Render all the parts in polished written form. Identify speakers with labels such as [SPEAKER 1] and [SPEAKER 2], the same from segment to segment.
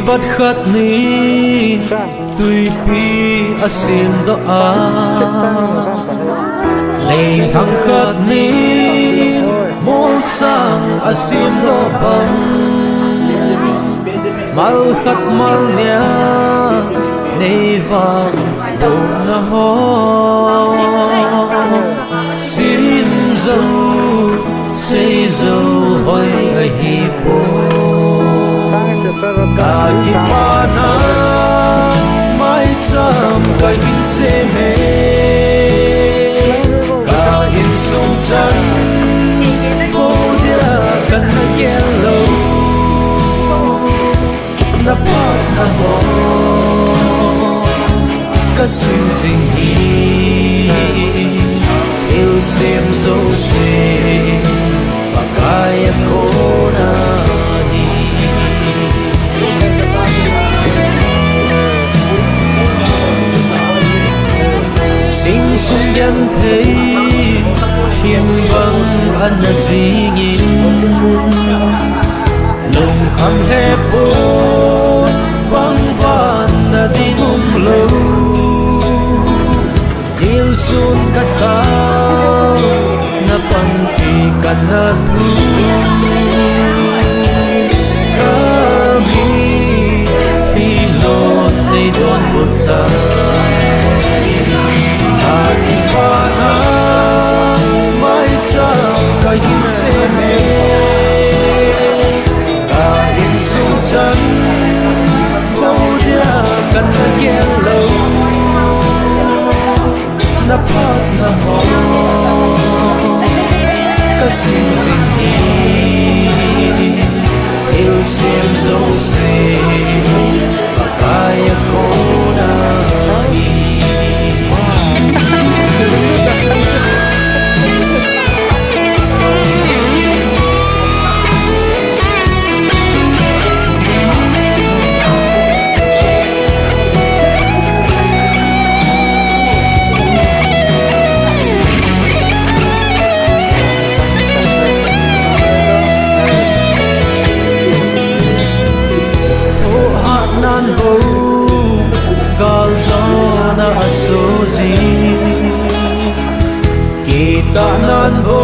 [SPEAKER 1] vật khát ní tùy pi asim do lệ thăng khát ní môn sang asim do bam mal khát mal nia nei vang do na ho sim zo say zo hoy a hi po cả ki pa na mai cham ka in se me cả in sung chan ko dia kan na yellow na pa na ho ka sim sing hi yêu sim zo se pa kaya ko na sinh sung nhân thế thiên vắng ăn là gì nhìn lòng khăm hẹp bốn vắng van là đi hùng lâu yêu xuân cắt cao na bằng kỳ cắt na thu kami pilon ay doon buta Ati pana mai cham ka yin se me ka yin sung chan ko dia kan na yellow na pat na ho ka sim sing hi il sim zo se pa kaya ko na kita nan ho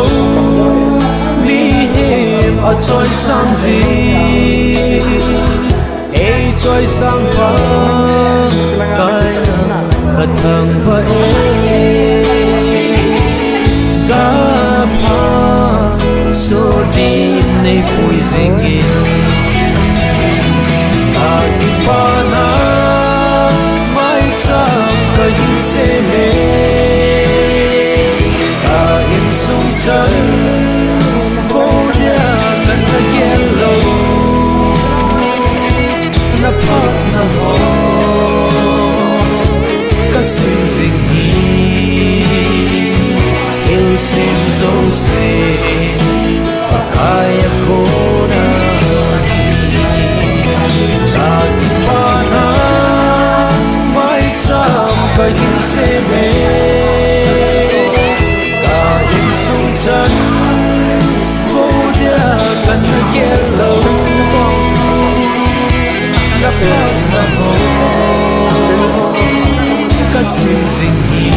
[SPEAKER 1] mi hem a choi sang ji e choi sang pa kai na ka thang pa e ga pa so di nei pui sing in ka ki pa na mai cham ka yin se me chan vô dia kan na yellow na pa na ho ka sim sing hi il sim zo se pa kaya ko na ka pa na mai cham ka yin se me chan vô dia kan na yellow na pa na ho ka sim sing hi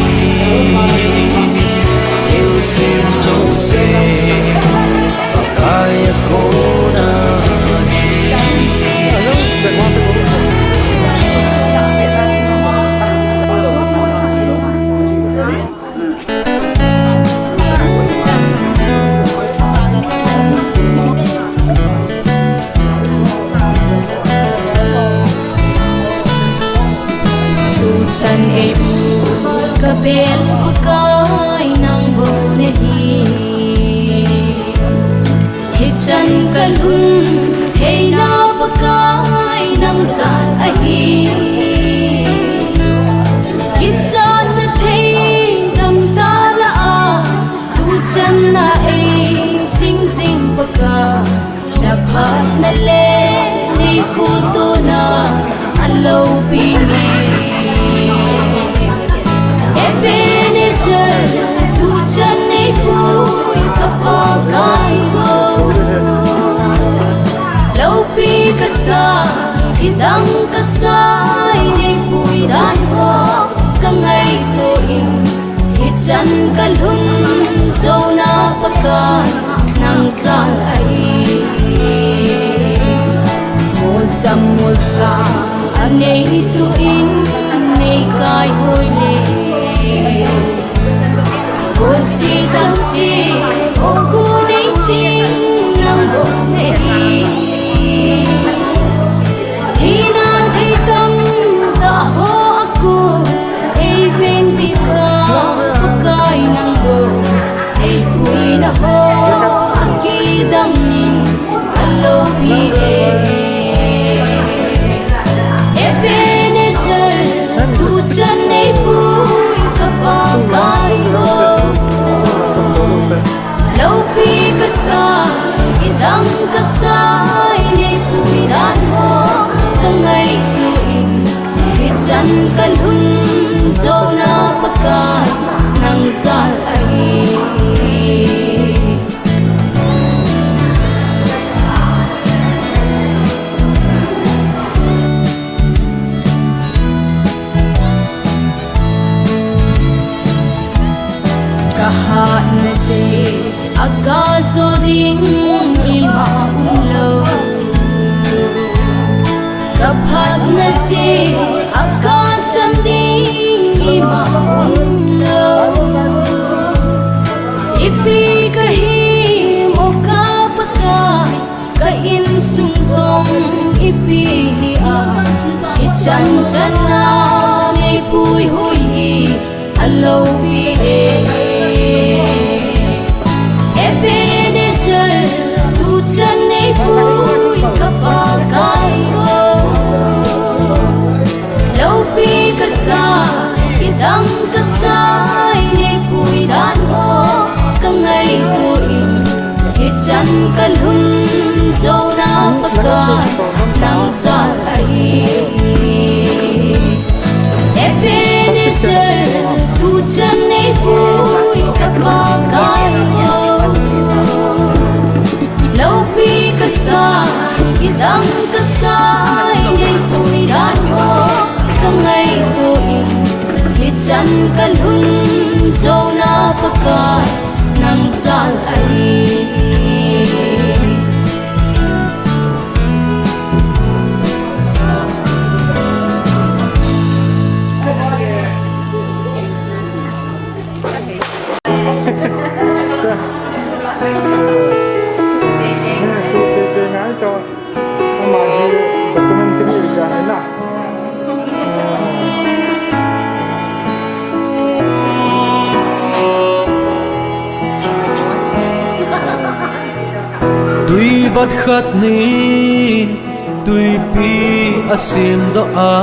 [SPEAKER 1] il sim zo se pa kaya ko na
[SPEAKER 2] San e bu ka bel kai nang bo ne hi san kal hun hey na pa kai nang san a hi kit san na thei dam ta la a tu san na e sing sing pa ka na pha na le ni khu to na alo pi ni Ebenezer, tu chan nei pui ka pa kai lo, lau pi ka sa idang kasay ni puidan ho kangai to in hitsan kalhun zona pakan nang salai mulsa anei tu in anei kai hoi le cô si chăm si ô cô nei ching nang bo nei Hina thấy tâm đã ho aku ei ven bika pakai nang go ei tui na ho aki dang nin alo bi Ebenezer tu chan nei pui kapakai ho Lâu pi kasai idang kasai nei pui dan ho kangai tuin hitsan kalhun zona pakan nang salai kahat na si agazo ding imaulo kapag na si akan sanding imaulo ipikahim o kapatay kain sungsong ipilia itsan na may puy huy alaw biye Ebenezer tu chan nay puy kapagay Laupi kasay, idang kasay Ni puidan mo, kangay tuin Hitsan kalhun, zona pakan Nang salay Ebenezer, tu chan ay puy kapagay Laupi kasay, idang kasay Ni puidan mo kangai tuin hitsan kalhun zona pakan nang salai
[SPEAKER 3] cho mà như documentary là thế nào
[SPEAKER 1] Tuy vắt khát nín tuy pi asim do a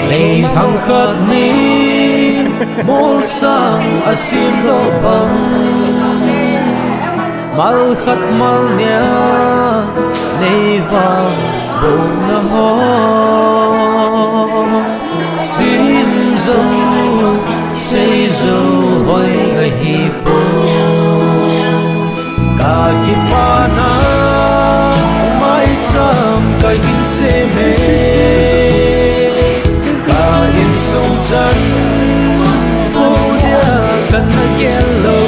[SPEAKER 1] lei hang khát nín mol sang asim do bang mal khát mal nia nei vang bo na ho sim zo sei zo hoi a hi po Kakipana mai cham kai in se me ka in song chan vô dia kan na yello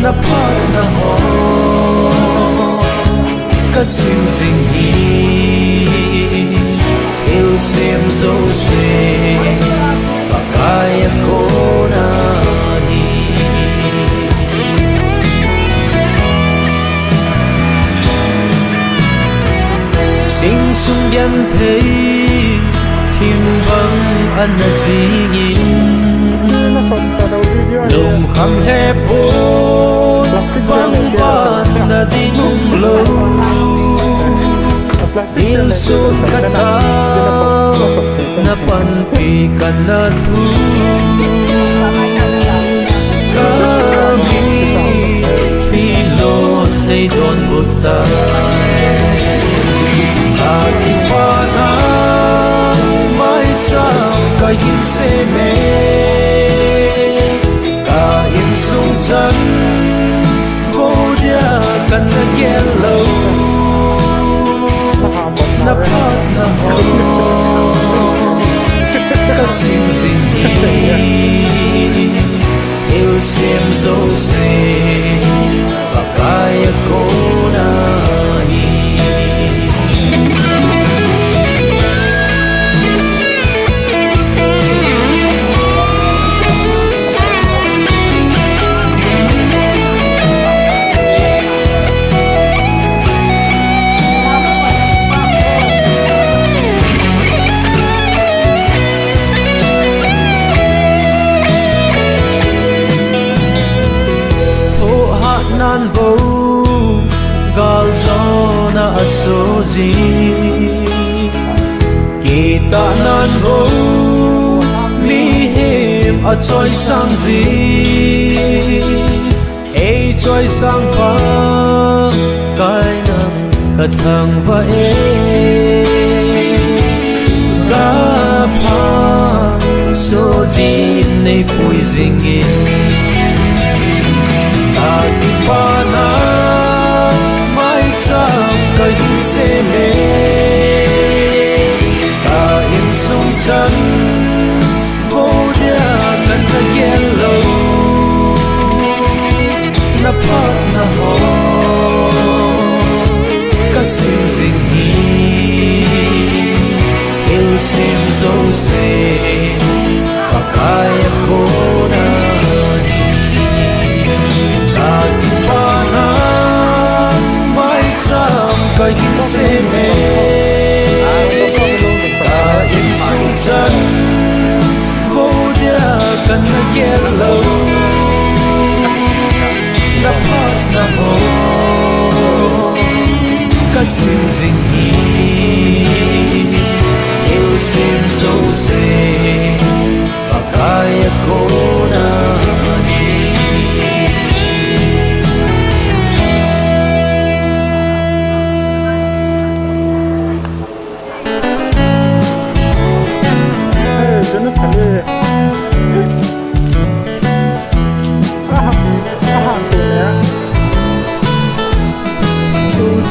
[SPEAKER 1] na pa na ho ka sim sing hi til sem zo se pakaya ko na Sing sung yan thấy Kim vắng ăn là gì nhìn Lùng khăm hẹp bốn Vắng vàng là đi nung lâu Il sụt khát ta Na pan pi kan na thu Kami Phi lột nay đón bột ta Kakipana mai cham kai in se me ka in sung chan vô dia kan na yellow na ho ka sing sing hi theo xiêm dấu xe bakaya ko na hi nan bo gal zona asozi kita nan bo mi hem a choi sang zi e choi sang pa kai nang ka thang va e ga pa so din nei pui zingin Pana mai cham kai in se me ka in sung chan vô dia kan ta yello na pa na ho ka sim zing hi el sim zo se pakaya ko na kai in se me ka in sung chan vô dia kan na yello na pa na ho ka sim zing hi eu sim zo se pakaya ko na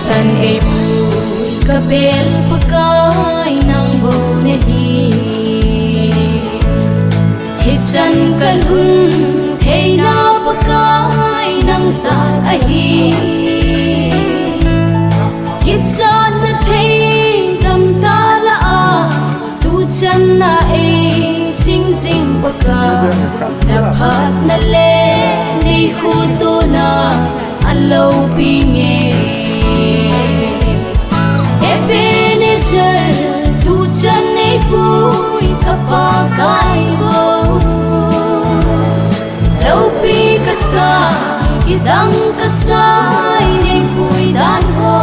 [SPEAKER 2] Chan e pui ka bel pakai nang bo ne hi chan kan hun thei na pakai nang sa a hi chan na thei tam ta la a tu chan na e ching ching pakai na phat na le ni khu tu na alo pi nge Ebenezer, tu chan nei pui kapa kai bo. Lau pi kasai, kidang kasai nei pui dan ho.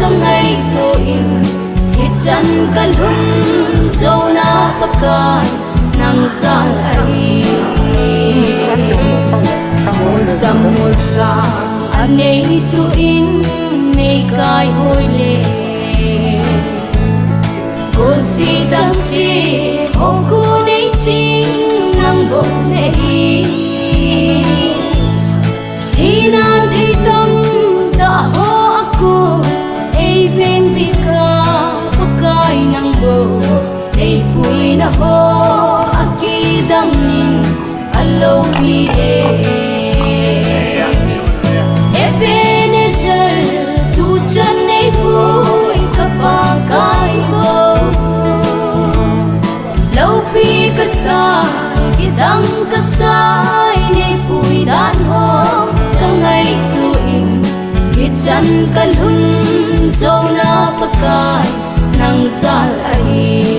[SPEAKER 2] Kangai to in, kichan kalhun zona pakai nang salai. Mulsa anei tu in nei kai hoi le. Cô si chẳng si hồng cô nei chinh nang bo nei thi nan thi tâm da ho aku ei ven bi ka pakai nang bo ei pui na ho aki dam nin allo bi e Ebenezer tu chan nei pui ka pakai bo Lau pi kasai, kidang kasai nei pui dan ho kangai tu in kichan kalhun zona pakai nang salai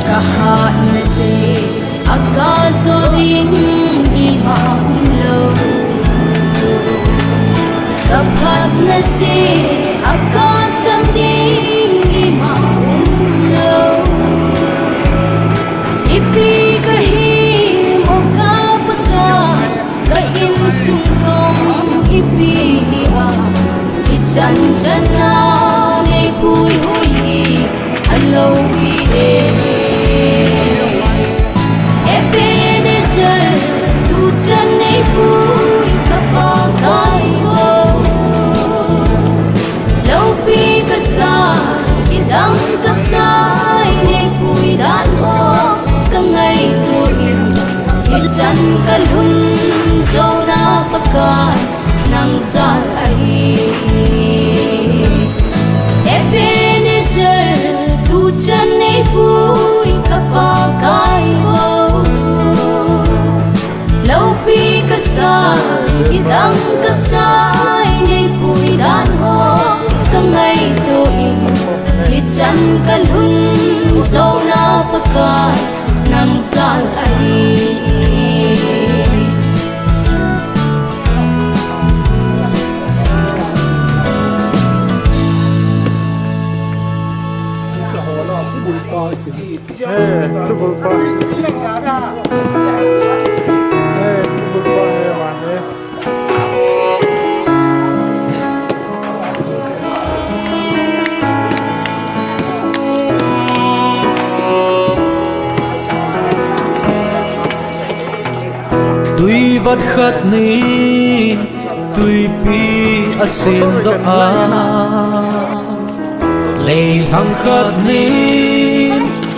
[SPEAKER 2] kahan se akazo ring imam lo kaphat na se akazo ding imam lo ipi kahi moka paka kain sung song ipi a ichan chana nei pui hui allo bi chan kalhun zona pakan nang zalai Ebenezer tu chan nei pui kapakai ho lau pi kasa idang kasai nei pui dan ho kangai to in chan kalhun zona pakan nang zalai
[SPEAKER 3] Chubulpa. Chubulpa hai
[SPEAKER 1] Tuy vật khát ni tuy pi asim do a lệ thăng khát ni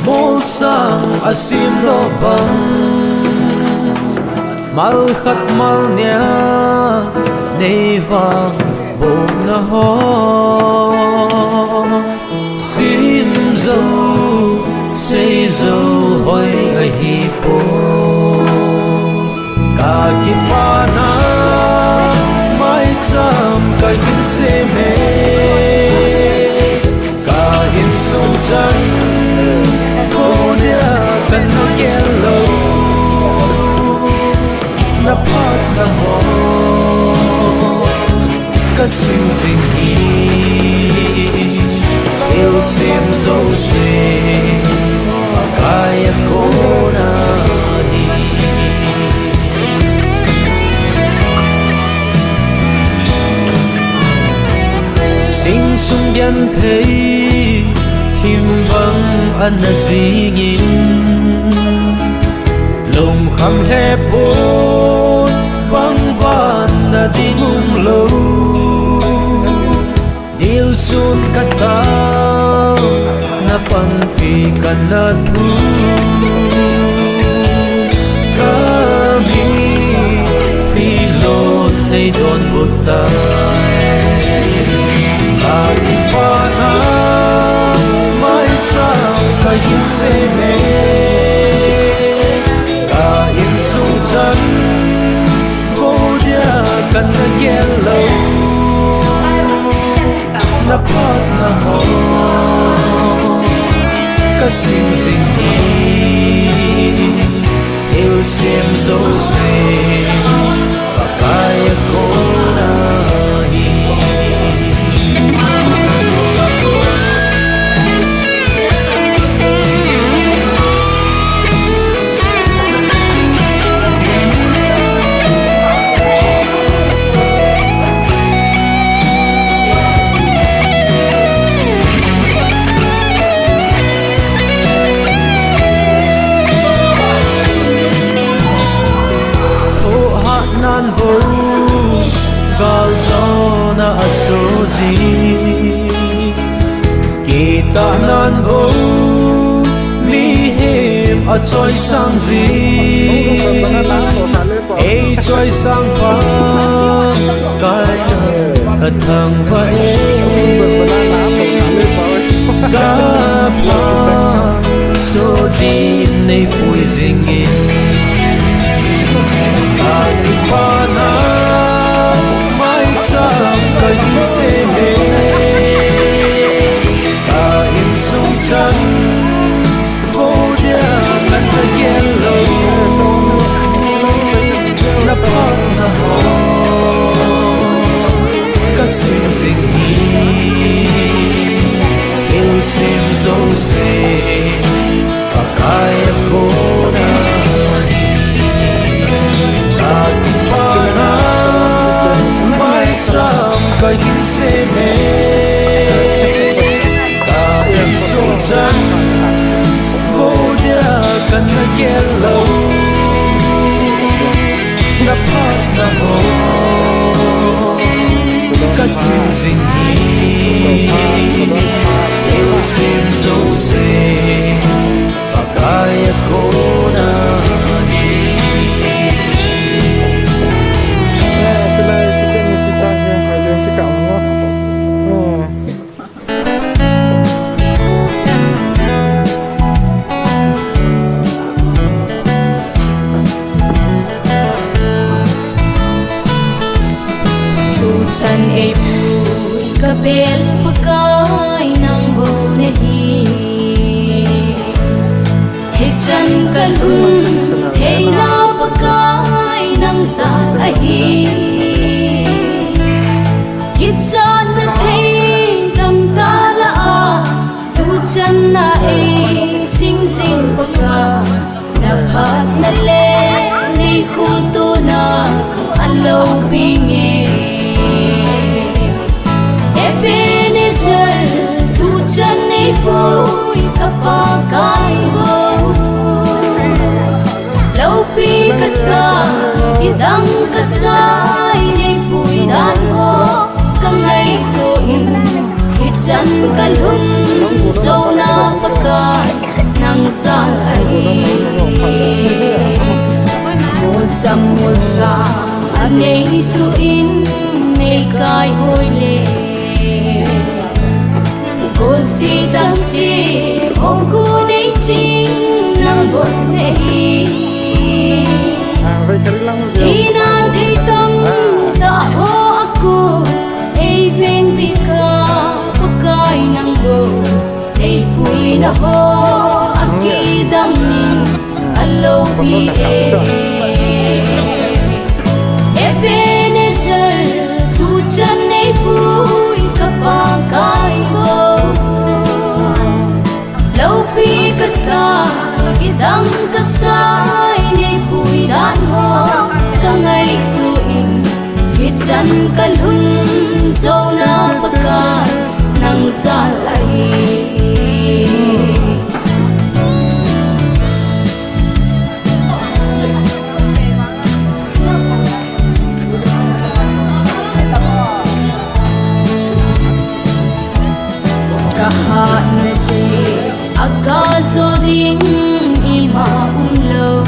[SPEAKER 1] mô sang asim do bang mal khát mal nia nei vang bo na ho sim zo sei zo hoi ai hi po ka ki pa na mai cham ka hin se me ka hin sung chan ko nia kan no yellow na pat na ho ka sing sing hi eu sim zo se kaya ko na sinh sung yan thấy thim vắng ăn dingin lồng khăm thép bốn vắng van na đi mung lâu điều suốt cắt tao na pan pi kan na thu kami phi lon nay don butai Pana mai chang ka yin se me ka in sung chan ho dia kan na yellow na pat na ho ka sing sing hi theo sim zo se pa kaya ko na hi nan bo gal zona asozi kita nan bo mi hem a choi sang zi ei choi sang pa kai ka thang pa e ga pa so din nei pui zingin Pana mai cham ka yin se me ka in sung chan ho dia kan na yellow na pa na ho ka sing sing hi eu sim zo se pa kaya ko na Pana mai cham ka yin se me ka in sung chan ho dia kan na yellow na pat na ho ka sing sing hi eu sim zo se pa kaya ko na hi
[SPEAKER 2] San ay pu'y kabel pagkay ng bonehi Hitsan kalun ay napagkay ng salahi Hitsan na ay tamtalaan Tutsan na ay sing-sing pagka Dapat na ni kuto na alaw bingi Ebenezer, tutsan ay po'y kapagay mo Laupi ka sa idang kasay Ay po'y dan mo Kangay tuin Hitsan kalun So napagkat Nang salay Mulsa Anay tuin May kay huli Kusi sansi Hong kunay ching Nang bonehi
[SPEAKER 3] Vậy cái lăng
[SPEAKER 2] Di nang thấy tâm Taho ako Ay vinh bika Pagkay ng go Ay puy na ho Akidang ning Alaw biye Ebenezer Tutsan ay puy Kapagay mo Laupi ka sa Idang kasay Ay puy dan mo Kangay tuing Hitsan kalun So napagkat Nang salay Kahat na si Agazo ring imaulaw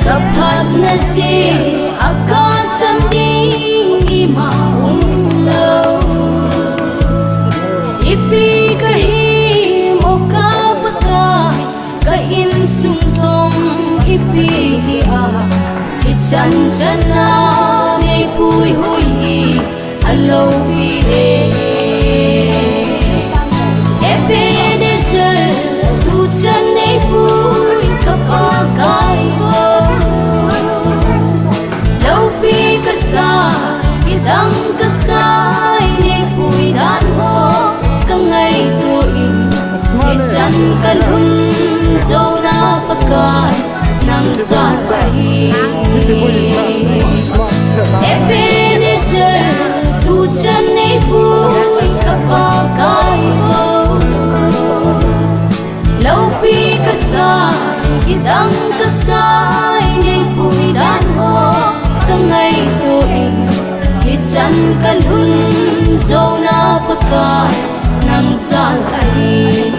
[SPEAKER 2] Kapat na si Agazan ding imaulaw Ipigahim o kapatay Kainsungsong ipidia Itsan-tsan na May puy-huy Alaw biye Ebenezer, tutsan ay pu'y kapagay mo Laupi ka sa idang kasay Ay pu'y dan mo Kangay tuing Hitsan kalun So napagkat Nang salay Ebenezer, tutsan ay pu'y kapagay mo Laupi ka sa idang kasay Ay pu'y dan mo Kangay tuing Hitsan kalun So napagkat Nang salay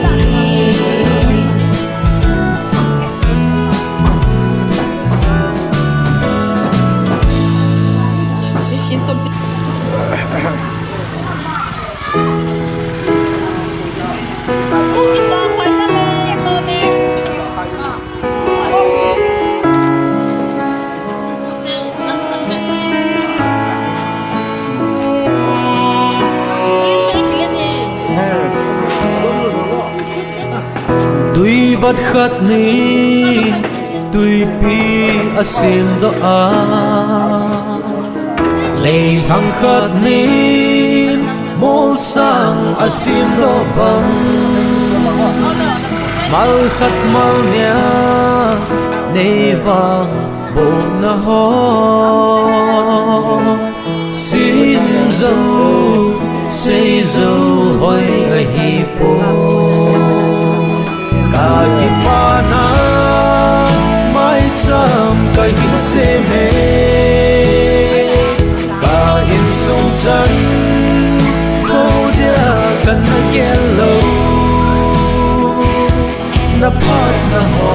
[SPEAKER 1] Tuy vắt khát ni Tuy pi asim do a Lê hăng khát ni Mô sang asim do băng Mal khát mal nia Nê vang bộ na ho Sim dâu Xây dâu hoi ai hi po Cả kim ma na mai cham kai hin se me Cả in sung chân cô dia kan na yellow na pat na ho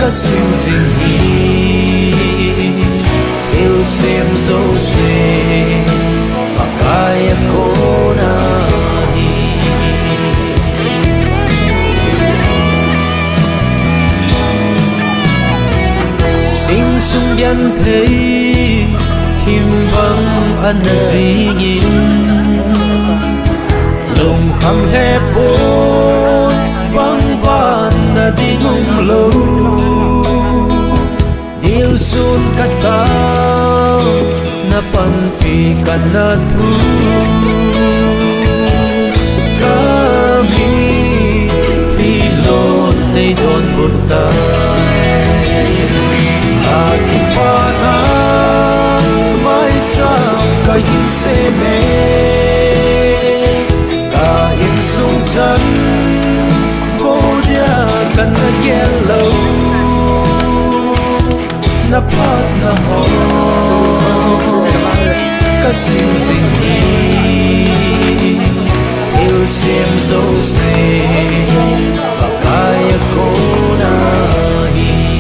[SPEAKER 1] ka sim sing hi il sim zo se pakaya ko na sung hiền thấy kim vắng ăn gì nhìn lòng khăm hẹp bốn vắng van đã đi ngông lâu điều xuân cắt tao na panti ka na thu kami pilot ay doon punta at ipana may tsang kayin seme kain sung chan vô dia ka na yellow na pat na ho kasing sing hi yêu sim dấu xe kaya ko na hi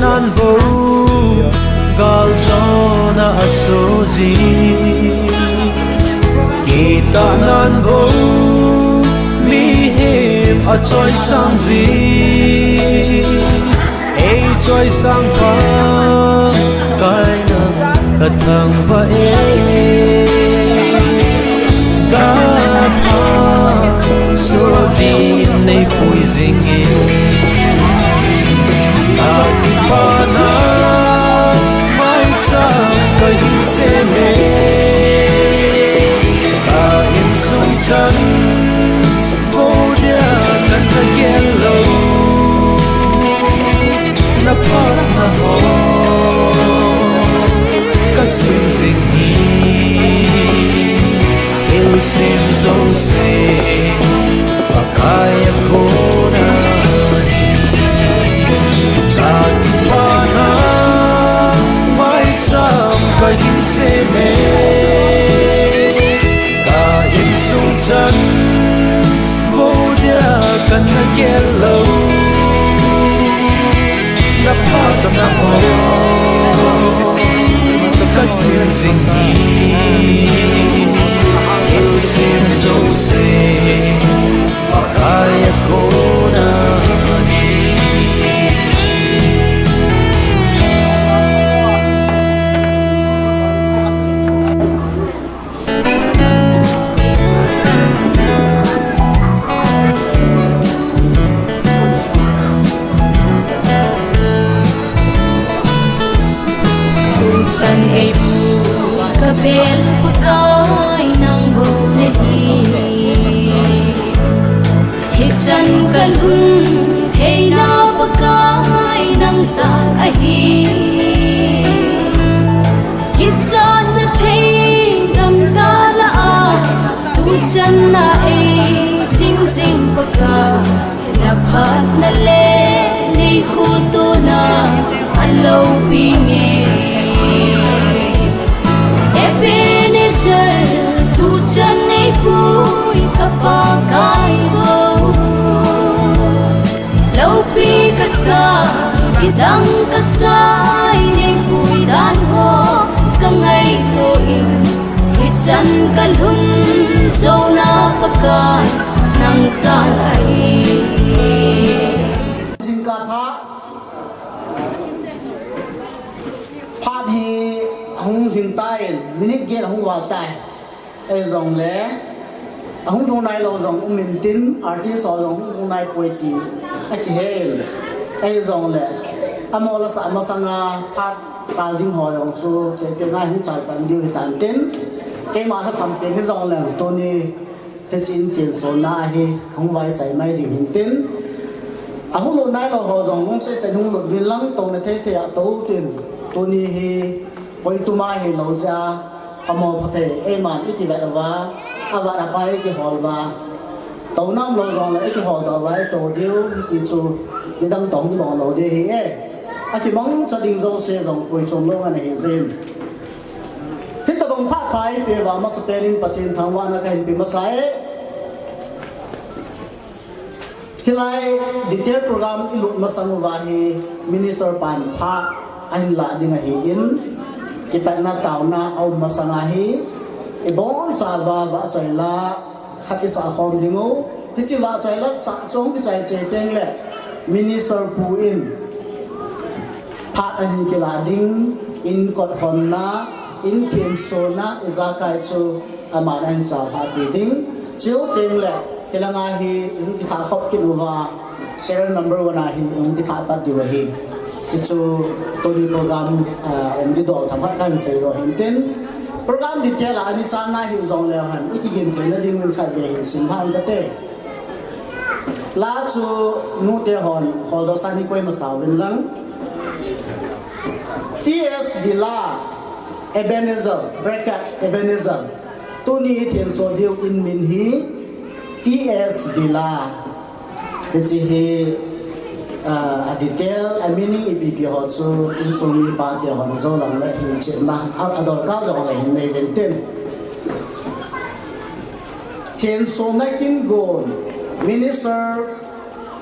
[SPEAKER 1] nan bo gal zona asozi kita nan bo mi him a choi sang zi e choi sang pa kai na ka thang va e ga pa so di nei pui zing e Pana mai sang kain seme kain sung chan vô dia kan na yellow na pat na ho kasim zing hi il sim zo se pakaya ko na Pana mai sam kain seme kain sung chan vô dia kan na yellow na pat na ho kasim zing hi il sim zo se pakaya ko na
[SPEAKER 2] San ay kabel pagkay ng bunehi Hitsan kalhun hey na pagkay ng salahi Hitsan na ting damdalaan Tutsan na ay sing-sing pagka Napat na le ni kuto na alaw bingin Ebenezer, tu chân ấy vui kapakay mo Lâu pi kasa, kitang kasay ni vui dan ho Kangay ko in, hitsan kalhun Zo na pakay ng salay
[SPEAKER 4] Jingka Phat hi hung hình tai minute get hung wa tai ai zong le hung thong nai lo zong min tin artist so zong hung nai poeti a ki hel ai zong le amola sa ma sanga phat chal ding ho yong chu te ngai hung chal pan diu tan tin ke ma tha sam pe hi zong le to ni te chin tin so na hi hung wai sai mai ding hin tin a hung lo nai lo ho zong hung se te hung lo vin lang to na the a to tin to ni hi Koi tuma hi lo ja amo phathe e man iti va wa awa ra pai ki hol ba to nam lo rong le ki hol da wa to diu ki chu ki dang tong lo lo de hi e a ki mong cha ding zo se rong koi som lo an hi zin hit ta bang phat ไปเปว่ามาสเปรินปฏินทางวานะกันเป็นมาใส่ที่ไรดิเทลโปรแกรมอิลุมาสังวาฮีมินิสเตอร์ปันพาอันละดิ่งฮีอินที่เป็นนักตาวนาเอามาสังฮีอีบอนซาบะวะใจละขัดอิสระคอมดิ่งโที่จีวะใจละสักจงที่ใจเจเตงเลยมินิสเตอร์ปูอินพาอันกิลาดิ่งอินกอดฮอนนาอินเทียนโซนาอิซาไกจูอามาอันซาฮาบิดิ่งเจ้าเตงเลยที่ละงาฮีอินกิทาขบกินว่าเซอร์นัมเบอร์วันอาฮีอินกิทาปัดดีวะฮีจิจูตัวนี้โปรแกรมดิดอลทำให้กันเสียโรหินเป็นโปรแกรมดิเทลอันนี้จานน่าหิวจงแล้วหันอีกทีเห็นแล้วดิ่งมันขัดเองสินพันก็เต้ลาจูนูเตฮอนฮอลดอสันนี่ก็ยังมาสาวเป็นหลัง T.S. Villa Ebenezer bracket Ebenezer ตัวนี้เทียนโซเดียวอินมินฮี T.S. Villa ที่จะเห็นดีเทลอันนี้อีพีหัวจูอินซูมีปาเดียวหัวจูหลังเลยหินเจนะอันดอลก้าวจะอะไรหินในเวนเทนเทียนโซนักินโกนมินิสเตอร์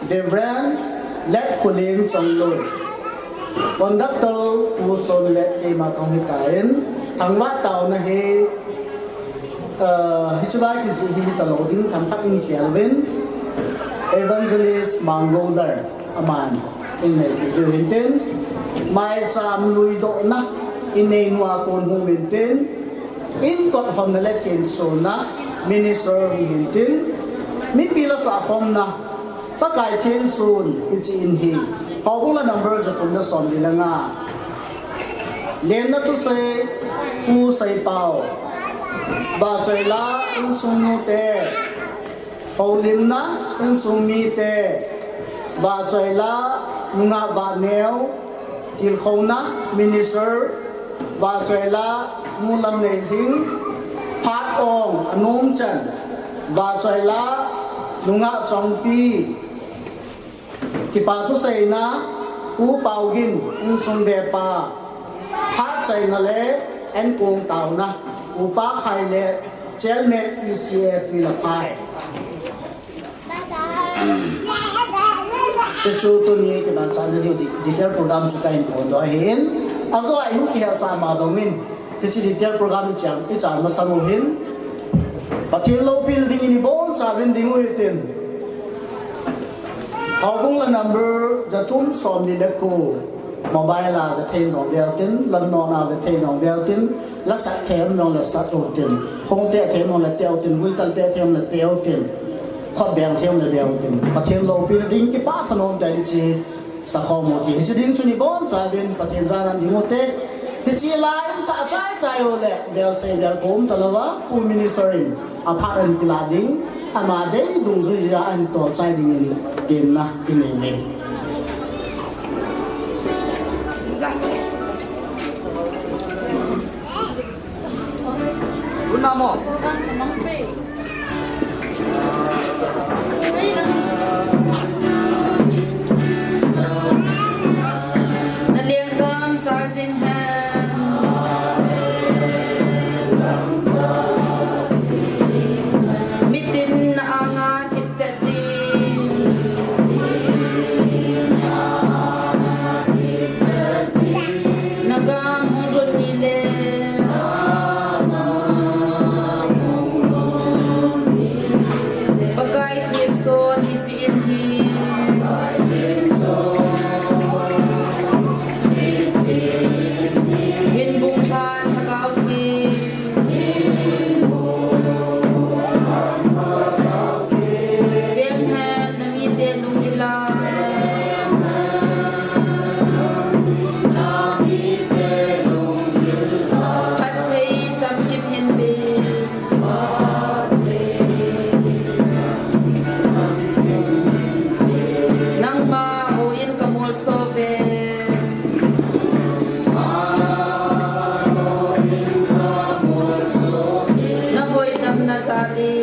[SPEAKER 4] เดวรันและคุลินจังโลคอนดักเตอร์ผู้สนและที่มาทำให้การทั้งวัดเต่านะเฮฮิจบายกิจฮีตลอดินทำทักอินเขียนเวนเอวันเจลิสมังโกเดอร์อามันอินเนติดูเห็นเต้นไม่จำลุยโดนะอินเนนัวคนหูเห็นเต้นอินกอดหอมนั่นแหละเขียนโซนะมินิสเตอร์เห็นเต้นมีปีละสามคำนะตะไคร้เทียนซูนอิจินฮีพอพวกเรา number จะทุ่มจะสอนดีละง่าเลี้ยงนักทุเสผู้ใส่เป่าบาใจละอุสุนุเตเขาลิมนะอุสุมีเตบาใจละนุงาบาเนวกิลเขานะมินิสเตอร์บาใจละมูลำเนทิงพัดองนุ่มจันบาใจละนุงาจงปีที่ป่าทุเสนะอูเป่ากินอุสุนเบปาพัดใจนั่นแหละเอ็นกงเต่านะอูปาไข่เละเจลเมตอีเซียฟิลิปปินส์แต่ชูตัวนี้ที่มันจานนี้ดีเทลโปรแกรมชุดการคนตัวเห็นอาจจะอายุที่เหตุสามาบังมินที่ดีเทลโปรแกรมที่จานมาสนุกเห็นปัจจุบันเราพิลดิ้งนี่บอนจาวินดิ้งอยู่ที่เขาคงละ number จะทุ่มสอมดีเล็กกูโมบายลาจะเทนของเบลตินลันนอนอาจะเทนของเบลตินและสักเทมนองและสักโอตินคงเตะเทมนองและเตะโอตินวิตัลเตะเทมและเตะโอตินขอแบ่งเทมและเบลตินประเทศเราพิลดิ้งที่ป้าถนนใจจีสักข้อมูลที่จะดิ้งชุนิบอนจาวินประเทศจานันดิ้งโอเตที่จีลายสักใจโอเล่เบลเซเบลคมตลอดว่าผู้มินิสเตอร์อาพารันกิลาดิ้งอามาเดย์ดุงซุยจาอันต่อใจดิ้งเดินนะอินเองคุณน้ำมอ
[SPEAKER 5] นันเลี้ยงกำ charging hand มิตินอางาทิพเจตีนักามหงรุนนีเลปากายเทียนโซนฮิจิอินฮีหินบุงพานทะกาวทีเจียงแฮนนามีเตลุงกิลาขัดเทยจำกิบเห็นเบนังมาโหยินกมลโซเบนักโหยดำนาซาดี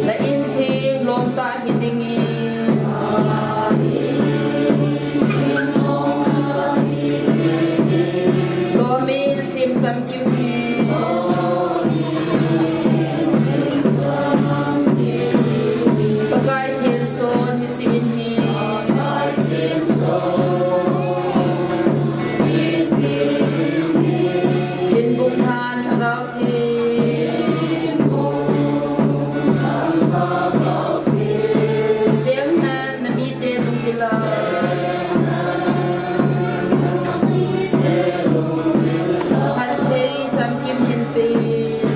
[SPEAKER 5] และอินทีลมตาหิดิงิน จำกิมเฮปากายเทียนโซนฮิจินเฮเป็นบุญทานทางเราเทเจียมแฮนนมีเตลุงกิลาพันเทจำกิมเห็นเป็น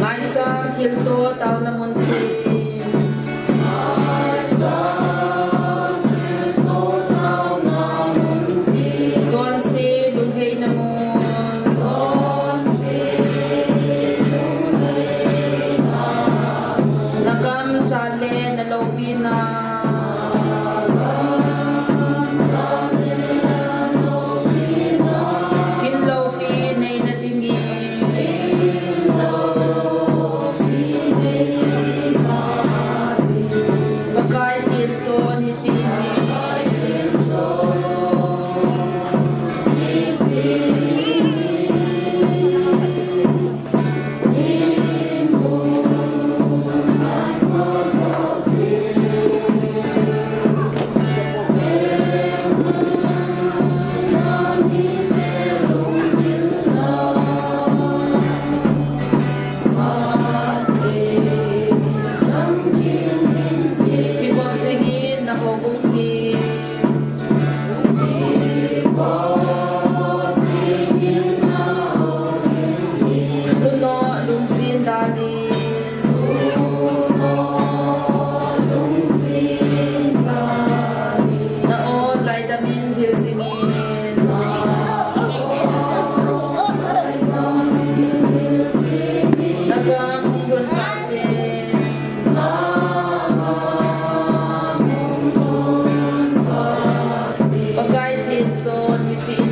[SPEAKER 5] หมายจำเทียนตัวเตาละมนเทจวนเซลุงเฮนโมนักมจาเลนโลปีนากินโลปีในนาดิงีปากายเทียนโซนฮิจิเฮกิบอบสิงีนะโฮบุงเฮตุโนลุงซินดาลีนะโอใจดามินฮิลสิงีนะกามรุนปาเซปากายเทียนโซนฮิจิน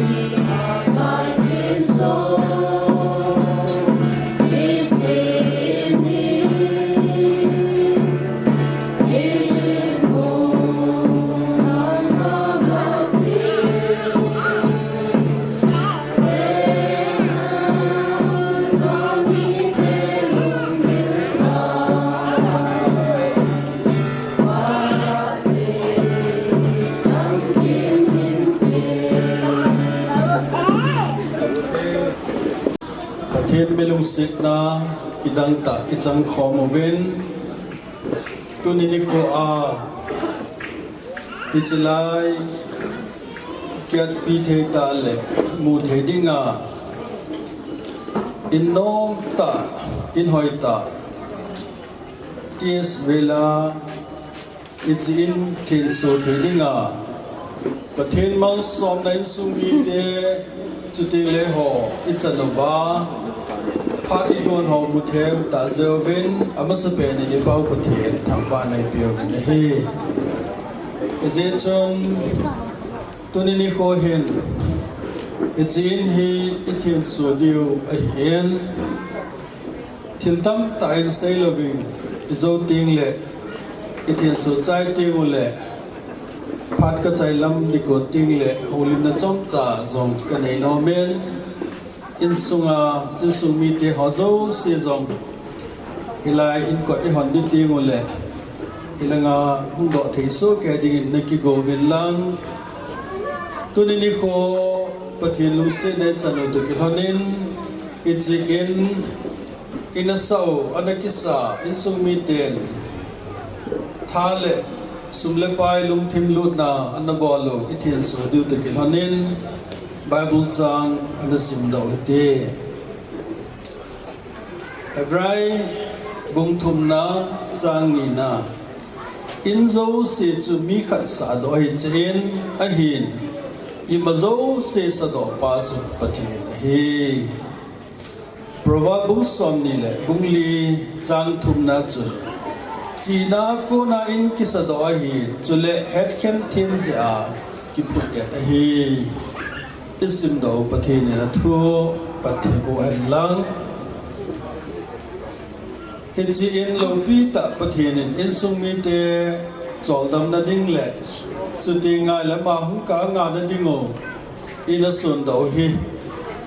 [SPEAKER 6] ประเทศเมลุงสิกนากิดังตะกิจังขอมเวนตุนินิโกอาอิจไลเกียรติเทตาเลมูเทดิงาอินโนมตาอินหอยตาเทียสเวลาอิจินเทนโซเทดิงาประเทศมังสอมในสุมีเดจุดเลหออิจันบาพาดิโดนหอมุเทมตาเจวินอามาสเปนในเป้าประเทศทางบ้านในเปียวกันเฮเจชนตัวนี้นี่โคเห็นจีนฮีอิทินสูดิวเห็นทิลตัมตาอินเซลวิงอิโจติงเล่อิทินสูใจติงเล่พัดกระจายลำดิโกติงเล่ฮูลินจอมจ่าจงกันในนอเมนอินสุมีเตหอโจเสียจงฮิลายอินกอดอิหอนดิติงเล่ฮิลังอาหุ่นดอกเทโซแกดิ่งนักกิโกวินลังตัวนี้นี่โคปะเทียนลุเซเนจันโอตุกิฮอนินอิจิกินอินาซาโออนักิสาอินสุมีเตนทาเลสุมเลปายลุมทิมลูดนาอันนบอลอิทินสุดิวตุกิฮอนินไบเบิลจังอันสิมดาวเตเอบรายบุงทุมนาจังนีนาอินโซเซจูมีขัดสาดอยเจนอหินอิมาโซเซสดอปาจุปะเทนเฮเพราะว่าบุษอมนี่แหละบุงลีจังทุมนาจุจีน่าโกนาอินกิสดอหินจุเลเฮดเข้มเทมเจอากิพุดเกตเฮอิสิมดอปะเทนนะทัวปะเทโบเฮลังเฮจิอินโลปีตะปะเทนินอินซุงมีเตจอลดัมนาดิงเล สุดที่ง่ายและมาหุ่นกางานนั้นดิ้งอินส่วนดาวฮี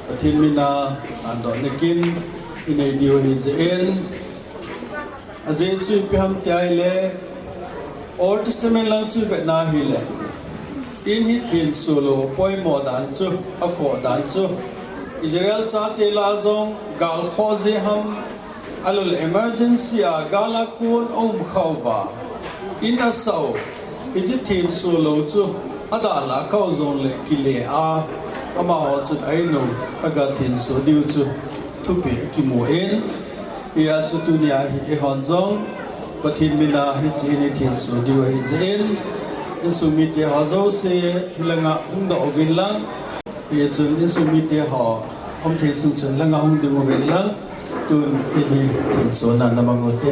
[SPEAKER 6] ประเทศมินาอันดอนกินอินไอเดียวฮิเจนอาเจช่วยพิมพ์ใจเล่โอลด์เทสต์เมนต์ลังช่วยเป็นนาฮิเล่อินฮิตหินสูโลปอยโมดันจูอโคดันจูอิสราเอลชาติลาซงกาลโคเซฮัมอัลล emergency อากาลคูนเข้าวาอินอัสซาวอิจิทินสูโลจูอาดาลาเข้าซงเล็กิเลอามาหัวจุดไอโนอากาทินสูดิวจูทุเปกิโมเอ็นอีอาจุตุนียฮิเอฮอนซงปะทินมินาฮิจินิทินสูดิวฮิเซนอินสุมิเตฮาโซเซฮิลังะหุงดอวินลังเยจุนอินสุมิเตฮาอมเทสุนจุนลังะหุงดิโมวินลังตุนอินิทินสูนันนามังโอเต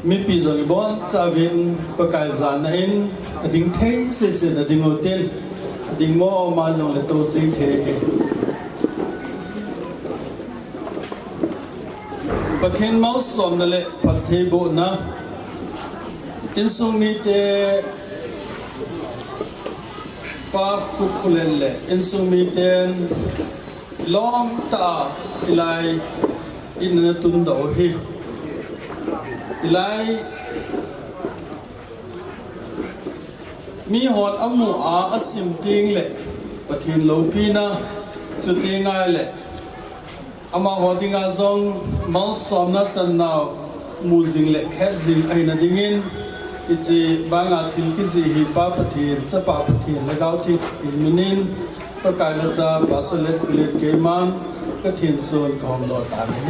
[SPEAKER 6] มีปีจงบอนจาวินประกายจานอินดิ่งเทเสเสนดิ่งโอเทนดิ่งโมอมาลงเลโตสิเทประเทศมังสมนั่นแหละประเทศโบนะอินสุมีเตปาคุคุเลเลอินสุมีเตนลองตาอิไลอินนตุนดาวฮีอิไลมีหอดอมูอาสิมติงเละประเทศโลปีนะจุดที่ง่ายเละอามาหอดิงาจงมังสมนัดจันนาวมูจิงเละเฮจิงไอนาดิงินอิจิบางอาทิลกิจิฮิปาประเทศจะปาประเทศและก้าวที่อินมินินประกายละจาบาสเลตคุเลตเกมันก็ทิ้งโซนของดอตานเฮ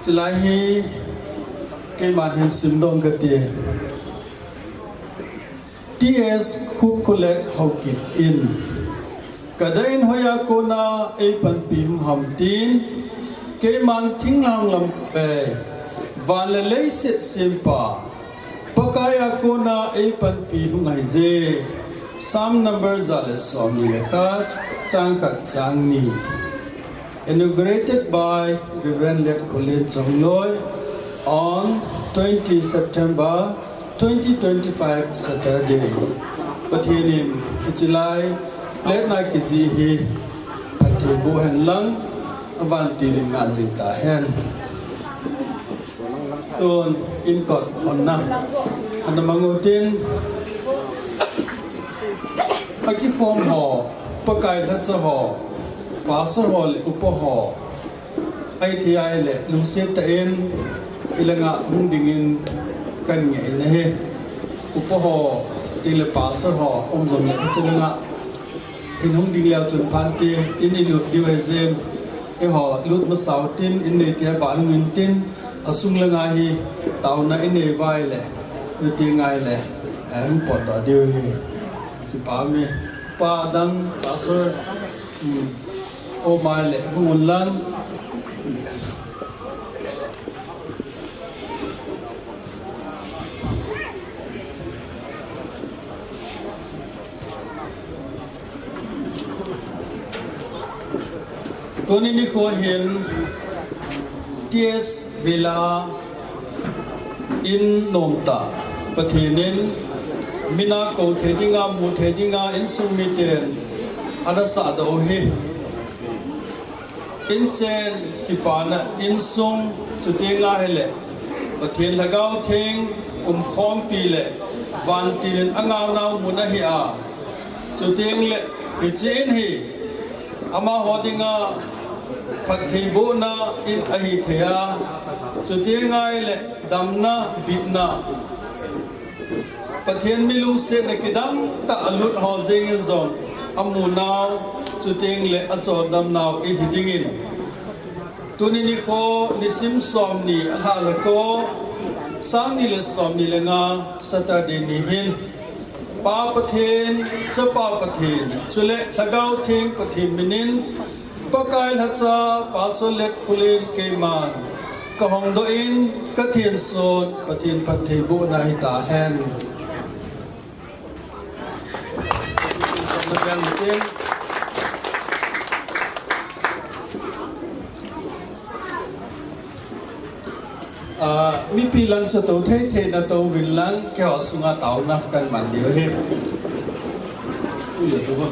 [SPEAKER 6] จะไล่ให้เกมันเห็นสิมดงกันเดียที่เอสคุกคุเลตเขากิบอินกระเด็นหอยาโกนาเอปันปีหงหำตีนเกมันทิ้งหางลำเปวันเลเลเสตเซมปาปกายาโกนาเอปันปีหงไฮเจซัมนัมเบอร์จัลสอมีเลขาจังขัดจังนีinaugurated by Reverend Let Colin Chongloy on 20 September 2025 Saturday. Pathinim Ichilai Plet na Kizihi Patibu Hen Lang Avanti Nga Zinta Hen Tun Inkot Honna Anamangutin Akikom Ho Pakai Hatsa Ho Pasal hol upaho ITI le lungsit tain ilanga dingin kan nge ne he upaho tile pasal ho omzom le chelanga inhung ding leo chun phanti ini lut diwezem e ho lut ma sautin inne tia ban ngin tin asung langa hi tauna inne vai le uti ngai le ang pot da diu hi ti pa me pa dang pasalโอมาเละหุ่นลังตัวนี้นี่เขาเห็นเทียสเวลาอินนมตาประเทศนี้มินาโกเทดิงามูเทดิงาอินสุมิเตนอันนั้นสาดโอเฮอินเจน ki pa na in sung chu te nga hele pathian lagau theng khom pi le van tin anga nau muna hi a chu teng le hi chen hi ama hodinga phathei bo na in a hi thea chu te ngai le damna bitna pathian milu se na kidam ta alut ho zeng in zon amu nau chu teng le a cho dam nau i hi dingin tuni ni kho ni sim som ni ala la ko sang ni le som ni le nga Saturday ni hin pa pathian cha pa pathian chule lagau theng pathian minin pakai la cha pa so let khulen ke man ka hong do in ka thian son pathian pathei bo na hi ta hen mi pi lang cha to the the na to win lang ke ho sunga tau na kan man dio he u le to ba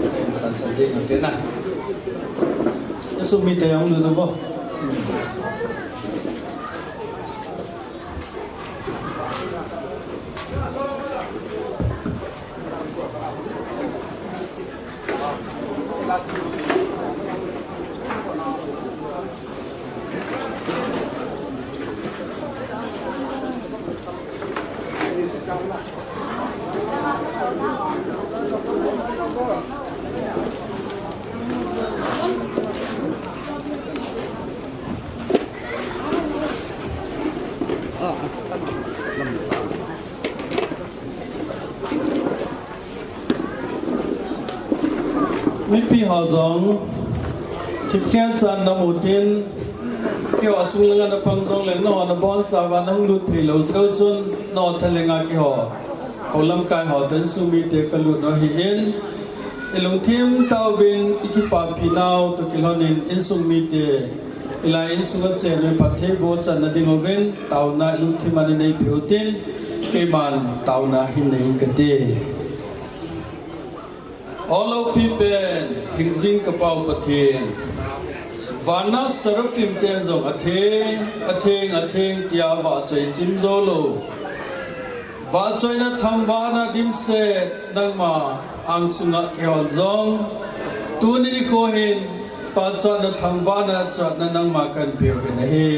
[SPEAKER 6] chen kan sa je na te na su mi te yang lu to ba mi pi ha jong thip khen chan na mu tin ke wa sung lenga na pang jong le no na bon cha wa nang lu thei lo zro chun no thalenga ki ho kolam kai ho den su mi te ka lu no hi in elung thim tau bin ikipa pi nau to kilonin in sung mi te ila in sunga che ne pathe bo chan na ding oven tau na lung thim an nei peutin ke man tau na hin nei ka te all of people hingzing kapau pathian vana sarafim ten zong atheng tia wa choi chim zo lo wa choi na thamba na dim se nang ma ang sunga kyon zong tu ni ko hin pa cha na thamba na cha na nang ma kan pe na he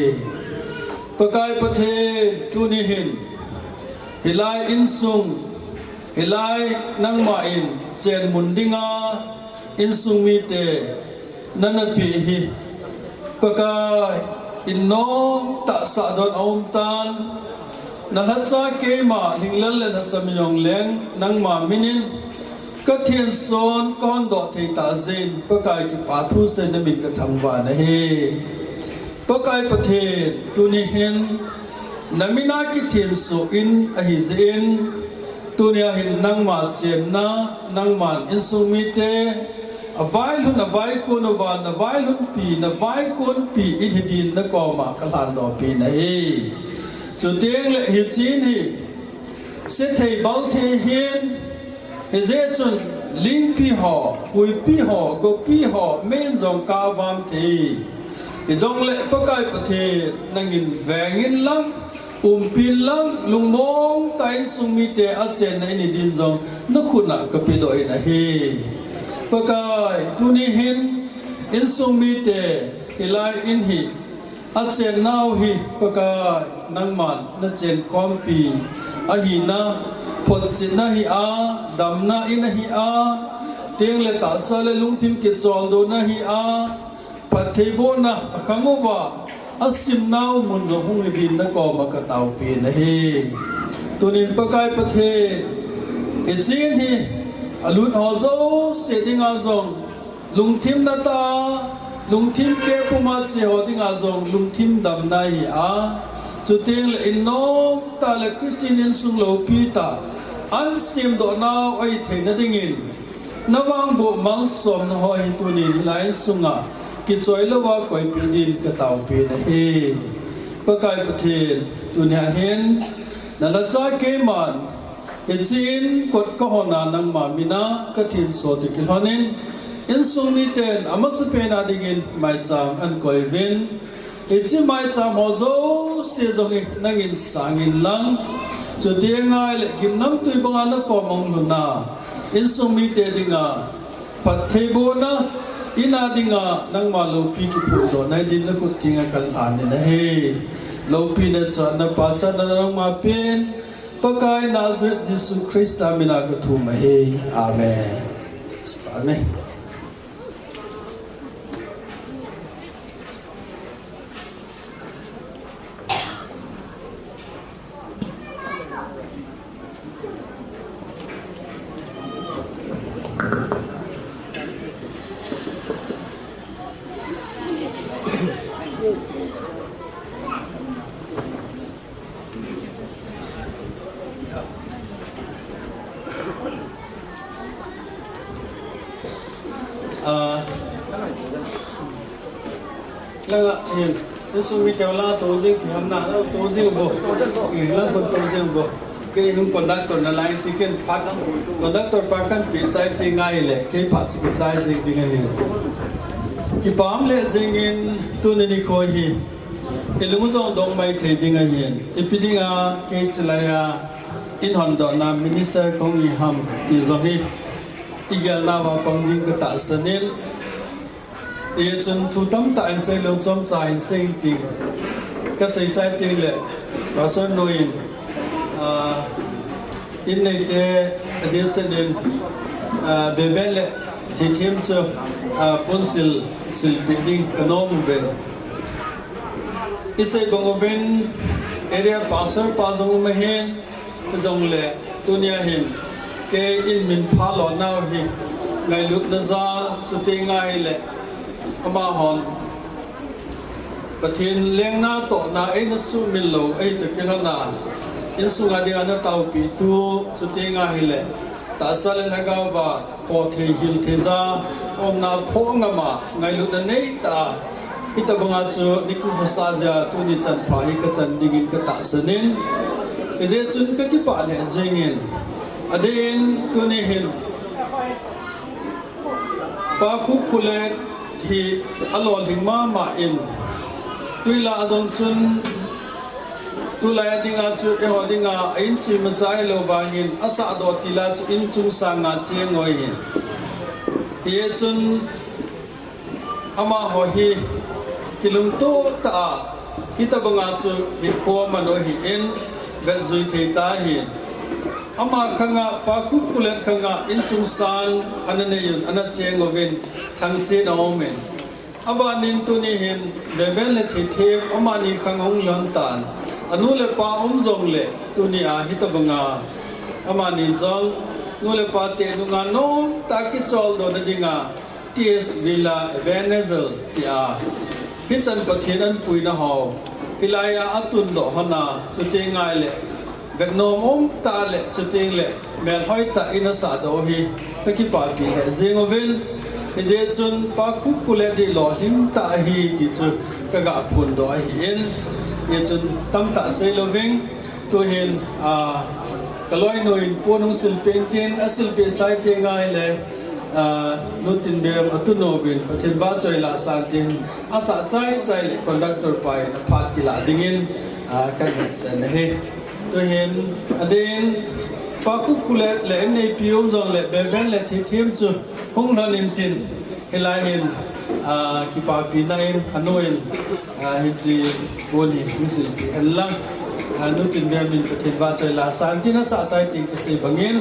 [SPEAKER 6] pakai pathe tu ni hin hilai in sung hilai nang ma in chen mundinga in sumi te nana pi hi pakai in no ta sa don om tan na cha ke ma hinglal le na samyong leng nang ma minin ka thien son kon do thei ta zen pakai ki pa thu se na min ka thangwa na he pakai pathe tu ni hen namina ki thien so in a hi zen tunia hin nang ma chen na nang man in sumi te avai lu na vai ko no van na vai lu pi na vai kon pi in hidin na ko ma kalan do pi na he chu teng le hi chin hi se thei bal the hin he je chun ling pi ho hui pi ho go pi ho men jong ka vam the hi jong le pakai pathe nangin vengin lang pin lang lung mong tai sung mi te a chen na ni din jong na khuna ka pe do na he pakai tu ni hin in sung mi te ilai in hi a chen nau hi pakai nang man na chen khom pi a hi na phot chin na hi a dam na in hi a teng le ta sa le lung thim ke chol do na hi a pathei bo na khangowa asim nau mun ro hung din na ko ma ka tau pi na he tunin pakai pathe e chin hi alun ho zo se ding a zong lung thim na ta lung thim ke puma che ho ding a zong lung thim dam nai a chu teng le in no ta le christian sung lo pi ta an sim do nau ai the na ding in nawang bu mang som na hoi tunin lai sunga ki choi lo wa koi pi din ka tau pi na he pakai pathen tunia hen na la cha ke man e chin kot ko hona nang ma mina ka thin so ti ki honin in sung mi ten amas pe na dingin mai cham an koi vin ichi mai cham ho zo se zo ni nangin sangin lang chu te ngai le kim nam tui banga na ko mong lu na in sung mi te dinga pat thei bo na ina dinga nang ma lo pi ki phu do nai din na ku tinga kal han ni na he lo pi na cha na pa cha na nang ma pen pakai Nazareth Jesus Christ amina ka thu ma he amen amen langa hin so mi te la to jing thi ham na to jing bo la kon to jing bo ke hum conductor na line ticket pat conductor pa kan pi chai ti ngai le ke phat ki chai jing ding hin ki pam le jing in tu ni kho hi te lu zong dong mai the ding hin ipidinga ke chlaya in hon do na minister kong ni ham ti zo hi igel na wa pang ding ka ta sanin ye chun thu tam ta an sei lo chom cha in sei ti ka sei chai ti le ba so noin in nei te adisen be bele ti them chu ponsil sil building kanom ben isai gongoven area passer pazong mehen zong le tunia hin ke in min phalo naw hi ngai lut na za chu te ngai le ama hon pathin leng na to na ai na su min lo ai to ke na in su ga de ana tau pi tu chu te ngai le ta sa le ga wa pho the hil the za om na pho nga ma ngai lut na nei ta ita banga chu niku sa ja tu ni chan pha hi ka chan dingin ka ta sanin je chun ka ki pa le jengin adin tu ni hin pa khu khule hi alol hingma ma in tuila azong chun tula dinga chu e hodinga ain chi ma chai lo bangin asa do tila chu in chung sanga chengoi hin ye chun ama ho hi kilung to ta kita banga chu hi tho ma no hi in vel zui the ta hi ama khanga pa khu kulet khanga in chung sang anane yun ana chengovin thang se na omen aba nin tu ni hin bebel le thi the ama ni khangong lon tan anu le pa zong le tu ni a hitabanga ama ni jong nu le pa te nu nga no ta ki chol do na dinga ts villa ebenezer ti a hichan pathin an pui na ho hilaya atun do hana chute ngai le veknom ta le chuting le mel hoi ta ina sa do hi taki pa pi he zengovin je chun pa khu kule di lo him ta hi ti chu ka ga phun do hi in ye chun tam ta se loving to hin kaloi noin ponung sil painting asil pe chai te ngai le nutin bem atunovin pathin ba choi la santin asa chai chai le conductor pai na phat ki la dingin kan he sen he to hin adin pa khu kule le nei pium jong le ben le thi thim chu hung lan in tin helai hin ki pa pi na in anoin hin chi boni misil pi hellang nu tin bem min pathin ba chai la santin asa chai ti ki se bangin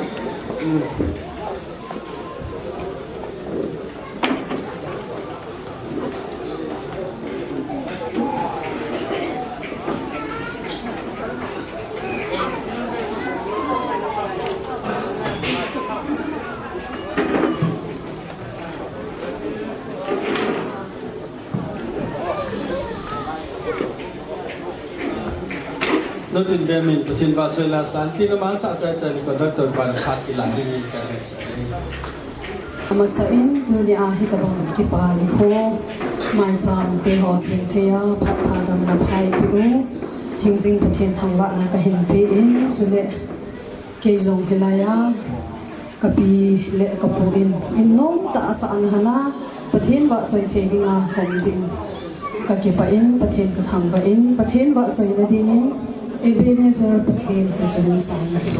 [SPEAKER 6] nutin bemin pathin ba chela santi na man sa chai chai conductor ban khat ki la ding ka he sa
[SPEAKER 7] amasain dunia hitabang kipali ho mai cham te ho sin thea phat phadam na phai pi u hingjing pathin thangwa na ka hin pi in chule ke jong hilaya kapi le kapu in nom ta sa an hana pathen wa choi the dinga khom jing ka ke pa in pathen ka thang ba in pathen wa choi na dinin Ebenezer pathen ka zun sa na hi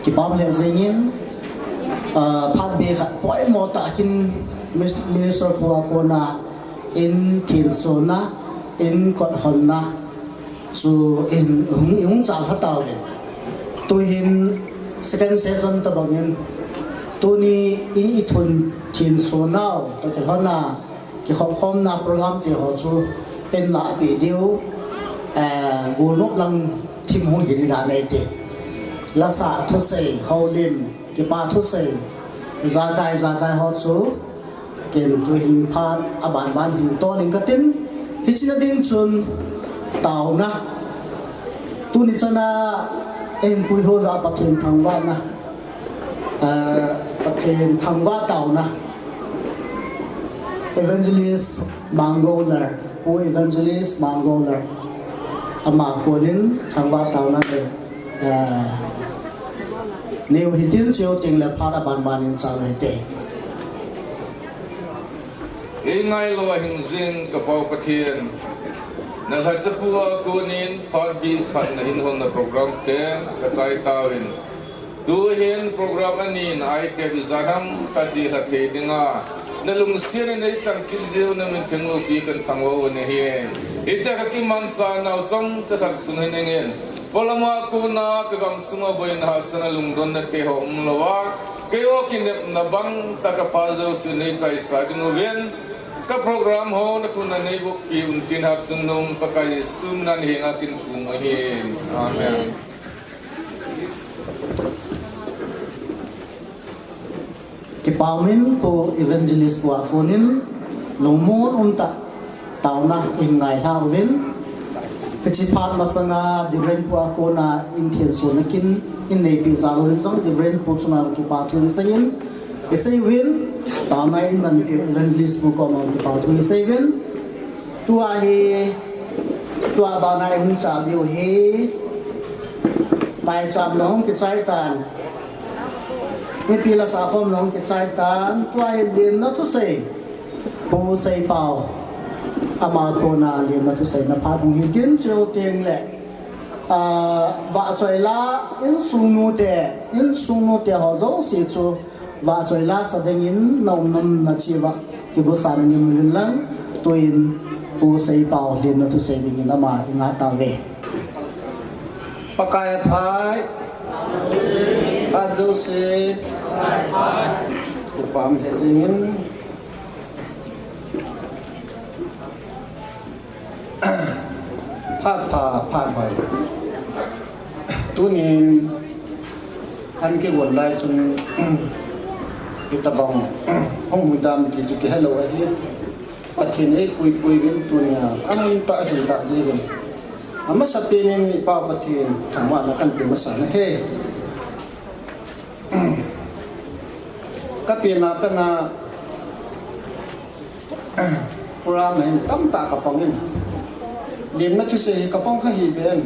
[SPEAKER 4] Kipam le zengin phat be khat poi mo ta kin minister ko na in thin sona in kot honna chu in hung chal hataw le tu hin second session ta bangin tu ni in ithun thin sona to te hona ki khom na program te ho chu pen la video bu nok lang thim hung hi da nei te la sa thu sei holim ki pa thu sei za kai ho chu ken tu hin phat ban hin to ning ka tin hi china ding chun tàu na tu ni chana en pui ho ra pathin thangwa na pathin thangwa tau na evangelist mangoler o evangelist mangoler ama konin thangwa tau na de new hitil cheo ting le phara ban ban in cha le te
[SPEAKER 8] ingai lo hing zing ka pau pathian na ha chapua kunin phar bin khat na in hon na program te ka chai tawin du hin program anin ai te bizaham ta ji la the dinga na lung sien nei chang kil zeu na min thengu bi kan thangwo ne hi e cha ka ki man sa na chong cha khat sunai nengen bolama ku na ka gam sunga boin ha sana lung don na te ho umlawa keo kinep na bang ta ka pa zo su nei chai sa ding wen ka program ho na kun na nei bu pi un tin hap chung nong pa ka sum nan hi nga tin thu ma hi amen
[SPEAKER 4] ki paumin ko evangelist wa konin longmon unta tauna ingai ha wen kechi phat masanga different po ko na inthen so nakin in nei pi za lo song different po chuna ki pa thu sayin isai win tauna in man pi evangelist po ko ma ki pa thu isai win tua he tua ba na in cha dio he mai cham long ki chai tan ni pila sa khom long ki chai tan tua he lim na thu sei po sei pao ama ko na lim na thu sei na pha hong hi tin cheu teng le wa choi la in sung nu te ho zo si chu wa choi la sa deng in nom nam na chi wa ki bo sa ni min lang to in po sei pao lim na thu sei ding in ama inga ta ve pakai phai Ajo se tupam hezingin phat hoi tunin an ke won lai chun itabang hong mudam ki ki hello hi pathin e pui gin tunia amun ta hi ta jibin ama sapinin pa pathin thangwa na kan pe masana he kapina kana program hen tam ta ka pangin lim na chu se ka pang kha hi ben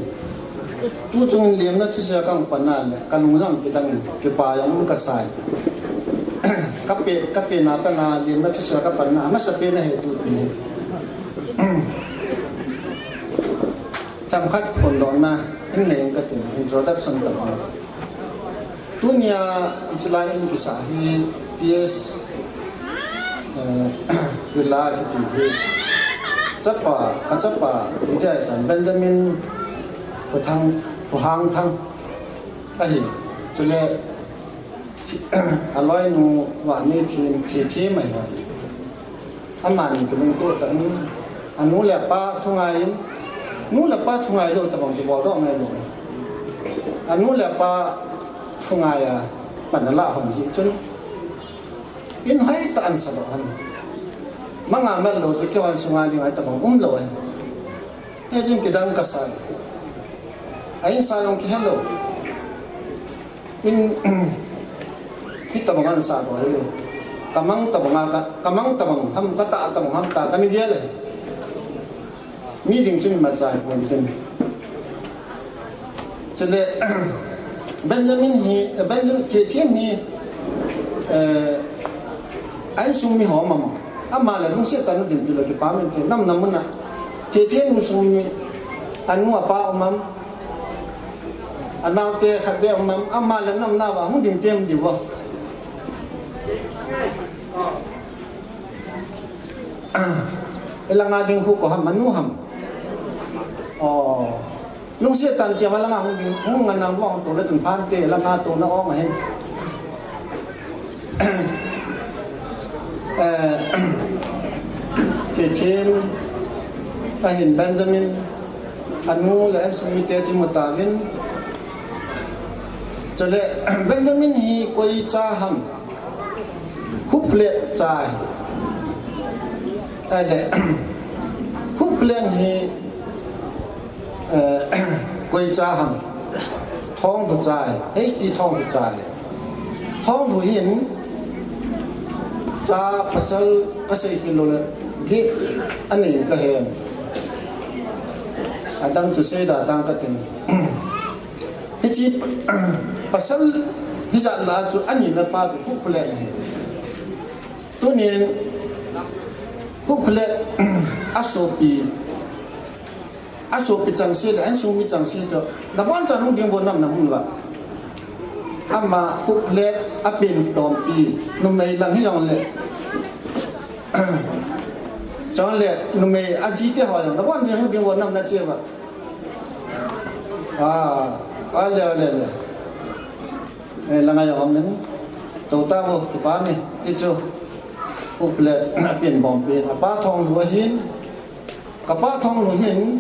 [SPEAKER 4] tu chung lim na chu se kang panan kan lung jang ki tang ki pa yang ka sai kapina kana lim na chu se ka pan na ma sa pe na he tu ni tam khat phon do na in nei ka tin introduction ta dunia ichilai in ki sa hi ts wila ki ti chapa ti da tan benjamin hang thang ahi chule aloi nu wa ni thi mai ha amani ki mun to tan anu le pa thungai nu le pa thungai lo ta bang ti bo do ngai lo anu le pa thungai à bản là hồng dị chân in hay ta ăn sờ han mang ngàn mét lầu tôi kêu anh xung ai đi ngay ta bằng lầu ấy thế chứ cái đang cái sai anh sai ông kia hello in khi ta bằng ăn sai rồi kamang ta bằng ham kata ta bằng ham ta cái này diaเลยmi ding chân mà sai buồn chân cho nên Benjamin Ketim ni anh sung mi ho mama ama la rung se tan din bilo ki pamen te nam namuna Ketim sung mi anu apa umam anau te khabe umam ama la nam na wa hu din tem di wa elanga ding hu ko ham manu ham nung siya tan siya wala nga hong nga nang mo to la tun pante la nga to na ong hen Ketim ahin Benjamin anu la en sumite ti mutawin chale Benjamin hi koi cha ham huple chai ale huple hi quay cha hằng thong của trai HD thong của trai thong của hiền cha pasal kasih kilo git ani kahen adang tu say datang katin hiji pasal hijat la tu ani na pa tu kupule tu ni kupule asopi jangsi an sumi jangsi jo na bon janung ding bon nam nam ba amma kupule apin tompi nu mai lang yong le chọn lệ nụ mày ăn gì thế hỏi nó quan điểm điểm quan năm là chưa vậy có lệ là ngày hôm nay tàu ta vô cái ba này tiếp cho úp lệ biển bom biển ba thong lúa hiến cái ba thong lúa hiến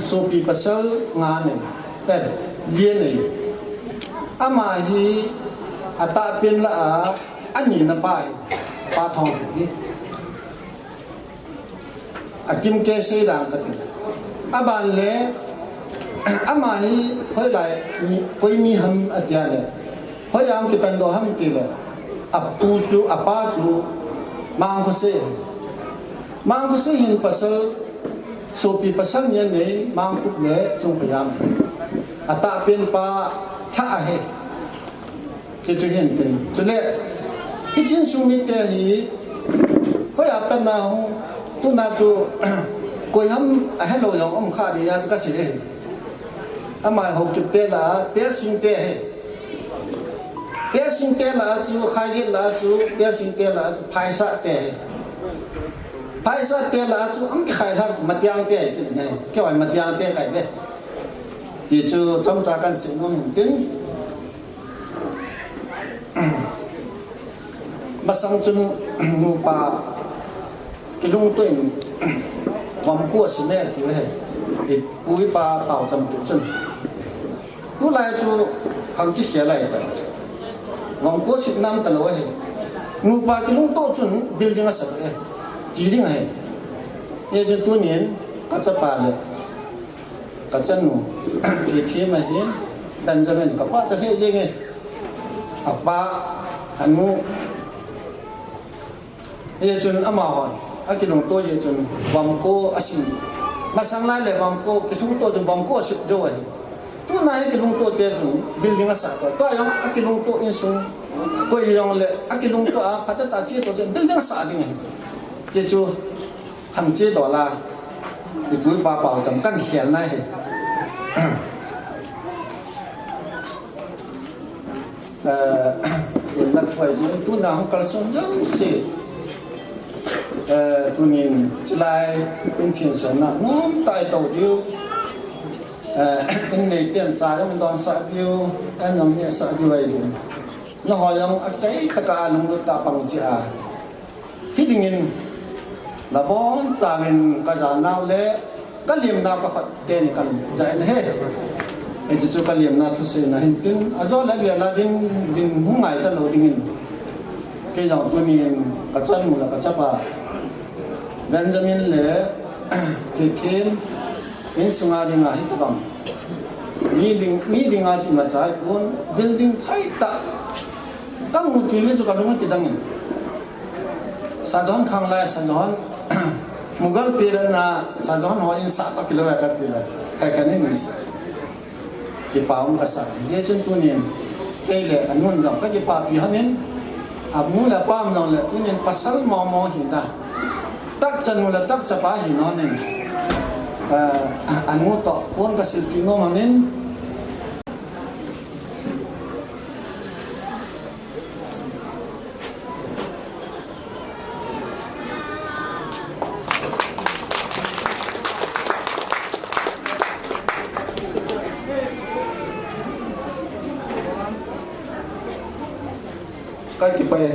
[SPEAKER 4] số bị pasal ngàn này đây liên này ama hi ata biển là anh nhìn là ba thong hi akim ke sei dang ka ti aban le amai hoi lai koi mi ham atya le hoi am ki pando ham ti le apu chu apa chu mang ko se hin pasal so pi pasal nya ne mang ku le chung payam ata pen pa tha he ke chu hin tin chu le hi chin su mi te hi hoi apan na hu tu na chu koi ham hello yong kha di ya ka se amai ho kip te la te sing te he te sing te la chu khai ge la chu te sing te la chu phai sa te chu am ki khai tha matyang te ki ne ke wai matyang te kai be ti chu chom cha kan sing ngom tin masang chun nu pa cái lung tuyển vòng cua xí mẹ thì vậy thì cúi ba bảo trầm tự chân tú lại cho hàng cái xe lại tại vòng cua xí năm tờ lối nụ ba cái lung tô chân building sập ấy chỉ đi ngay như cho tu niên cả chấp bà được cả chân nụ thì mà hiến đàn ra mình cả ba cho thế gì nghe ba hắn ngu như chân âm hỏi cái đồng tôi vậy chừng vòng cô asin mà sáng nay lại vòng cô cái chúng tôi chừng vòng cô sụp rồi tôi này cái đồng tôi tiền chừng building asa tôi yang cái đồng tôi in sung tôi yang lại cái đồng tôi phát ta chia tôi chừng building asa đi này chỉ cho hàng chia đó là thì cuối ba bảo chẳng căn hiện này là phải gì tôi nào không cần sống giống gì tu niên lại bên thiên sơn là nóm tại tổ điêu anh này tiền trả cho mình đón sát điêu anh nông nghiệp sát điêu vậy gì nó hỏi rằng ác cháy tất cả nông nghiệp ta bằng chả khi tình hình là bốn trả mình cái giá nào lẽ cái liềm nào có phật tiền cần dạy hết cái chỉ cho cái liềm nào thực sự là hình tin do lại việc là din hung ngày ta lâu tình cái dòng tu niên cái chân là cái chấp à Benjamin le thì thêm in sunga đi ngay hết tầm meeting ngay chỉ mà trái cuốn building thay ta các một chuyện lên cho cả đúng cái đằng sajon khang lai sajon mugal piran na sajon ho in sa ta kilo ka tila kai kan ni sa ki paum ka sa je chen tu ni ke le anun jam ka ki pa pi hanin amu la pam no le tu ni pasal mo hin ta tak chân là tak chapa hi nó nên anh mua tọ cuốn cái sự kinh ngôn nên cái kipay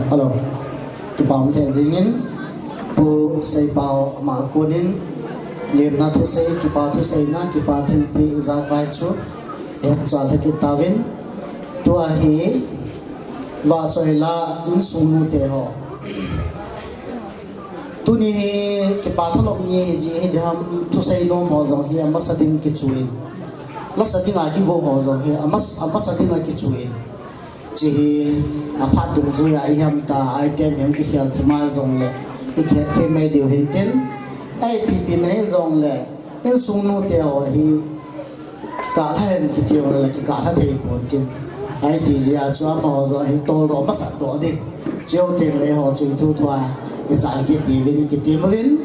[SPEAKER 9] Hello, tu bom the zingin pu sei pau ma kunin lim na thu sei ki pa thu sei na ki pa thu pi za vai chu em chal he ki tawin tu a hi và chơi là in sung nu te ho tu ni cái ba thọ lộc ni gì hết ham tu say no mo zong hi ama sa ding ki chuin la sa ding a ki go ho zong hi ama sa ding a ki chuin chỉ a phat dung zu ya ham ta ai ten hem ki khel thima zong le ki the the me điều hin ten ai pi pi nei zong le in sung nu te ho hi cả lên cái chiều là cái cả thầy bốn kia ai thì gì à cho mà rồi tôi rồi mất sạch rồi đi chiều tiền lễ họ chịu thu thoa cái giải cái gì bên cái tiền bên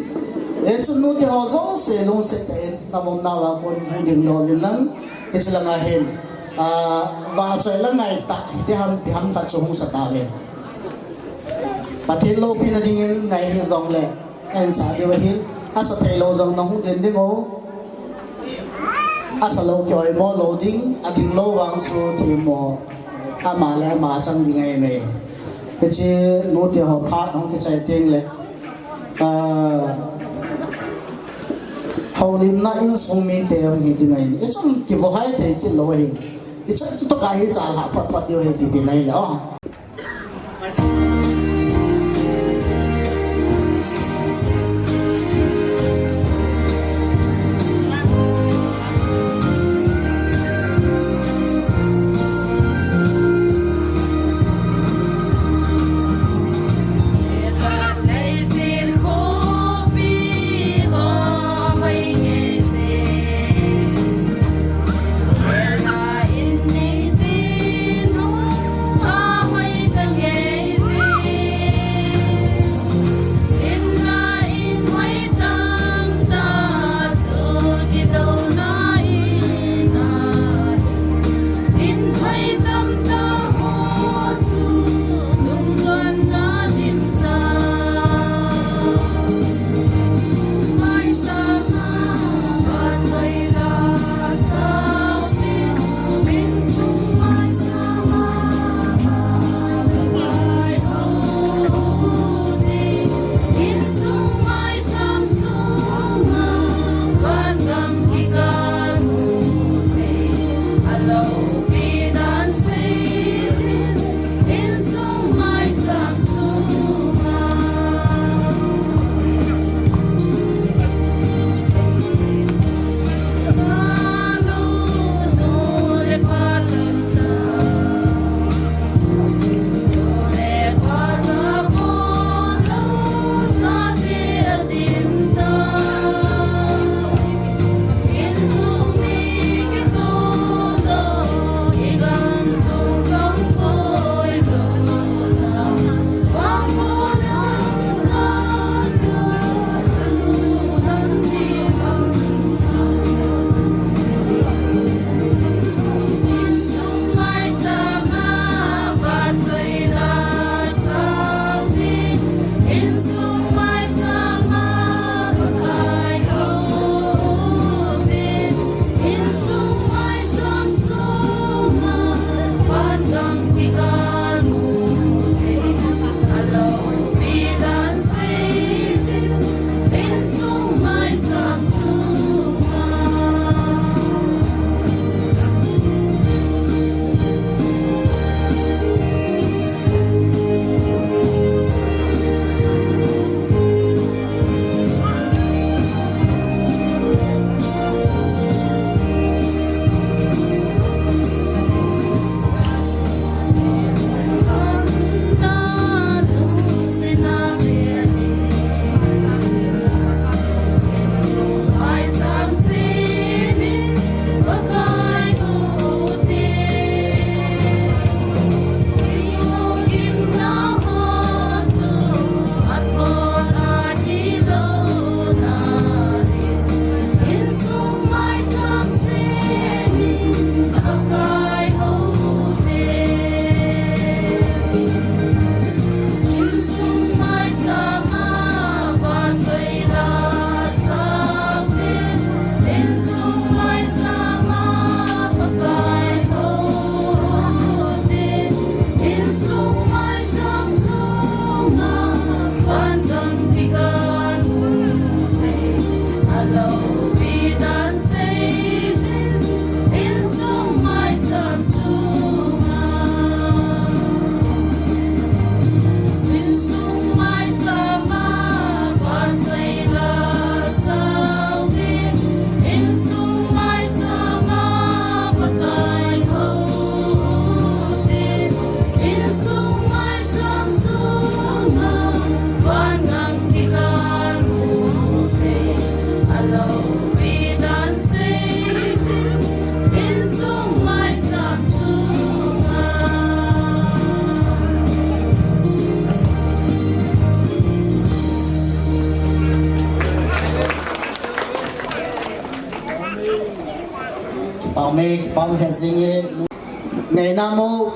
[SPEAKER 9] để cho nút thì họ rõ sẽ luôn sẽ tiền năm hôm nào là con đường đó bên lắm cái chuyện là ngày hen và trời là ngày tại thì hắn phát trong sát ta lên và thiên lâu pin là đi ngày hen dòng lệ ngày sáng đi về hen sát thầy lâu dòng nó không đến đi ngô asa lo koi mo loading ading lo wang chu thi mo ama le ma chang ding ai me ke che no te ho phat hong ke chai teng le haulim na in sung mi te hong hi ding ai e chang ki vo hai te ki lo hi ki cha to ka hi cha ha phat yo he bi nai la bảo mẹ bằng hệ sinh ấy ngày nam mô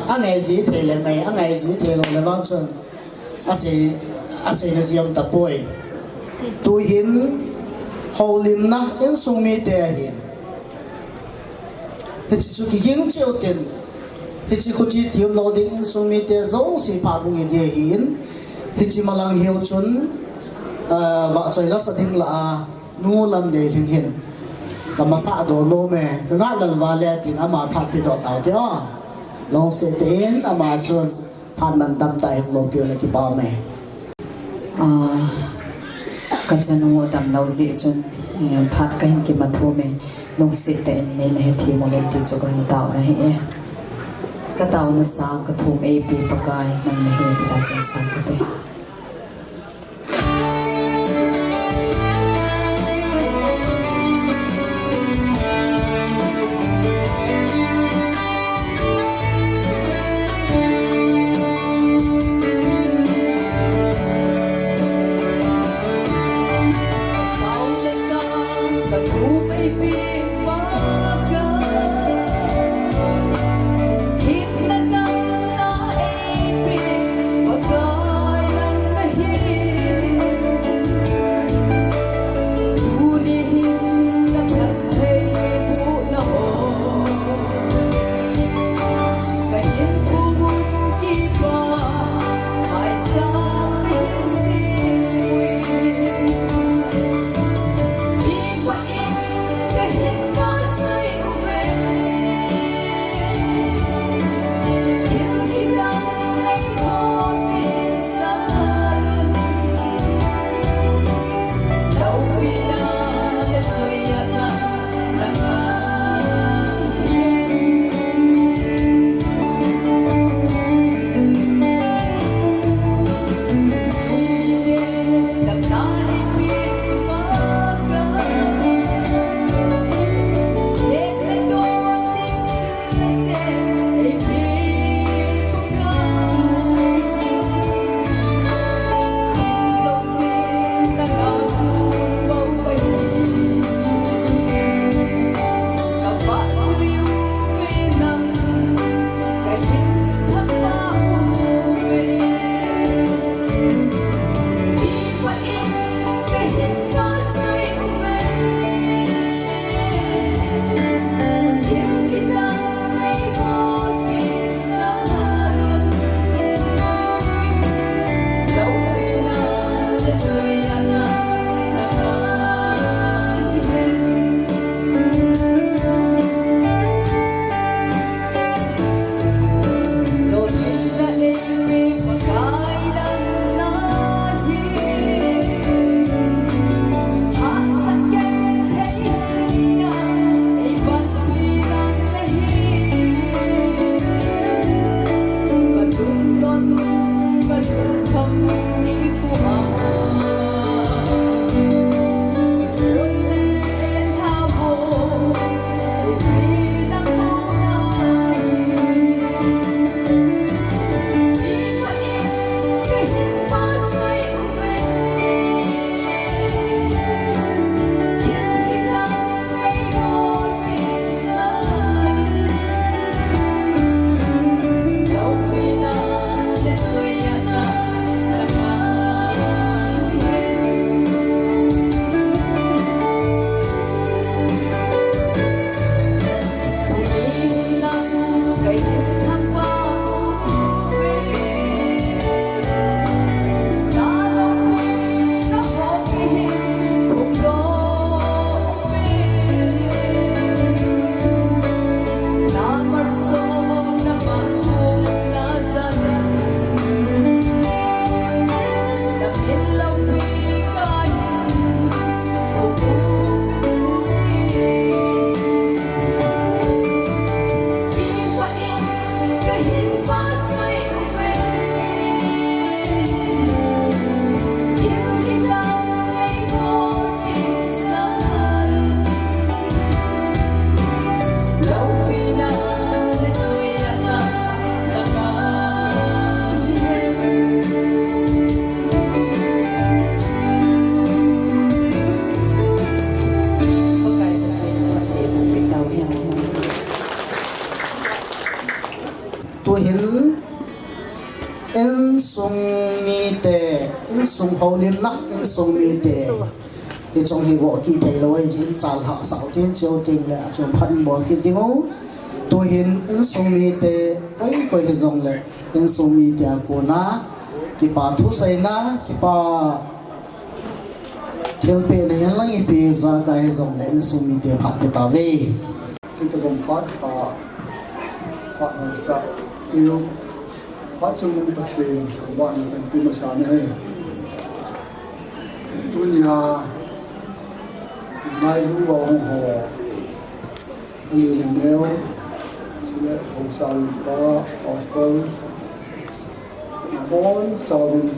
[SPEAKER 9] anh ngày gì thì là ngày anh ngày gì thì là vang chân anh sẽ là gì ông tập bồi tôi hiến hậu lim na in sung mi te hiến thì chỉ cái những chiêu tiền thì chỉ có chỉ thiếu nó đến in sung mi te giống si phá vùng địa hiến thì chỉ mà lang hiểu chuẩn vợ trời lắc tinh là nu làm để hình hiện cầm mà sa đồ lô mẹ từ nãy lần vào lẹ thì nó mà phát bị đọt tàu chứ long sẽ đến mà xuân phan mình đâm tay hình lô biểu là cái bao mẹ
[SPEAKER 10] kan chanu dam lau zi chun phat ka hin ki ma thu me long se te ne ne thi mo le ti chu kan taw na he ka taw na sa ka thum e pi pakai nang ne he ti ta chen san ka pe
[SPEAKER 9] sung hậu liên nắc in sung mi tê thì trong hi vợ kỳ thầy lối chín sàn họ sáu tiếng chiều tình lệ chùm phân bỏ kỳ tiếng ố tôi hiện in sung mi tê ấy coi thì dòng lệ in sung mi tê của ná kỳ bà thu say ná kỳ bà theo bề này hắn lấy bề ra cái dòng lệ in sung mi tê phát của ta về
[SPEAKER 4] kita gom phát phát người ta yêu phát chung mình bật lên của bạn là cái mà sáng này tôi nhà mai lu vào hồng hồ anh là neo chỉ là hồ sơ có Oscar bốn sau mình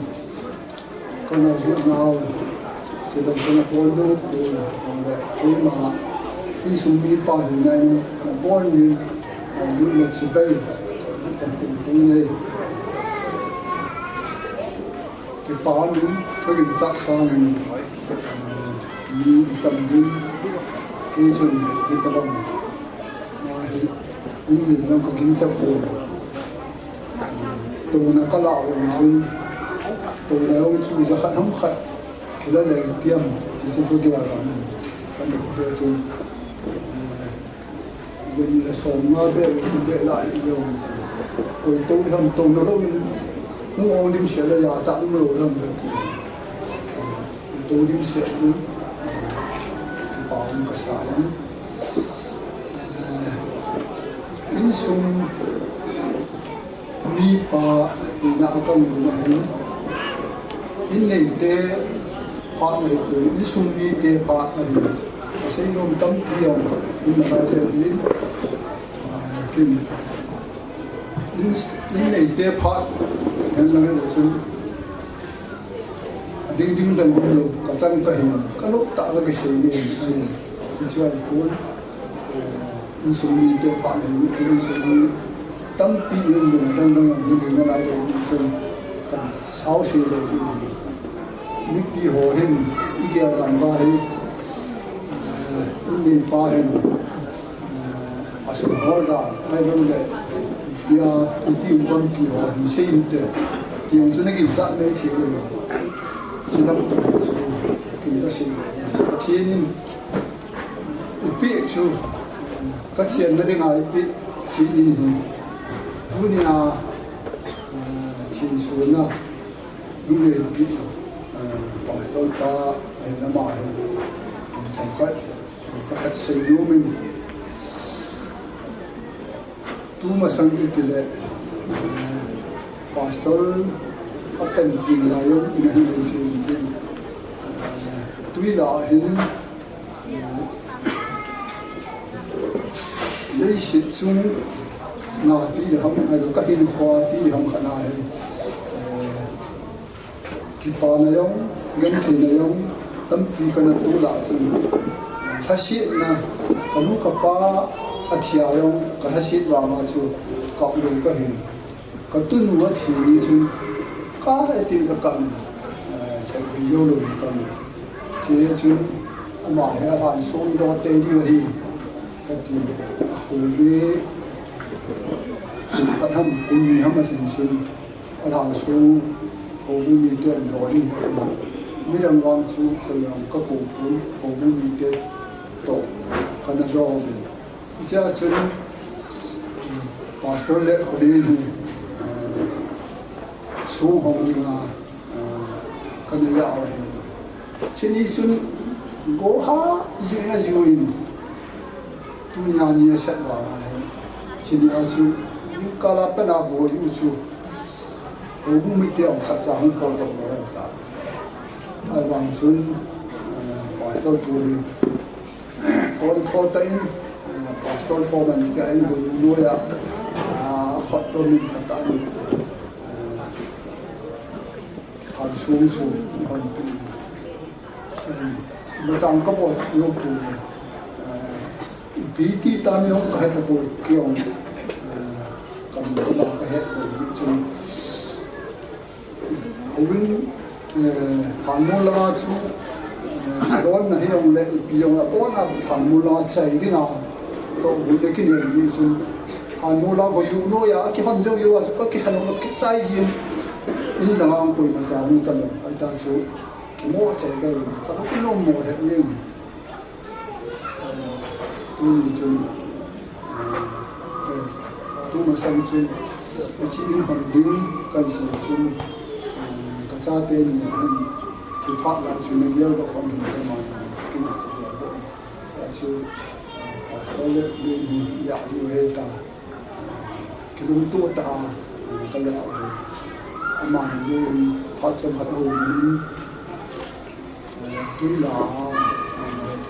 [SPEAKER 4] con này hiện nào sẽ được con bốn lúc từ cái mà đi xuống đi bao nhiêu này là bốn như là du lịch sẽ bay tập cùng tung này cái bao nhiêu cái gì chắc sao mình đi tầm đi cái chuyện đi tập bằng mà những người nó có kinh chấp bổ tù nó có lọ rồi chứ tù này ông chú ra khát không khát cái đó là tiêm thì sẽ có điều là mình không được đưa chú giờ như là sống bệ bệ lại rồi rồi tôi thầm tù nó đâu không ông đi sẽ là giả dạng lỗ lầm được tôi đi sẽ cũng bảo một cái sáng in sung mi pa thì nãy con vừa nói in này tê phát này rồi in sung mi tê phát này sẽ nôm tâm tiêu in là cái gì in này tê phát hiện là cái gì đinh đinh đằng hôm lục cả chân cả hình cả lúc tạo ra cái sự gì này chỉ chơi cuốn in sung mi tê phát này in sung mi tâm pi in đường đang đang làm những thứ này rồi sung cần sáu sự rồi thì những pi hồ hình những cái làm ba hình in pa hình asal horda hay luôn đấy giờ tìm tâm pi hồ hình sinh thế tiếng số này cái dạng này thì xin lỗi tôi số kinh tế sinh cái chuyện này bị số cái chuyện này ngay bị chỉ in dunia chỉ số na những người bị bảo tồn ta hay là mà thành phát các xây dựng mình tu mà sang cái tỷ lệ pastor akan tinggal ini hidup tuy là hình lấy sự chung ngã tí là không ai được cái hình khoa tí là không khả năng thì bà này ông gần thì này ông tâm trí cái nó tu lại chung phát hiện na cái lúc các bà ở nhà ông cái phát hiện vào mà chung cộng đồng cái hình cái tuân nữa thì đi chung cái tiền các cầm sẽ bị vô lùi cầm thì chung mà hay phản xung đó tê đi thì cái tiền hồ bê phát hâm cũng như hâm mà thành sinh ở thằng xung hồ bê mi tiền đó đi mi đang ngon xung từ lòng các cổ cuốn hồ bê mi tiền tổ cái nó do chứ chung pastor lệ khổ đi số hồng như là cái này là trên đi xuân cố ha dễ là dễ tu nhà nhiều sẽ vào này trên đi xuân những cái là bên nào bồi dưỡng chú hồ bụng mi tiêu khát ra không còn đâu nữa cả ai bằng xuân phải cho tôi con thô tay pastor phò mình cái anh bồi nuôi à khát tôi mình thật anh hàn xuống xuống hàn tụ mà trong các bộ yêu tụ bí tí ta mới không có hết bộ kiểu cầm cái bao cái hết bộ gì chung ông hàn mua la chú chỉ đón là hiểu lệ bí ông là có là hàn mua la chạy cái nào tôi muốn lấy cái này gì chung hàn mua la có yêu nuôi à cái hàn trong yêu à có cái hàn mua cái chạy gì in là ngang quỳ mà sao không tận được ta chú cái mua chạy cái ta có cái lông mua hết nhưng tôi nghĩ chung tôi mà xem chung cái chỉ những phần đỉnh cái sự chung cái cha tên nhiều hơn chỉ thoát lại chuyện này nhiều độ còn nhiều mà cái này thì nhiều độ sẽ chú có lẽ đi dạo đi về ta cái đúng tua ta cái lẽ mà như phát triển hoạt động mình tuy là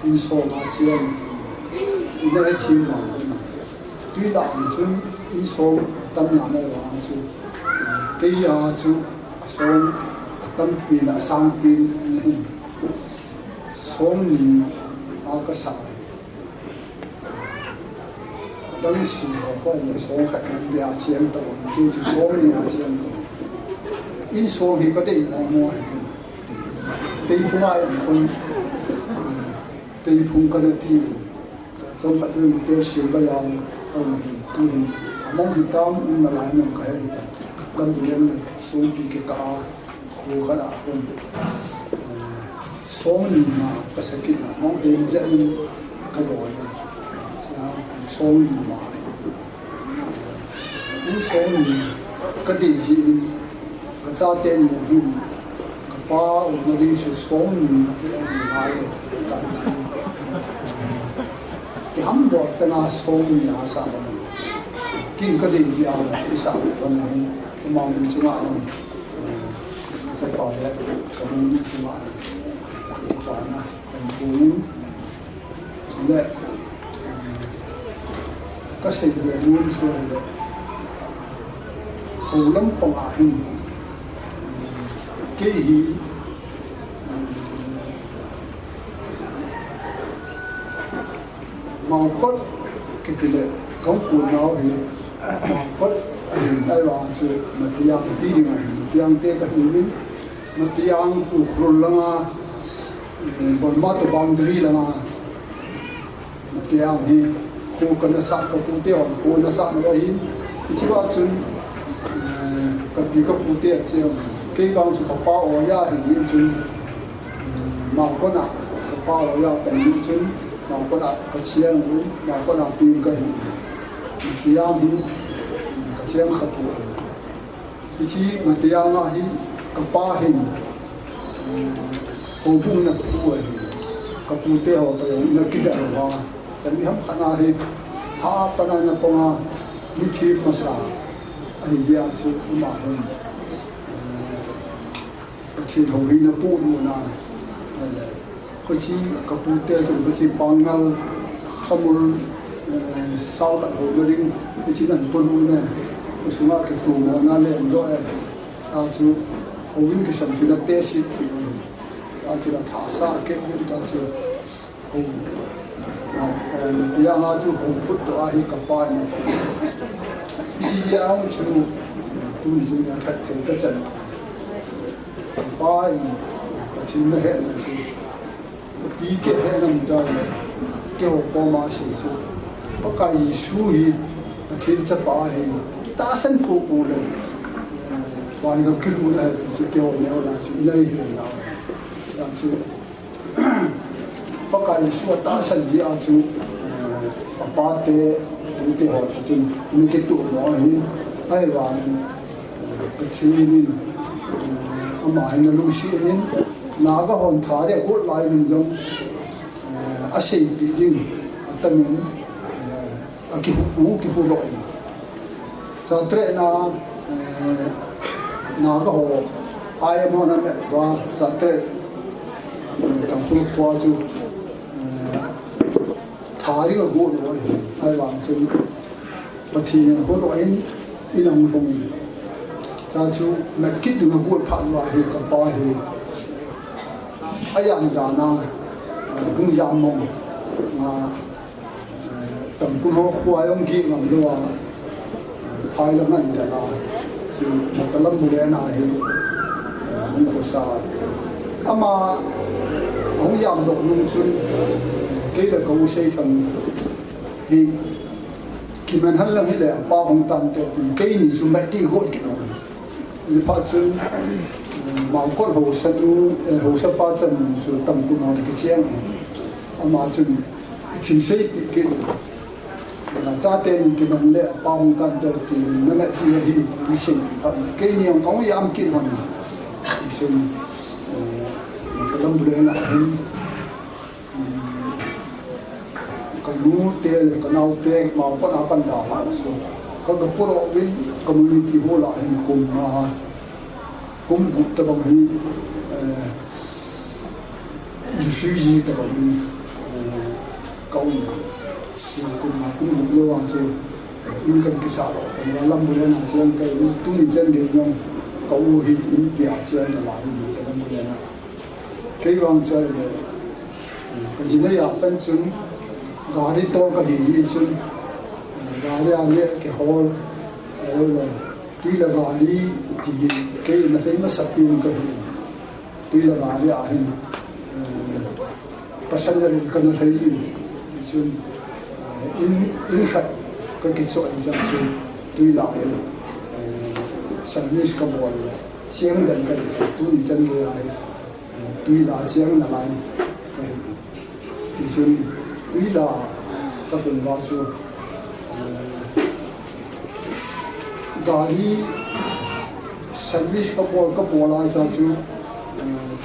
[SPEAKER 4] in số mà chiên in đây thiên mà tuy là chúng in số tâm nhà này là chú cái chú số tâm pin là sang pin số ni cái sai当时我换的时候还能两千多，就是说2000多。因说那个地方我地方那样分，地方嗰啲地，總發咗一啲少不了，都冇去當那來能佢，咁啲人所比嘅價，好嘅啦分，所以嘛，不是嘅，冇變質嘅多嘅。所以嘛，所以个地是个早点年份，个把我们领去所以来的，但是给他们说等下所以啊啥的，跟个地是啊一啥的可能，我忙的去嘛，在搞的，可能去嘛，搞呢，很多，现在。cái sự việc luôn rồi hồ lắm bằng hình cái gì màu cốt cái tỷ lệ công cụ nào thì màu cốt hình ai vào chứ mà tiang tí đi này tiang tê cái hình mà tiang u khôn lăng à bon mát boundary lăng à mà tiang thì khu cái nó sạc cái bút tiêu khu nó sạc nó in chỉ bảo chun cái bị cái bút tiêu chiang cái con chỉ có bao ở nhà thì chun màu con nào bao ở nhà bên chun màu con nào cái chiang màu con nào pin cái tiang thì cái chiang khắp bụi chỉ mà tiang là hi cái ba hình hồ bung là khu ấy cái bút tiêu tại nó kia làฉันมีคำขนาดที่หาปนันปงามิธีภาษาไอ้ยาสุมาเห็นประเทศของฮินาปูดูนาอะไรเขาชี้กับปูเตะจนเขาชี้ปังงาขมุลสาวกับหัวลิงไอ้ชี้นั่นปนูเนี่ยเขาสุนัขกับตัวมันนั่นเลยด้วยอาชูเขาวิ่งกับฉันที่นั่นเตะสิปีอาชูเราท่าซาเก็บเงินอาชูเขาyang aju put doa hi kapai na isi yang chu tu ni chu ya khat the ka chan kapai pathin na he na si pi ke he na da ke ho ko ma si su pakai su hi pathin cha pa hi ta san ko pu le wani ka kilu na su ke ho ne la chu ilai hi na sa su pakai su ta san ji a chu apate tu te ho tu ni ke tu mo hi ai wa pachinin ama ina lu shi nin na ga hon tha de ko lai min jong a sei pi ding atanin a ki hu ro sa tre na ga ho ai mo na me wa sa tre tam fu fo ju thari là gỗ rồi ai làm cho và thì gỗ rồi in ông không cha chú mẹ kít đừng có gỗ phản loại thì cả ba thì ai ăn giả na cũng giả mong mà tầm cũng họ khoai ông kia làm lo phai là ngăn để là thì mà cái lâm bùi này thì không có sao ama ông giảm độ nông xuân cái là câu xây thành thì khi mình hắn là cái bao hồng tàn thì cái này chúng mày đi gội cái nó thì phát sinh
[SPEAKER 3] màu con hồ sơ ba chân rồi tầm của nó thì cái chiang mà chun chính xây bị cái là cha tên những cái vấn đề baoกันแต่ที่นั่นแหละที่เราหิบสิ่งcái nhiều có yam cái hoàn chun cái lâm bưởi là cái nút tiền cái nào tiền màu có nào cần đào lại số có cái pro viên community hồ lại cùng cũng gục tập bằng diffusion tập bằng công cũng gục yêu à chứ in cần cái sao đó và lâm bưởi là chuyện cái tu ni chân để nhau cầu hi in bia chuyện là lại cái lâm bưởi là cái vòng chơi là cái gì này à bên chúng gari to ka hi chun gari ane ke hol ero la tui la gari ti ke na sei ma sapin ka hi tui la gari a hin passenger ka na sei ti chun in khat ka ki cho an jang chun tui la ai service ka bol chiang dan ka tu ni chan ge ai tui la chiang na lai ka ti chun tuy là các phần vào số gari service các bộ lại cho chú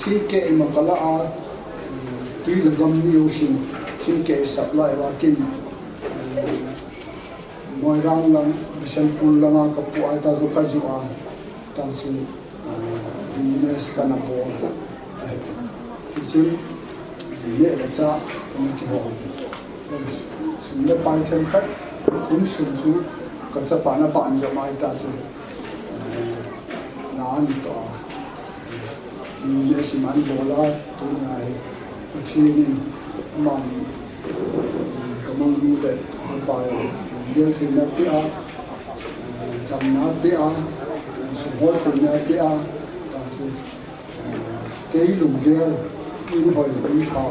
[SPEAKER 3] thiên kệ mà cái là tuy là gam nhiều xin thiên kệ sắp lại và kim ngoài răng lắm xem pul lắm các bộ ai ta cho cái gì ta chú business cái nào bộ thì chú nhẹ là cha mình cái hồ sum le pai them khat sum chu ka cha pa na ban ja mai ta chu nan to ni le siman bola tu nai athi ni man ka mong nu le ha pa yo thil na pi a jam na pi a su hol thil na pi a ta chu ke lum ge in hoi in tha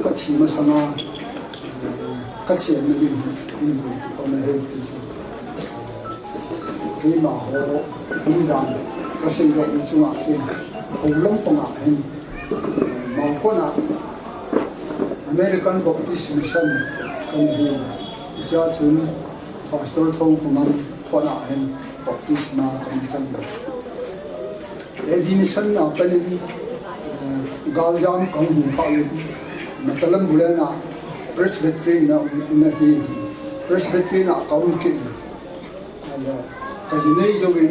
[SPEAKER 3] ka thi ma sana các chuyện này in còn là hết thì cái mà họ cũng làm có sinh động như chúng ta trên hầu lắm bằng ạ hình mà có là American Baptist Mission công hiệu cho chúng pastoral thôn của mình họ là hình Baptist mà commission cái mission là bên gal jam công hiệu thọ lên mà ta lâm bùi na Presbyterian na hi Presbyterian account kin ala kasi nei jogi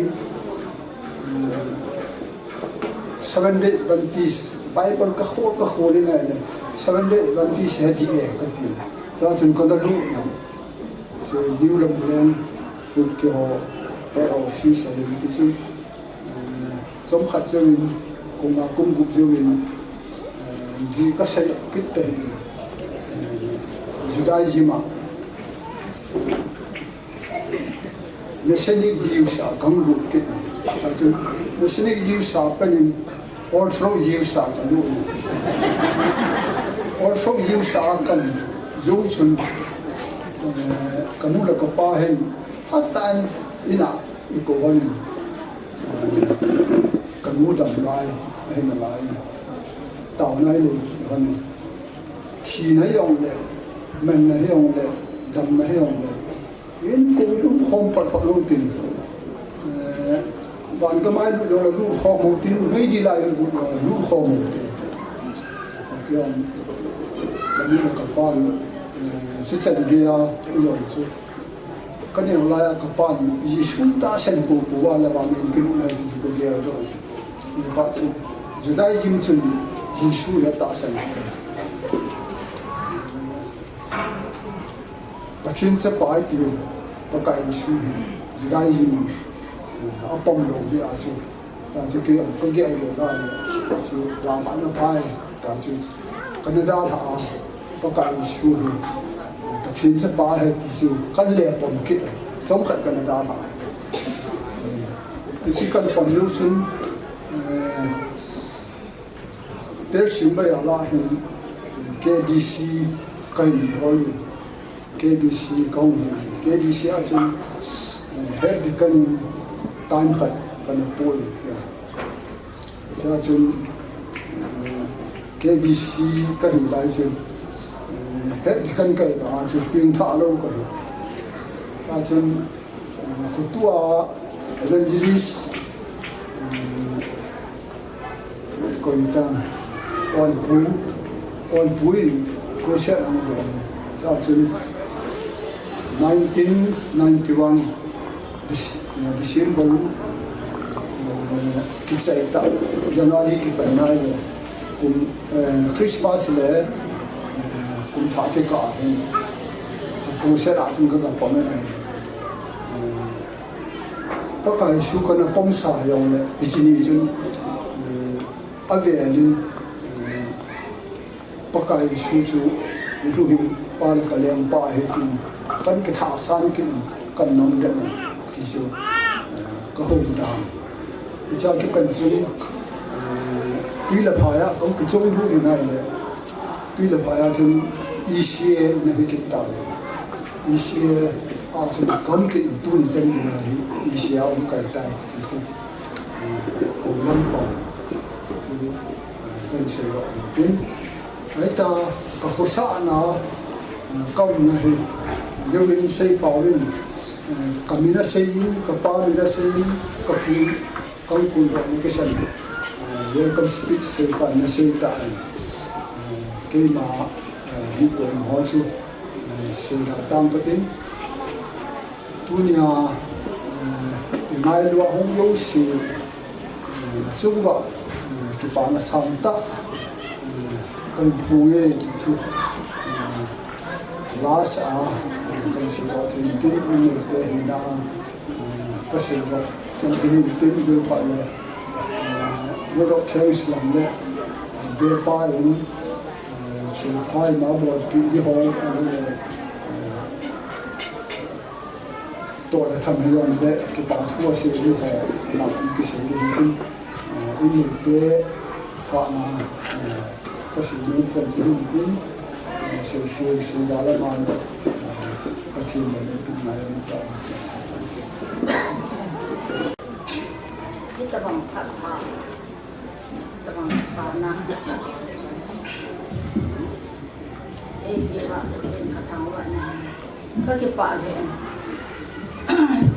[SPEAKER 3] 7 day Adventist Bible ka khol ni na 7 day Adventist he ti e ka ti cho chun ko da lu so new lam plan food ke ho head office ai ti chu som khat jogi kum gup jogi ji ka sai kit te Judaism Messianic Jews are come to get Messianic Jews are penning Orthodox Jews are come Orthodox Jews are come Jochun Kanula Kapahen Hatan ina ikowan Kanudam Lai Himalay Tao Nai Li Thi Nai Yong Le mình là hiểu lệ đầm là hiểu lệ yên cô đúng không phải phật lâu tin bạn cái máy nó là luôn không một tin mấy đi lại luôn không một tin cái ông cái này là các bạn xuất hiện kia rồi chứ cái này là các bạn Giêsu ta sinh bố là bạn mình cái này thì có kia rồi như vậy chứ Judaism chung Giêsu là ta sinh Pathin sa pai ti pakai isu jirai hin apom lo vi a chu sa chu ke ko ge ai lo da ni chu da ma na pai ta chu Canada tha pakai isu hi pathin sa pai he ti chu kan le pom kit chom khat Canada tha isi kan pom lu sun ter sim ba ya la hin KDC kai ni hol KBC công KBC ở trên hết thì cần time khẩn cần bồi cha chun KBC ka hi lai chun het kan kai ba chu ping tha lo ko cha chun khutua evangelist ko ita on puin crusade ang do cha chun 1991 December kisah ita Januari ki panai le kum Christmas le kum tha ke ka hen crusade atung ka pa me nei pa ka su ka na pom sa yong le isini chun avelin pa ka su chu lu him pa la ka lem pa he tin kan ke tha san kin kan nom de ki su ka ho da cha ki kan su tuy là phaya cũng cái chỗ như thế này là tuy là phaya chung Asia này cái tàu Asia chung con cái tu ni dân là Asia ông cái tai thì sự hồ lâm bồng chung cái sự gọi là ấy ta có hồ sa nó công này yêu bên xây bảo bên camina xây capa mina xây copy công cụ gọi cái sân welcome speech se pa na se ta ke ma hu ko na ho chu se ra tam patin tunia ngai lo hong yo su na chu ba ki pa na sam ta kai phu ye ki chu las a kan se ro tin tin ni te na ka se ro chen tin tin yo pa le nó đọc theo Islam đấy, bê ba in, chuyện phai mà bọn bị đi hồ, anh ấy tôi là tham gia đấy, cái bản thua sẽ đi hồ, mà cái sự đi in những cái phạt mà có sự liên quan đến những cái sự đó là mà cái thiên mình bên này nó
[SPEAKER 2] kita bang pana bila kita katakan wana kaki pa je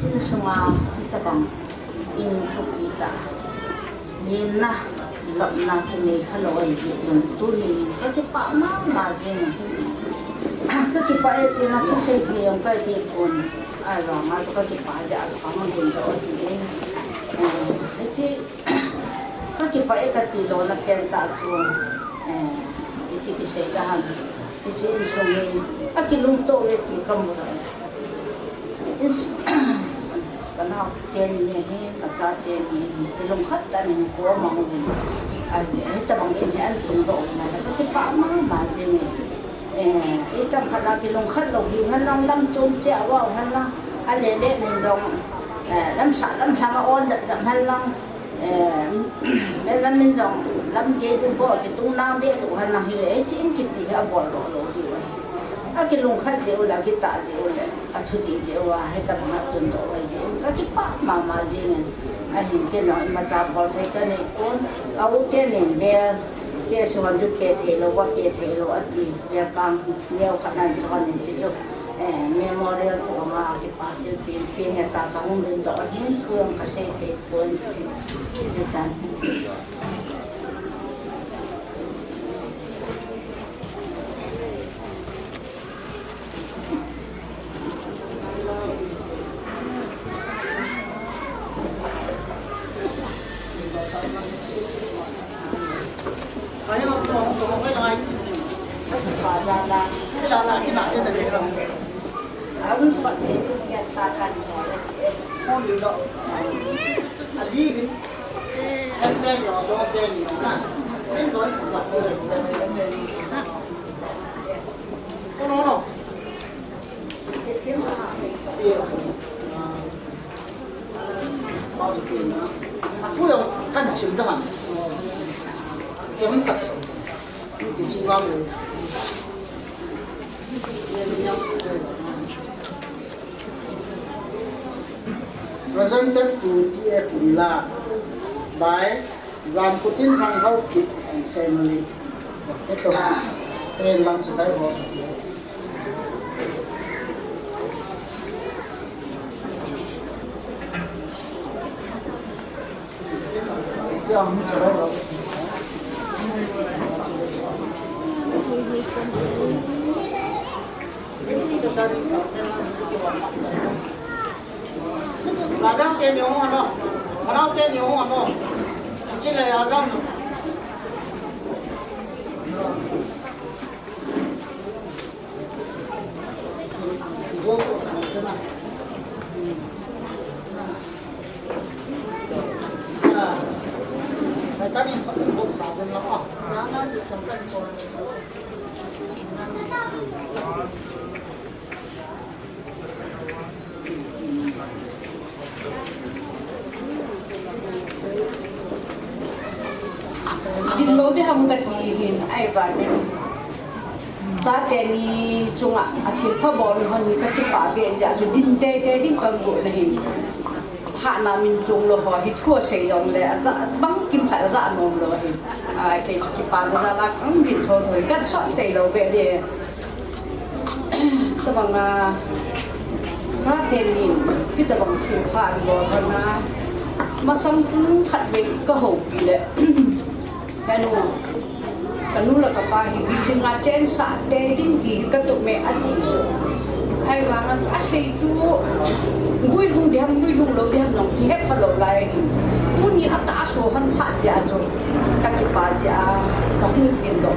[SPEAKER 2] jenis semua kita bang in kita yin na lop na kini kalau itu tu ni kaki pa na je kaki pa itu na tu saya yang kaki pun ayah mak kaki pa je atau kamu jumpa ini jadi kaki pa ekati lo na penta tu iti kisay dahan isi insumi akilung to iti kamura is kana ten ye he kacha ten ye tilong khat ta ni ko mangun ai ita bang in an tung do na kaki pa ma je ni ita khala tilong khat lo hi han long lam chom cha wa han la ale le nin dong lam sa lam thang on da han lang mẹ làm mình dòng làm gì cũng bỏ cái tung nào để tụi hắn làm gì ấy chỉ cái gì à bỏ lỗ đi vậy à cái lồng khát đều là cái tạ đều là à thứ gì đều là hay tập hát tuần đó vậy các cái bát mà gì này anh nhìn cái nói mà ta bỏ thấy cái này cũng áo cái này về cái số hàng chục cái thế lo quá cái thế lo ở đi về càng nhiều khả năng cho anh chỉ cho memorial tụi mà cái bát cái pin người ta cũng lên đó những thường cái xe thế quên dan
[SPEAKER 4] em đen nhỏ đó đen nhỏ nè em nói mặt người có nó không bao nhiêu tiền nữa thu nhập căn xứng đó hẳn kém thật cái chi bao nhiêu presented to T.S. Villa by Zan Putin thang hau kit and family. Ito, lang sa tayo boss. Yang cerai boss. Lazang tên nhiều không ano? Ano tên nhiều không ano? Chỉ là lazang. Người ta đi không được bốc xả bên lắm à? Nó chỉ cần cân thôi.
[SPEAKER 11] Din lo di ham kati hin ai ba ni cha te ni chunga a thi pha bol han ni ka ki pa be ja su din te din kam go na hi ha na min chung lo ho hi thua sei dong le a bang kim pha za nom lo hi a ke ki pa na za la kam din tho thoi ka so sei lo be de ta bang na cha te ni hi ta bang thi pha bo han na ma sam khat be ka ho bi le kanu la kapahi biling nga chen sa te din di katu me ati so ai wang a sei tu ngui lung lo diam nong ki hep lo lai tu ni ata so han pha ja so ka ki pa ja ka hu din do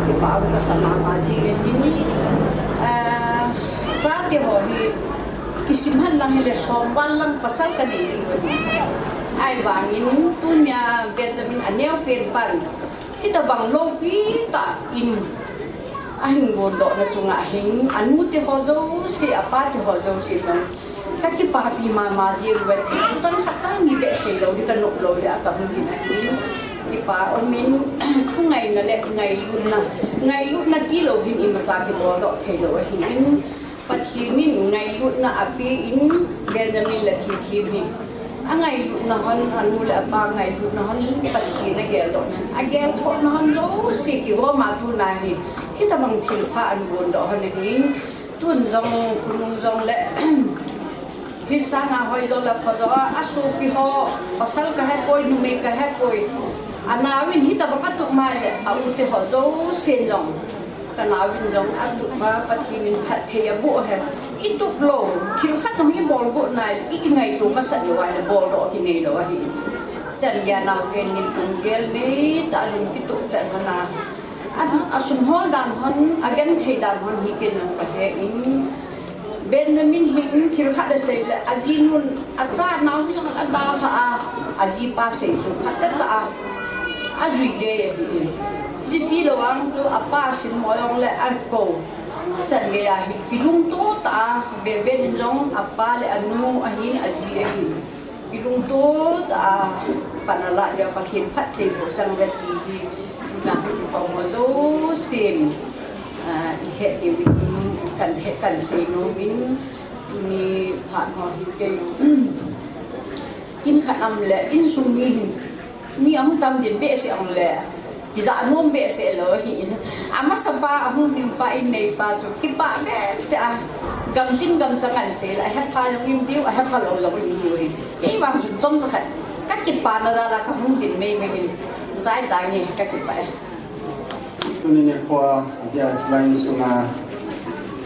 [SPEAKER 11] ki pa ka sama ma ji ni cha te ho hi kisimhan lang hele som wal lang pasal ka ni ai bangin punya Benjamin aneu pen pan kita bang lopi ta in ahing bondo na chunga hing anu te hodo si apa te hodo si nong kaki papi mama ji wet tang khatang ni be sei lo di kan no lo ya ka mun na hin ki pa omin thu ngai na le ngai lu na ki lo hin i masa ki bo lo the lo hin pathi min ngai lu na api in Benjamin la thi ni angai na han anu la ba ngai na han pathi na gel do nan agel tho na han lo si ki ro ma tu na hi hi ta bang thil pha an bon do han ni tun jong kunung jong le hi sa na hoi lo la pho do asu ki ho pasal ka hai koi nu me ka hai koi anawin hi ta bang tu ma le au te ho do sen long kanawin jong atu ma pathi nin phat the ya bu he itu lo thil khat no hi bol go nai iki ngai tu ma sa lo ai bol do ki nei lo hi chan ya na ken ni tung gel ni ta lum ki tu chan na asun hol dan hon again thei dan hon hi ken ka he in Benjamin hin thil khat da sei le ajinun acha na hi la da ha aji pa sei su khat ta ajui le hi jiti lo ang tu apa sin moyong le an ko chan ge ya hi kilung to ta be din long apa le anu ahin aji ahin kilung to ta panala ya pakhin phat the ko chang ve ti hi na hi pa mo lo sim i he ti kan se no min ni phat ho hi ke in khanam le in sung ni am tam din be se ang le ki za nom be se lo hi ama sapa ahung dim pa in nei pa so ki pa be se gam tin gam changan se la ha pa yong im diu ha pa lo im diu hi ei wang sun chom ta khat ka ki pa na la ka hung din me me hin sai ta ni ka ki pa
[SPEAKER 12] tuni ne khwa dia line sunga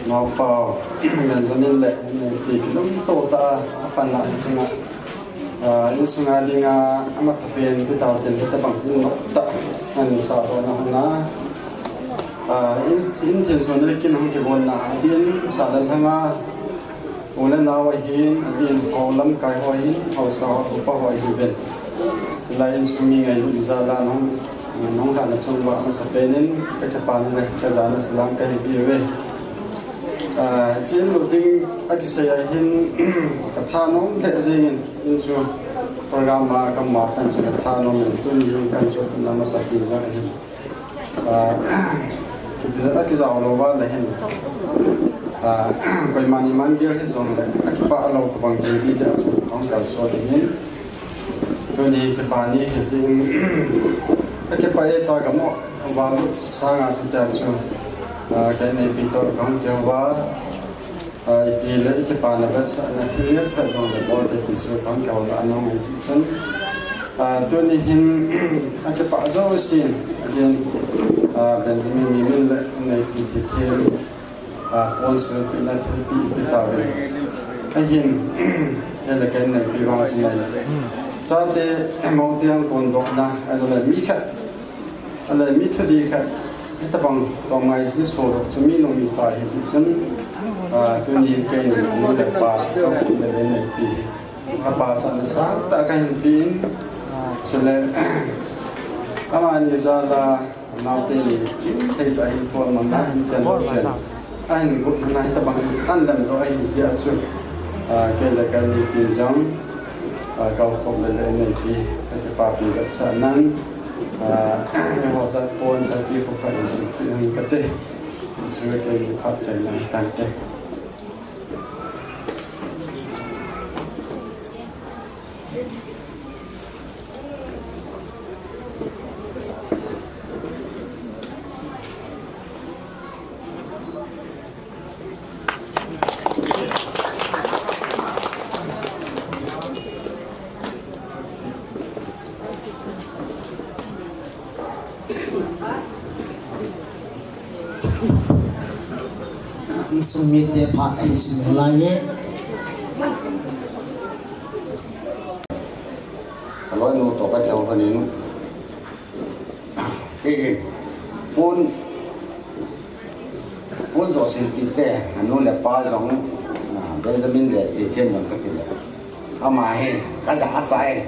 [SPEAKER 12] no pa men zanin le ne pi kilom to ta pan la sunga in sunga dinga ama sapen ti taw ten ta bang no ta an sa to na in tin so ne kin hong ki bon na din sa lan hanga ole na wa hin din ko lam kai ho hin ho sa ho pa ho hi ben sila in sumi ngai za la nong da na chung wa ma sapenin ka pa na ka za na salam ka hi pi we chen lo ding akisaya hin ka tha nom le zengin in chu program ma kam ma tan chu ka tha nom tun yin kan chu na ma sa pi za hin ki za lo wa la hin koi mani man ger he zon le akipa alo to bang ki di ja chu kong ka so ni to ตัวนี้คือปานี้เห็นสิ่งไอ้แค่ไปต่อกับหม้อว่าลูกสร้างอาชีพแต่ช่วงแกในปีต่อของเจ้าว่าปีเล็กแค่ปานะเป็นสัตว์ในที่นี้จะต้องเลยบอกได้ที่สุดของเก่าและอันนั้นสิ่งซึ่งตัวนี้เห็นไอ้แค่ปาเจ้าสิ่งเรียนเป็นจะมีมิลในปีที่เทียมปอนเซอร์เป็นนาทีปีปีต่อไปไอ้เห็นแค่ละแค่ในปีวางสิ่งไหนจะได้มองเตียงคนดอกนะอะไรมีแค่อะไรมีทุดีแค่ที่ตะบังต่อมาที่สุดจะมีน้องมีป่าที่สุดตัวนี้แค่หนึ่งมีแต่ป่าก็เป็นในปีป่าสันสังแต่การปีนเฉลี่ยอามานิซาลานาเตลีจิ้งไทยแต่หินคนมันน่าหินเจนเจนไอ้หนึ่งคนน่าตะบังอันดับตัวไอ้หินเสียสุดแค่ละการปีนจังเขาคงเลยในปีที่ป่าปีกัศนันว่าจะปนจะปีพวกเขาสิ่งที่กันเตะที่ช่วยกันพัฒนาต่างเตะ
[SPEAKER 9] sumit de phat ai sim la ye
[SPEAKER 13] kalau nu to ka jauh kan ini pun zo kita anu lepas orang Benjamin le tiap yang terkini ama he kaza atsai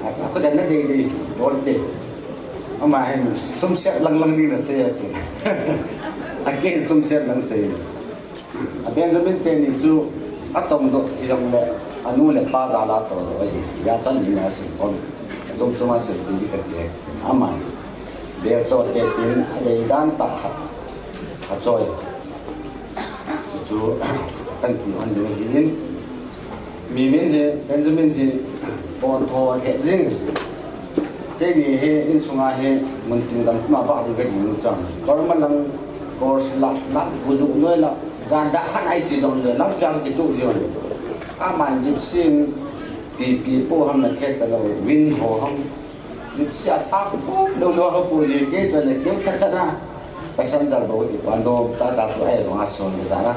[SPEAKER 13] aku dah nak di border ama he sumsiat lang di nasi aku again sumsiat lang say Benjamin teni tu atom do yang le anu le pazala to aje ya chan ni nasi kon jom masih di kerja ama biar so tetin ada dan tak acoy cucu kan pihan dengan ini mimin he Benjamin he pon tho he jing cái gì he in sunga he mình tìm đam mà ba thì cái gì nữa chẳng còn mà lang course là ví dụ như là gian đã khăn ai chỉ dùng để lắm trang cái tụ rồi màn dịp xin thì bộ hầm là cái là win hồ hầm dịp xe áp phúc đâu đâu hấp bùi gì cái giờ là kiếm thật ra phải xem ra bộ thì quan đồ ta đặt lại ở ngoài sông để ra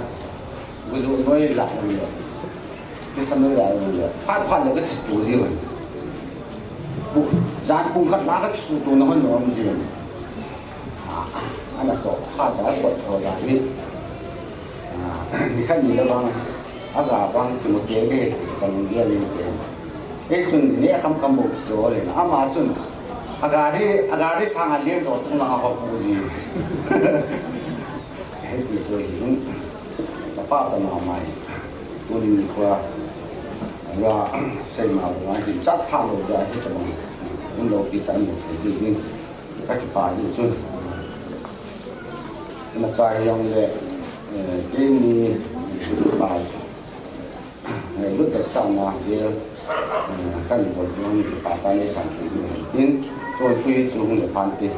[SPEAKER 13] ví dụ nói lại là cái sân nói lại là phát là cái tụ gì rồi gian cũng khát lá cái tụ nó hơn nữa gì anh là tổ khát đã bật thôi là đi khách nhìn là aga bang một cái đấy còn kia lên cái chun này không bộ chỗ lên ama chun aga đi sang ăn liền rồi chúng là học gì hết thì rồi những các bạn sẽ làm mày tôi đi qua và xây màu ngoài thì chắc thao rồi đấy hết rồi nhưng đầu tiên một cái gì nhưng các cái bà gì chun mà trái yang lệ cái ni bà lúc tại sao nào thì căn hộ những cái bà ta lấy sản phẩm tin tôi quy chung để phán tin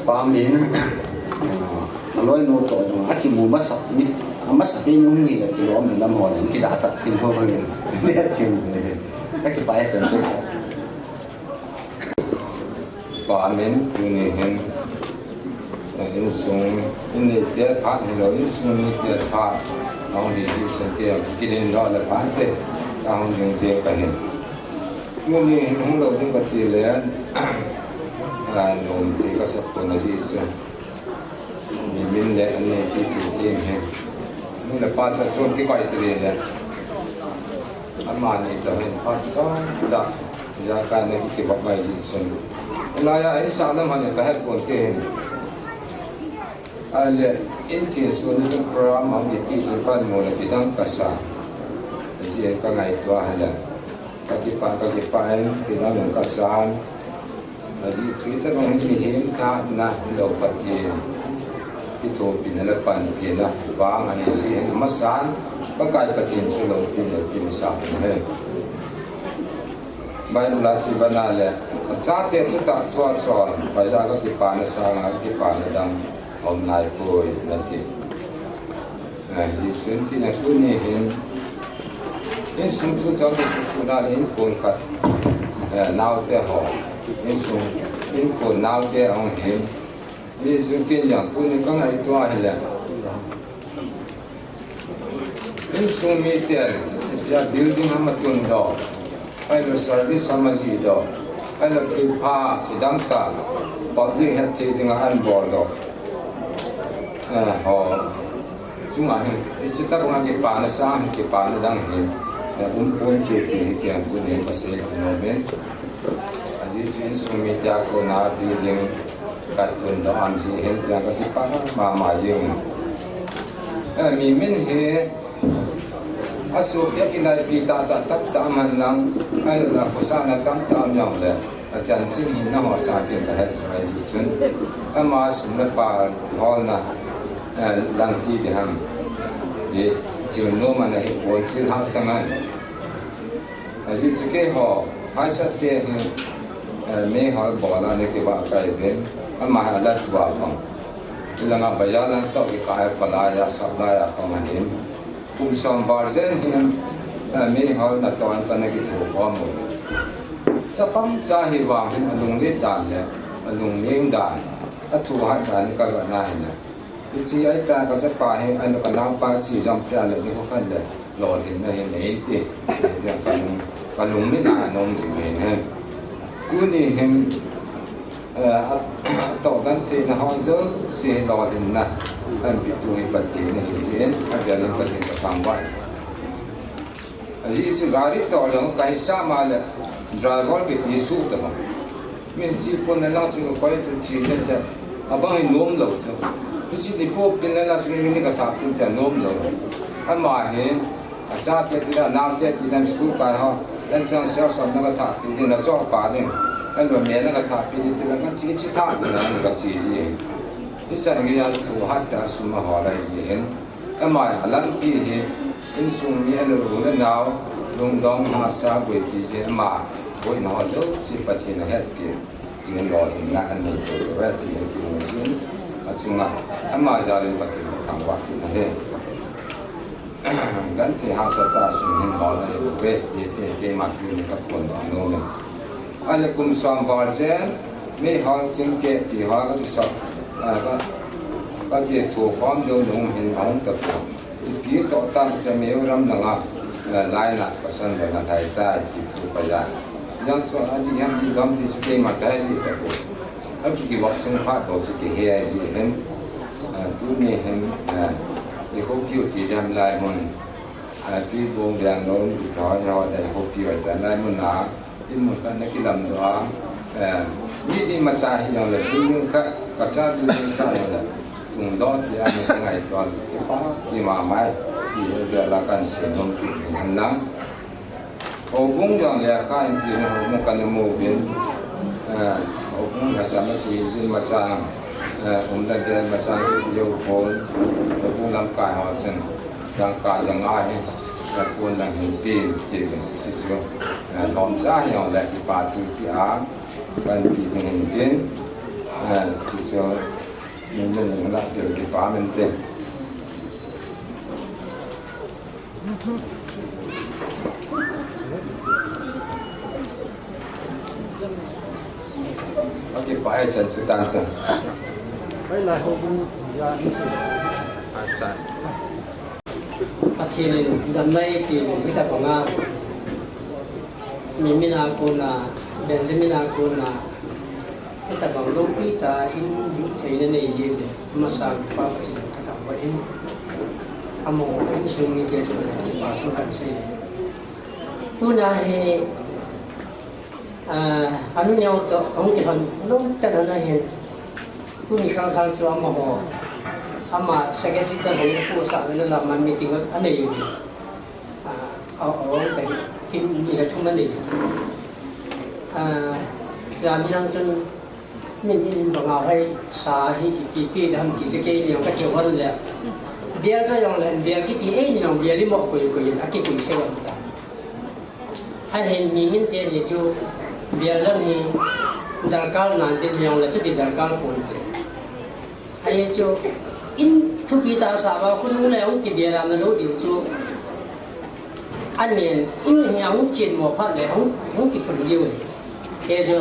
[SPEAKER 13] pamin nói nô tội rồi hắc kim mất sập bên những gì là cái đó mình năm hồi cái giả sập thiên không bao nhiêu để thiên các cái bài chân số pamin như này
[SPEAKER 8] in sung in ni te phat hello in sung ni te phat ong di ji sen ke kidin lo la phan te ta hong jing je ka hin tu ni hong lo ding ka ti le la nom te ka sa ko na ji se ni min le an ni ti ti he ni la pa cha son ki kai ti le amani ta hin pa sa da ja ka ne ki ba mai ji sen la ya ai sa lam han ka ha ko ke ale inti so ni program ang pi so kan mo la bidang kasa ji ka ngai to hala ka ki pa ai bidang ang kasan ji suita mang ni him ta na do pati ki to pin la pan pi na wa ang ani ji masan pa kai patin so lo pin sa ne bai la chi vana le cha te tu ta chwa chwa ba ja ka ki pa na sa nga ki pa na dam om nai poi na ti ji sun ki na tu ni hin in sun tu cha tu su na in kon khat nau te ho in sun in kon nau te ong hin in sun ki yang tu ni ka ngai to ha le in sun mi te ya building ha ma tun do ai lo service ha ma ji do ai lo ti pa ki dam ta public health ti ding an bo do ho chung a hin chi ta ko ki pa na sa ki pa na dang hin pon ke ti ki an ku ne pa se no men a ji sin su mi ta ko na building ka tun do am ji hin ka ki pa ma yin mi men he aso ya ki lai pi ta tap ta man lang ai la ko sa na tam tam yang le a chan chi ni na ho sa kin ka ha ji sun ama sun na pa hol na lang ti de ham de chiu no ma na he bo ti ha sang an a ji su ke ho ha sa te me ho bo la ne ke ba kai ven ama ha la tu ba pang ilanga ba ya lan to ki ka pa la ya sa la ya ka ma hin kum som var zen hin me ho na to an pa na ki thu ko mo sa pam sa hi wa hin alung le dan le alung ning dan a thu ha dan ka la na hin chi ai ta ka sa pa he an ka na pa chi jam ta le ni ko khan le lo hin na hin nei ti ya ka lung ni na nom ji me ne ku ni hin to gan ti na ho zo si lo hin na an pi tu hi pa ti na hi zen a ya le pa ti ka phang wa ji chu gari to lo ka sa ma le driver ke ti su ta ma min si pon na la tu ko tu chi zen cha aba hi nom lo chu chi ni po pin la su ni ka ta pin cha nom lo a ma he a cha te ti na nam te ti dan school ka ha dan chang sia sam na ka ta pi na cho pa ne an lo me na ka ta pi ti na ka chi ta na ka chi ji ni sa ngi ya tu ha ta su ma ha lai ji hen a ma lan pi he in sung mi an ro na naw lung dong ha sa gui pi ji ma goi na ho zo si pa ti na het ki ji lo ti na an ni to ra ti ki mo ji achunga ama jarin pati thangwa na he gan ti ha sa ta sun hin ba la ve ti ke ma ki ni ka pon no me ale kum sam var je me hang ting ke ti ha ga sa ka ke to kwam jo nong hin hang ta pi to tam te me ram na nga lai na pasan na thai ta ki tu pa ya yang so a ti ham ti gam ti su ke ma ta ni ta ko aku ki wak sung pa do su ki he ji hem tu ni hem ni ho ki ti dam lai mon tu bong yang no ti tha ya da ho ki wa da lai mon na in mo kan na ki lam do a ni ti ma cha hi yang le tu ni ka cha ni sa ya da tung do ti a ni ngai to ki pa ki ma mai ti ya la kan se nom ki han lang ho bong yang le ka in ti na ho mo kan mo vin ông Hassan thì riêng mà cha ông đã đến mà cha thì yêu phồn ông làm cài họ chân đang cài đang ai là quân đang hình tiền thì chưa thom giá nhau lại thì bà thì á ban bị hình tiền chỉ cho mình cũng đã được cái bà mình tiền cái bài chân sự tăng
[SPEAKER 14] ประเทศดำในที่วิทยาของงามีมินาโกนาเบนจามินาโกนาวิทยาของลูกพิตาอินยุทธในในเยี่ยมมาสร้างความจริงกระทำไว้อินอโมอินซึ่งมีเกษตรที่ป่าทุกกันเสียตัวนั้นอนุญาตของที่ท่านน้องแต่ละเห็นผู้มีการทำตัวมาห่ออามาสังเกตที่ตัวผมผู้สาวเวลามันมีติ่งอันไหนอยู่เอาแต่ที่มีแต่ชุ่มนั่นเองอย่างนี้นั่งจนนี่บอกเอาให้สาเหตุกี่ปีทำกี่จะกี่อย่างก็เกี่ยวกันเลยเบียร์จะยังเล่นเบียร์กี่ที่อย่างเบียร์ที่หมกคุยอากิคุยเสียวันนั้นให้เห็นมีมินเตียนอยู่เบียร์เรื่องนี้ดาร์การนั่นที่อย่างเลยจะติดดาร์การคนเดียวไอ้จู่อินทุกปีตาสาวคุณรู้แล้วกี่เบียร์นั่นรู้ดีจู่อันนี้อินอย่างหุ่นเชียนหมอพัดเลยหุ่นกี่คนเดียวไอ้จู่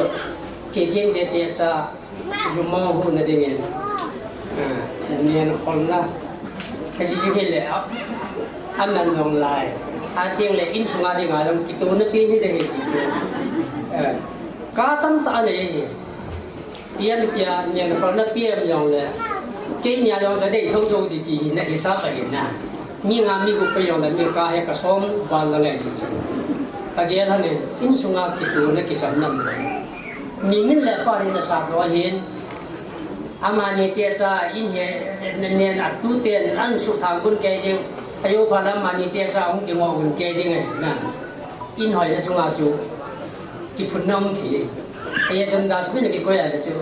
[SPEAKER 14] เที่ยงเที่ยงจะจุ่มหัวนั่นเองเนี่ยคนละไอ้สิ่งที่แล้วอันนั้นลงไล่อาเตียงเลยอินสุงาดีงาลงกิโตนปีนี่เด็กจู่ก้าตั้งตาเลยเพียงจะเนี่ยคนละเพียงอย่างเลยเกี่ยเนี่ยเราจะได้ท่องโจดีจีในอิสระเองนะมีงานมีกุปยองเลยมีการให้กระสมบาลเลยจีจูแต่เดี๋ยวท่านเนี่ยอินสุงากิโตนกิจำนำเลยมีเงินเลยพอที่จะสาวเห็นอามานี่เตี้ยจ้าอินเนี่ยอัดตู้เตียนอันสุดทางคนแก่เดียวอายุพอแล้วมานี่เตี้ยจ้าคงจะงอคนแก่ดีไงนะอินหอยจะสุงาจูกิพุนน้ำทีไอ้จนดาสไม่ได้กินก๋วยอะไรจู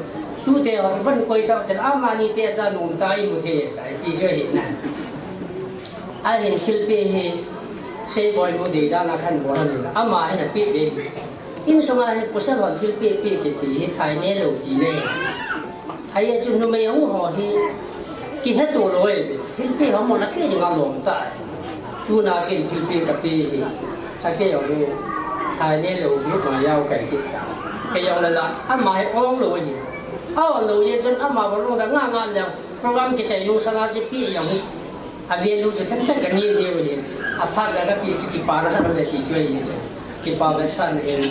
[SPEAKER 14] ตู้เตี้ยเขาจะเป็นก๋วยเตี๋ยวแต่อามานี่เตี้ยจ้าหนุ่มตายมุเทไอ้ที่ช่วยเห็นนะไอ้เห็นคิลปีเซ่บอยมุดีด้านขันบอลนี่ละอามาเนี่ยปีเดีอินสมาธิพุทธวันคิลปีกิติไทยเนี่ยลูกจีเน่ไอ้จุนนุ่มยังหัวที่กินให้ตัวเลยคิลปีเขาหมดนักเก็ตยังเอาหลงตายตู้นากินคิลปีกับปีถ้าเกี่ยวกับไทยเนี่ยลูกยุคมายาวไก่จิตไอ้ยังเลยละอามาให้อ้องเลยอ้าวเลยจนอามาบอกว่าง่ายๆแล้วโปรแกรมกิจยุสมาชิกปีอย่างนี้อาเวียนรู้จุดทั้งจักรนี้เดียวเลยอาพาจากกับปีที่ปาร์นั่นเลยที่ช่วยยิ่งจังที่ปาร์เป็นสั้นเอง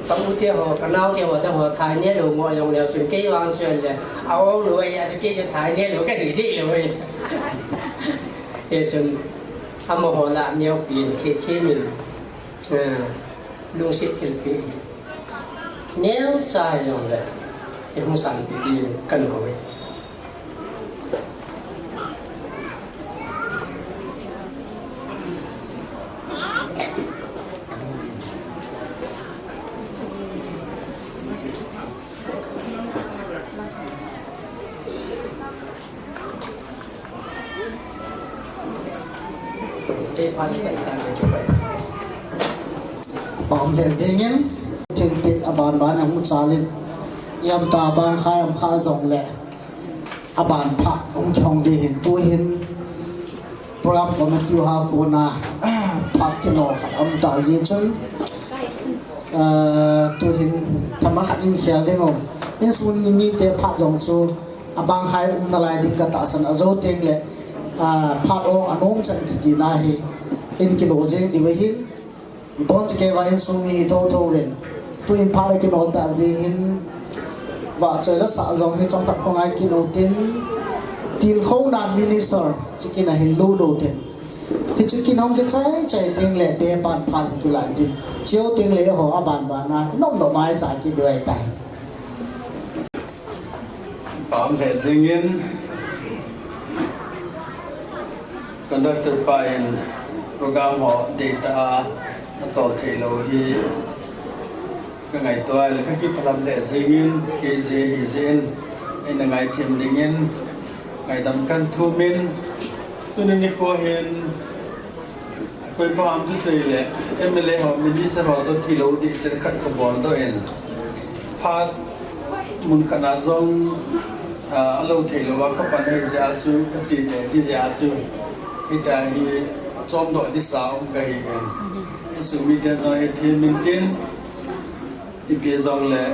[SPEAKER 14] ต้องรู้เที่ยวกันเอาเที่ยวแต่หัวไทยเนี่ยลูกมอยองแล้วจนกี่วันส่วนเลยเอาหน่วยอาจจะกี่จนไทยเนี่ยลูกก็ดีดีเลยเอจนทำมาหัวละเนี่ยเปลี่ยนที่หนึ่งลุงสิทธิ์ปีเนี่ยใจยองเลยยังสั่งปีกันก็ไม่
[SPEAKER 9] Pam the zingin tin pit aban ban am chalin yam ta ban khai am kha zong le aban pha ong thong de hin tu hin program committee ha ko na pha ke no am ta ji chun tu hin thama khat in khel de ngom in sun ni te pha zong chu abang khai na lai ding ka ta san azo teng le pha ong anong chan ti na hi in ki lo je di we hin bon ke wa in su mi to ren tu in pha le ki no ta ji hin wa choi la sa zong hi chong phat ko ngai ki no tin til khâu nan minister chi ki na hin lo do ten hi chi ki nong ke chai teng le be ban phan ki lan tin chiu teng le ho aban ba na nom do mai chai ki doi tai
[SPEAKER 6] Pam the zingin conducted by program ho data to thelo hi ka ngai to ai la ki palam le zingin ke je hi zen ai na ngai thim dingin ngai dam kan thu min tunin ni ko hen koi pam tu sei le mla ho minister ho to kilo di cher khat ko bol do en phat mun khana zong alo thelo wa ka pan he ja chu ka chi de di ja chu ita hi chom do di sao ka hi en su mi de no he thi min tin อีพีจงเลย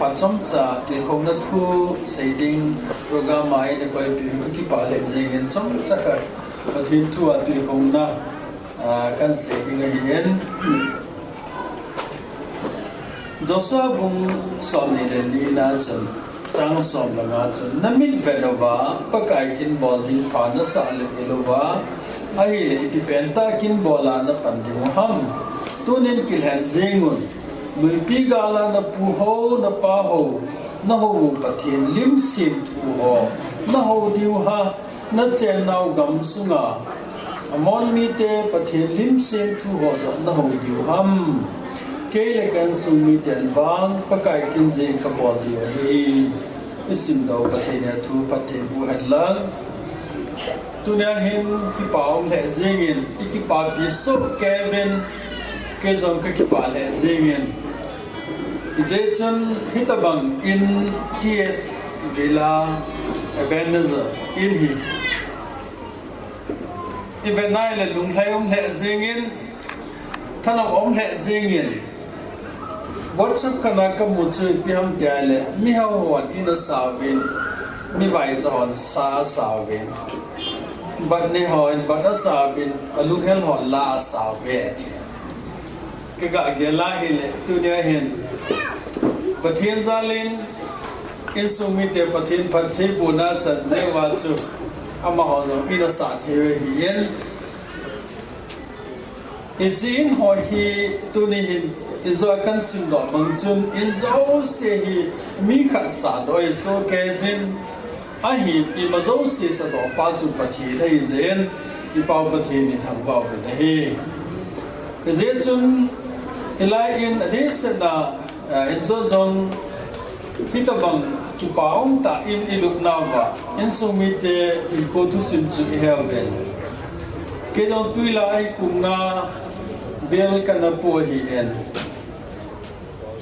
[SPEAKER 6] ปัจจุบันจะที่คงนัดทูเสดิ้งโปรแกรมใหม่ในปีปีก็คิดว่าเลยจะเงินจงจะเกิดประเทศทั่วที่คงน่ะกันเสดิ้งเลยเห็นจะสวบุงสอนในเรื่องนี้นะจ๊ะจังสอนละนะจ๊ะนั่นมิดเวลว่าปากไอกินบอลดิ้งผ่านนัสอะไรเอลว่าไอ้เลยที่เป็นตากินบอลานะปันดิ้งห้ามตัวนี้กิเลนเจงุนลุยปีกาลานะปูโฮนะป้าโฮนะโฮปะเทียนลิมสิมทูโฮนะโฮดิวฮานะเจนนาวกัมสุงาอมอนมีเตปะเทียนลิมสิมทูโฮนะโฮดิวฮัมเกลกันสุมีเตนวางปะไกกินเจงกะบอลดิวฮีอิสิมดาวปะเทียนทูปะเทียนบูฮัดลังตุนยาเห็นที่ป่าวและเจงินอีกป่าวพิสุกแกเวนเกจงที่ป่าวและเจงินเจชันฮิตบังอินทีเอสเวลาเบนเนซอินฮีอีเวนไนเลลุงไทยและเจงินท่านและเจงินวัดสักขณะกมุจพิฮัมเตียเลมีฮาววันอินสาววินมีไวจอนสาววินบัดนี้หอนบัดสาวบินลุงเฮลหอนลาสาวเวทีก็กะเกลาฮิเลตุเนียเห็นปะเทียนซาลินอินสุมิเตปะเทียนพันเทปุนาจันเจวาจูอามาหอนอินสาเทวฮิเยนอินซินหอยฮีตุนิหินอินโซกันสิงดอกมังจุนอินโซเซฮีมีขัดสาโดยโซเกซินอาหิบอิมาโซสิสดอปาจุปฏิได้เซนอีปาวปฏินิทางบ่าวเป็นเฮเซจุนอิไลอินอดีสนาอินโซจงพิตบังจุปาวตาอินอิลุกนาวะอินสุมิเตอิโคตุสิมจุเฮลเวนเกจงตุยลาไอคุงนาเบลกันนาปัวฮีเอ็น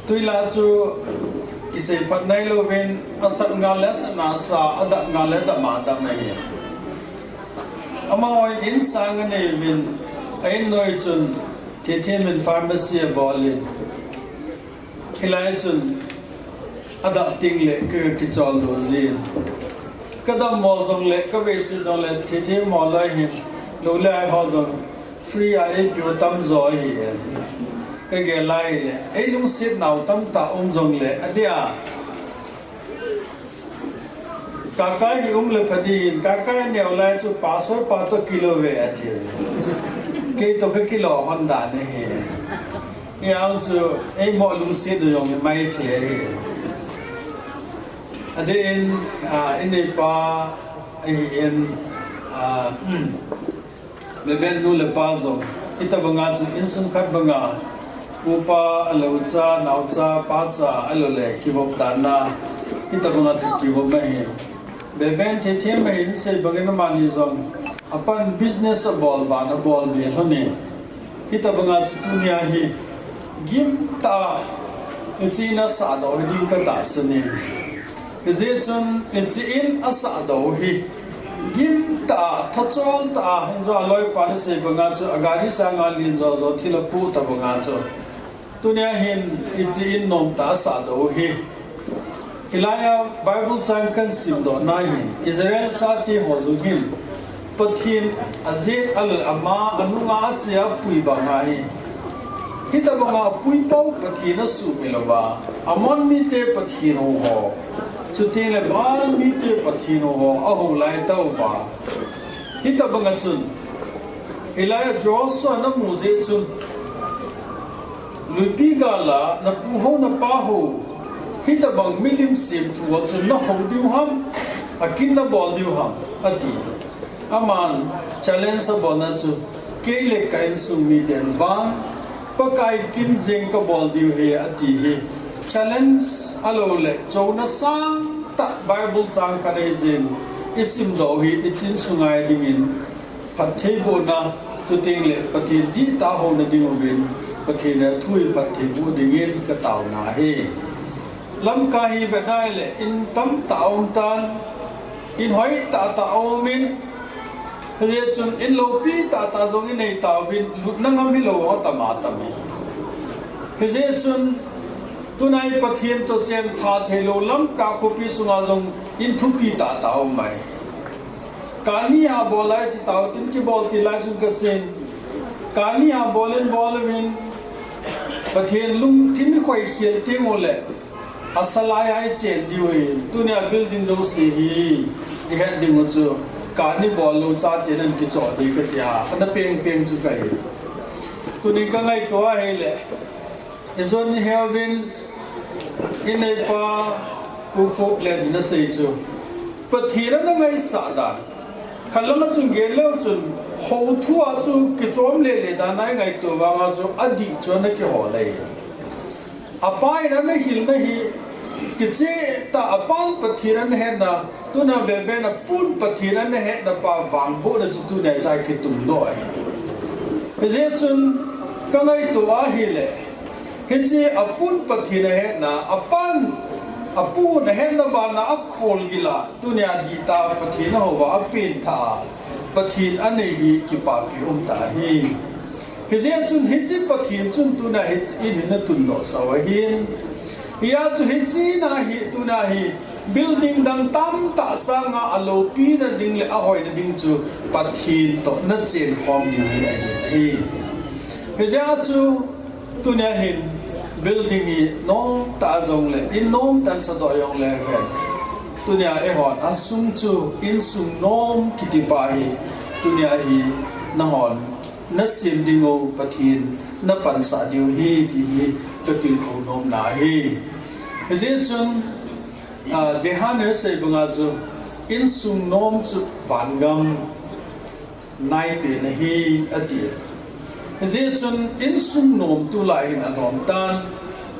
[SPEAKER 6] ตุยลาจูกิเซปัดไนโลเวนอาศัยงานเลสนาสาอดักงานเลดมาดังไม่เห็นอามาวันอินสังเนวินไอ้หน่วยจุนเทเทมินฟาร์มาซีบอลินฮิไลจุนอดักติงเล็กคือกิจอลโดซีนก็ดำมอซงเล็กก็เวสิจงเล็กเทเทมอลายหินโลเลไอฮอซงฟรีไอพิวตัมจอยเห็นก็เกล้าเลยไอ้ลุงเสียหนาวตั้มตาจงเลยอเดียกากายเลยพอดีกากายเนี่ยเอาเลยจุดป่าสวยป่าตัวกิโลเวอเดียเกี่ยตัวกิโลฮอนด้าเนี่ยยังจูไอ้หมอลุงเสียดูยังไม่เที่ยอเดียอินเนปาไอ้เอ็นเบเบนนูเลปาโซอิตาบังอาจูอินสุนขัดบังอาอุปาอโลจานาวจาปาจาอโลเลกิวบตานาอิตาบังอาจูกิวบไม่เห็นเบเบนเทเทไม่เห็นเซบังเงินมานิซงอปันบิสเนสบอลบานบอลเบียร์นี่อิตาบังอาจูตุนียาฮีกิมตาเอจีน่าสาดเอาดิ้งกันตาสนิเอเจจุนเอจีอินอาสาดเอาฮีกิมตาทัชอลตาฮินจาลอยปานเซบังอาจูอากาศสังอาลินจาโจทิลปูตาบังอาจูตุเนียหินอิจีอินนอมตาสาดูฮีฮิลายาไบเบิลจังกันสิมโดนาหินอิสราเอลชาติฮอซุหินปะทินอาเซตอัลอามาอนุงาเจียปุยบังไงฮิตาบังอาปุยเป้าปะทินสุมิลวาอามอนมิเตปะทินโอโหจุดที่เลบามิเตปะทินโอโหอาหูไลเต้าบาฮิตาบังอาจุนฮิลายาจอสวนามูเซจุนลุยปีกาลานับผู้ฮนับป้าหูฮิตาบังมิลิมซิมทัวจนนักฮดิวฮัมอากินนับบอลดิวฮัมอดีอามันchallengeบอลนั้นจูเกล็กกันสุมีเดนวางปะกายกินเซงกับบอลดิวเฮอดีเฮ challenge อโลเล่โจนัสซังตัดไบเบิลจังกันเอเจนอิสิมดาวฮีอิจินสุงไงดิ่งินพัทเทโบนาจุดเองเล่ปฏิดีตาโหนดิ่งวินปฏิเนทุยปฏิบูดิ่งินกะตาวนาเฮลำกาฮีเวนัยเลอินตัมตาอุมตันอินหอยตาตาอมินเฮียจุนอินโลปีตาตาจงอินในตาวินลุกนั่งมิโลอตมาตามีเฮียจุน ตัวนายประเทศตัวเจมทาเทโลล้ำกาคุปิสุงาจงอินทุปีตาเต่าไหมการนี้อาบอลไลที่เต่าตินกีบอลที่ไลจุงกสินการนี้อาบอลเล่นบอลวินประเทศลุงที่ไม่ค่อยเขียนเที่ยงโอเล่อาศัยไอเจนดิวเองตัวนี้บิลดิ้งดูสิฮีที่เห็นดิ้งว่าจูการนี้บอลลูจ้าเจนันกิจอดีกันยาขณะเพียงจุกไก่ตัวนี้ก็ไงตัวเฮเล่อินโซนเฮวินอินในป่าผู้พบเล่นนั่นสิจูประเทศนั้นไงสาดาขันละจุนเกลียวจุนหัวทัวจูกิจอมเล่ดานายไงตัวว่างจูอดีตจวนนักหัวเลยอาไปนั้นไม่หินไม่หิกิจตาอาปังประเทศนั้นเห็นนะตัวนั้นแบบนั้นปุ่นประเทศนั้นเห็นนะป่าวังบุนั้นจุดเนี่ยใจคิดตุ้มด้วยเฮ้ยจุนก็เลยตัวหิเลยเห็นสิอาปุ่นประเทศนั้นเห็นนะอาปังอาปูนเห็นนะบ้านนะอักโขลกิละตัวเนี่ยดีตาประเทศนั้นหัวอาเป็นท่าประเทศอันนี้กิปาพิอุมตาฮีเฮ้ยจุนเห็นสิประเทศจุนตัวเนี่ยเห็นสิเนี่ยตุนโลสาวหินเฮียจุเห็นสินะฮีตัวเนี่ยฮีbuilding ดังตั้มตาสังอาโลปีนั่นดิ่งเลยอาหอยนั่นดิ่งจูประเทศตัวนั่นเจนความดีเลยเฮ้ยเฮียจูตัวเนี่ยเห็นbuilding นี้น้องตาจงเลยอินน้องตันสะดอยองเลยเห็นตัวเนี่ยไอ้หอนอาสุงจูอินสุงน้องกิติปาฮีตัวเนี่ยฮีน่าหอนนัดเสียมดิ่งโอประเทศนับปันสาเดียวฮีที่ฮีก็ติดเขาโน้มหนาฮีเฮียจงเดี๋ยวหาเนื้อเสพงาจูอินสุงน้องจูวันกำนายเป็นฮีอดีตเจ้าจนอินสุงโนมตุลายหินอารมณ์ตัน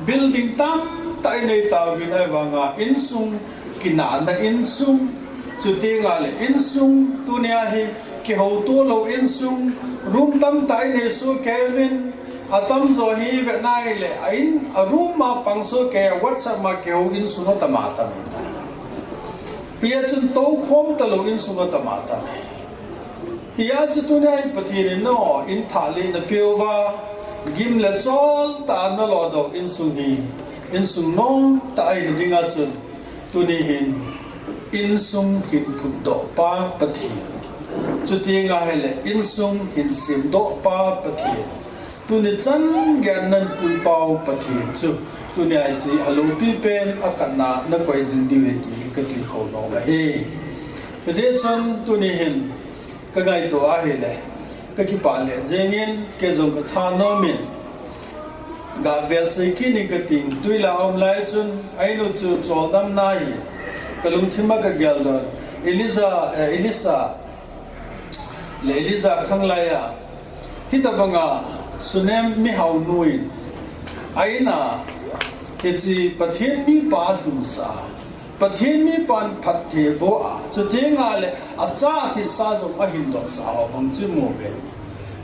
[SPEAKER 6] building ตั้มไต่ในตาวินัยวางอินสุงกินานอินสุงจุดที่งาเลยอินสุงตัวเนี้ยฮีเกี่ยวตัวเราอินสุงรูมตั้มไต่ในสุเควินอาตั้มโซฮีเวนายเลยอินรูมมาปังสุเควัดสัมมาเกี่ยวอินสุงตมาตามิตาเพียจนโตขมตะลุอินสุงตมาตามิเฮียจุดตัวนี้ประเทศนี้อินทาลีนเปียวว่ากิมเลจอลตาหน้าหลอดอินสุงีอินสุงน้องตาอินดิ่งอาจุนตัวนี้หินอินสุงหินพุดดอกป้าประเทศจุดที่ง่ายเลยอินสุงหินสิมดอกป้าประเทศตัวนี้จันแกนนันปุยเปาประเทศจุดตัวนี้ไอ้จีฮัลโหลปีเป็นอาการน่านักไปจึงดีเวทีก็ติดเขาน้องเลยเฮ้ยจันตัวนี้หินก็ไงตัวอะไรเลยก็คิดป่าเลยเจนินก็จงกระทานน้อมินกาเวลสิกินิกติงตุยลาอมไลจุนไอ้นู่นจูโจดำนายก็ลุงทิมก็เกลดอนเอลิซาข้างไลอ่ะฮิตบังอ่ะสุนัมมิฮาวนุยไอ้น่ะเฮจีประเทศมีปาดุนซาประเทศมีปันพัดเทโบอาจุดที่งาเลยอาจารย์ที่สาจงอหินดอกสาวบังจิโมเว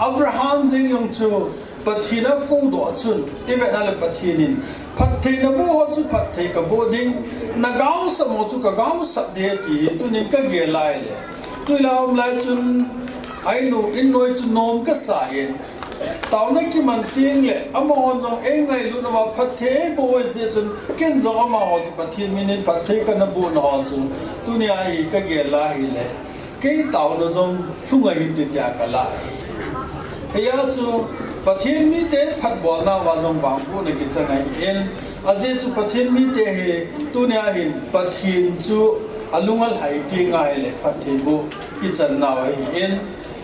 [SPEAKER 6] อับราฮัมจึงยงจูประเทศนักกู้ดอจุนอีเวนนั่นเลยประเทศนี้พัดเทนบัวจุพัดเทกับบัวดิ้งนักก้าวสมอจุกับก้าวสัตเดียที่ตัวนี้ก็เกลไลเลยตัวเราไลจุนไอ้หนูอินโดยจุนนมก็สายตอนนี้ที่มันทิ้งเลยอามาหอนเองไงรู้นะว่าพัดเทบัวเสียจนเกินจะอามาหอนจุประเทศมินิพัดเทกันนับบัวนหอนจุตัวนี้ไอ้ก็เกลไลเลยเกี่ยตอนนั้นจงชุ่งไอ้หินติดยากไลเฮียจูประเทศมีเตะพัดบัวน่าว่าจงวางบุญกิจจังไงเอ็นอาเจจูประเทศมีเตะเฮตัวนี้หินประเทศจูอาลุงอัลไฮที่ไงเลยพัดเทบัวกิจจังน่าไว้เอ็น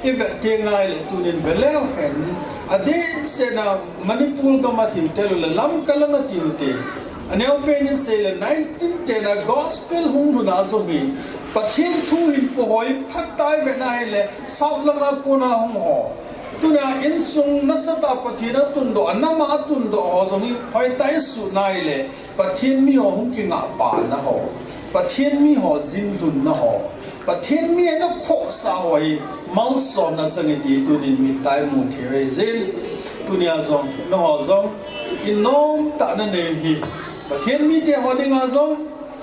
[SPEAKER 6] อีเวทที่ไงเลยตัวนี้เวลาเห็นอดีตเสนามันนิปูลก็มาที่เตลุลล้ำกันละที่อุตอันนี้เป็นเสนา1910 นะ gospel หุ่นหุ่นอาจมีประเทศทูหินปอยพัดตายเวนัยเลยสาวละมาโกนาหุ่นหอตัวนี้อินสุงนัสตาประเทศตุนโดอันนั้นมาตุนโดอ๋อตรงนี้ไฟตายสุดนายเลยประเทศมีหุ่นกิงอาปานนะหอประเทศมีหอจินลุนนะหอประเทศมีนักโคสาวไอ้มังสอนนั่นจังดีตัวนี้มีตายมุนเทเรเซนตัวนี้จงน้องจงอินน้องตานั่นเองฮีประเทศมีเทหอดิ่งจง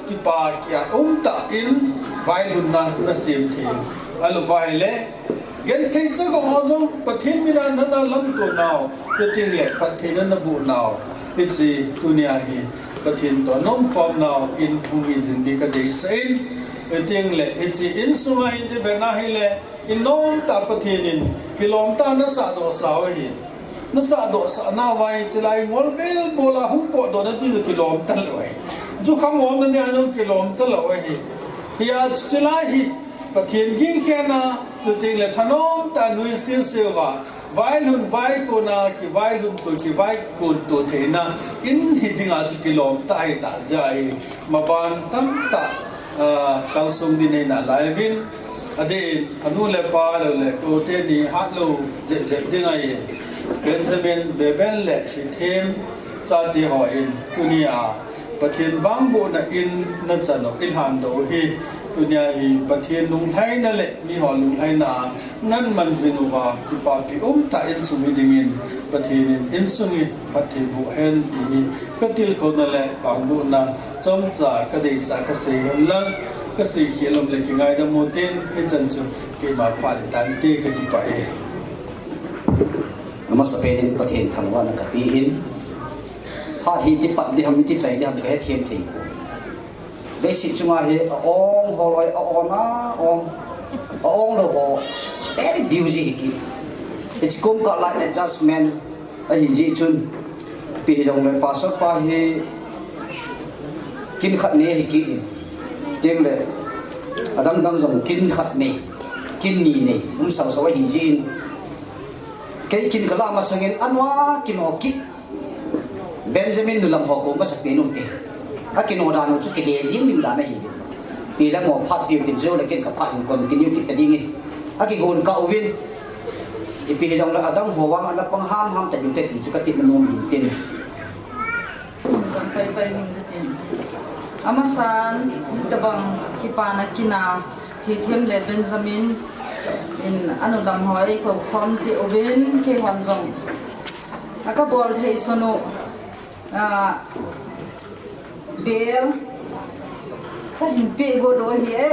[SPEAKER 6] ที่ปากยาตาอินไวลุนนั่นนั่นเสียมเทอัลไวเล่เงินเทจะก็จงประเทศมีนั่นนั่นลำตัวนาวก็ทิ้งเลยประเทศนั้นบูนาวเ ฮิจีตุเนียฮีปะทินตัวน้องความนาวอินพุงฮิจินดีกระเดยเซนเตียงเละฮิจีอินสุงอินดีเวนาฮิเละอินน้องตาปะทินินกิโลมตานัสโดสาวฮีนัสโดสนาไว้จะไล่งอลเบลโบลาหุบปอดนั่นที่กิโลมตันเลยจุคำงอมนั่นเนี่ยน้องกิโลมตันเลยฮียาจะไล่ฮีปะทินกินแค่นาตัวเตียงเละทนองตานุยซิลเซวาVailun vai kona ki vailun to ki vai kun to thena in hidinga chu kilom tai ta jai maban tam ta kalsung din na livin ade anu le pa le ko te ni hat lo je je dinga ye Benjamin Beben le thi them cha ti ho in tunia pathin bang bo na in na chano ilham do hi tunia hi pathin lung hai na le mi ho lung hai na nan man zinuwa ki pa pi ta in sumi dingin pathin in sumi pathin bu hen ti katil ko na le bang bu na chom cha ka dei sa ka se lang ka se khialom le ki ngai da mo ten e chan chu ke ma pha le dan te ka ki pa e
[SPEAKER 15] ama sapenin pathin thangwa na ka pi in ha hi ti pat di ham ti chai di ham ka thiam thei be si chunga he ong holoi ona ong lo ho very busy ki it's kum ka like adjustment ai ji chun pi dong le pa so pa he kin khat ne he ki tieng le adam dam jong kin khat ne kin ni ne sa so hi ji cái kinh cả làm mà sang yên ăn hoa kinh họ kít Benjamin nulam họ cũng có sắc bén nông tê à kinh họ đàn chút cái lề riêng mình đàn này vì là một phát biểu tình dâu là kinh cả phát còn kinh yêu kít ta đi nghe à kinh hồn cậu viên thì bây giờ là adam họ vang anh băng ham tại những cái tình chút cái tình mình nông tiền
[SPEAKER 5] sampai mình cái tiền amasan tabang kipana kina thì thêm lệ Benjamin in anulam hoi ko khom si ovin ke hwan jong aka bol thei sono bel ka hin pe go do hi e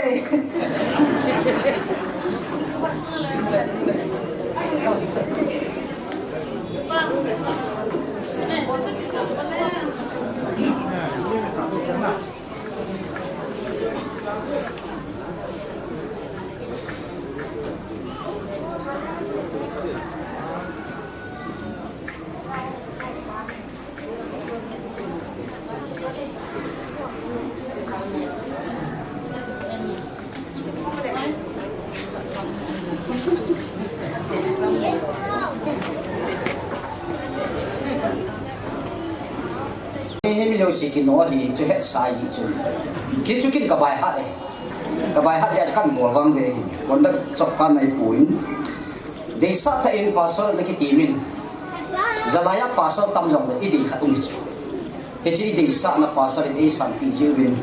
[SPEAKER 15] bây giờ sĩ kinh nói thì chưa hết sai gì chứ khi chú kinh cả bài hát này các mùa vang về còn đất chọc can này bùn để sát thay in pasal lấy cái tìm mình zalaya pasal tam dòng ít đi khát ung chứ hết chỉ để sát na pasal in sản pi chiêu bên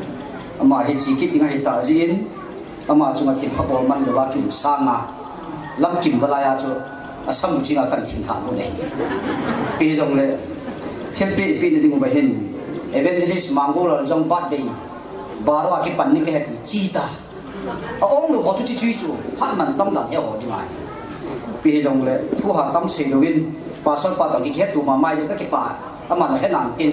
[SPEAKER 15] mà hết chỉ kít ngay ta zin mà chúng ta thiệt pháp bol man được kim sang à lâm kim balaya cho asam chỉ là cần thiền thản luôn này bây giờ này thêm pi này đi ngồi bên evangelist mangol jong birthday baro aki panni ke heti chita ong lu hochu chi chu hat man tam dan he ho di mai pi jong le thu ha tam se doin pa sol pa ta ki he tu ma mai ka ki pa ama no he nan tin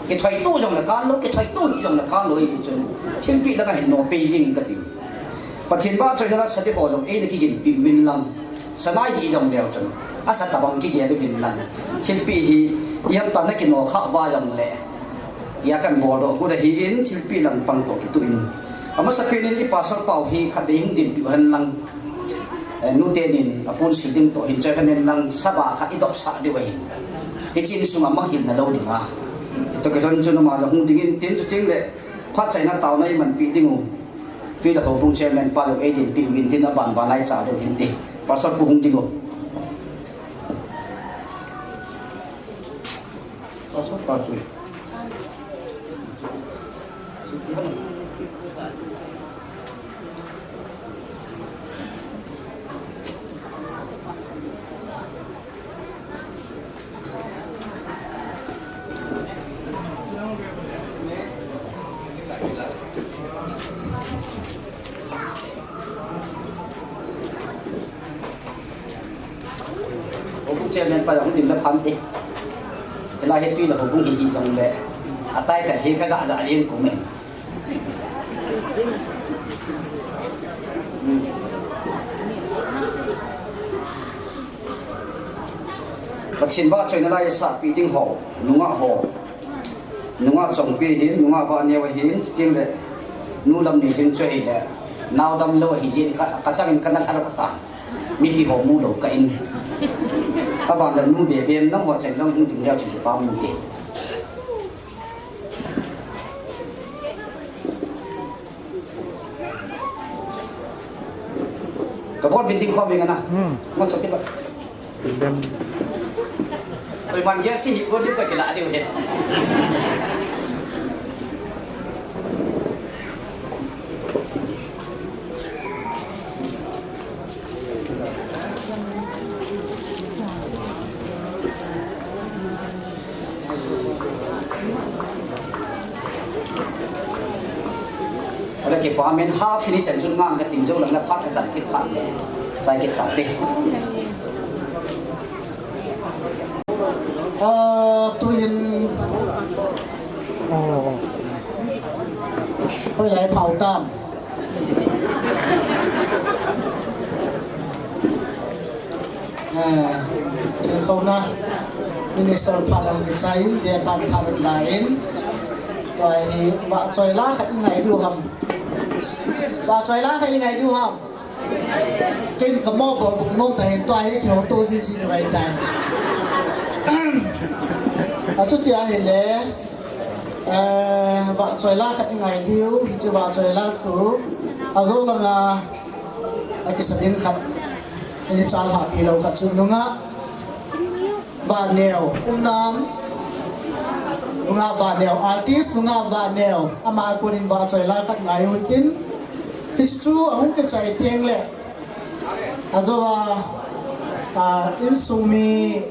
[SPEAKER 15] ki thai tu jong la kan lo ki thai tu jong la kan lo i chu thim pi la ka he no beijing ka ti pa thien ba choi na sa de ho jong e le ki gin pi win lam sanai gi jong deu chu asa ta bang ki ge de win lam thim pi hi yam ta na ki no kha ba jong le dia kan bodo ko da hi in chilpi lang pang to ki tu in ama sa penin i pasal pau hi khading din pi han lang nu tenin apun siding to hin cha kanen lang saba kha idop sa de wai hi chin sunga mang hin na lo dinga to ke don chuna ma la hung dingin tin chu ting le phat chai na taw nai man pi dingu pi da ho pung chairman pa lo agent pi win tin aban ba lai cha de hin ti pasal pu hung dingu pasal pa chu chairman pa lang din la pam ti la he tui la ho bung hi jong le atai ta he ka za yin ko me Pachin ba choi na lai sa pi ting ho nunga chong pi hin nunga va ne wa hin ting le nu lam ni hin choi le naw dam lo hi jin ka chang kan thar ta mi pi ho mu lo ka in ba ba la nu be bem nam wa chen jong hin ting ya chi pa min ti ka bot bin ting kho mi kana mo chok pi ba Ôi man ghé xí vô đến cái lạ điều hết. Ada ke pamen half ini cenderung ngang ke tinjau lang lepas ke cantik pak le, saya kita tapi.
[SPEAKER 9] Tôi hiện tôi lại phao tam không na Minister Palang Sai dia pan lain rồi vợ chơi lá khách ngày điêu hầm vợ chơi lá khách ngày điêu hầm kinh cầm mò của bụng nông tại hiện tại kiểu tôi gì được vậy tại chút tiền thì lẽ vợ chơi lá khách ngày điêu thì chưa vợ chơi lá thú rồi là cái sự liên khách ini chal hak hilau kat sununga va neo nam nunga va neo artist nunga va neo ama kunin va choi la khat ngai hutin histu ahung ke chai tiang le azowa tin sumi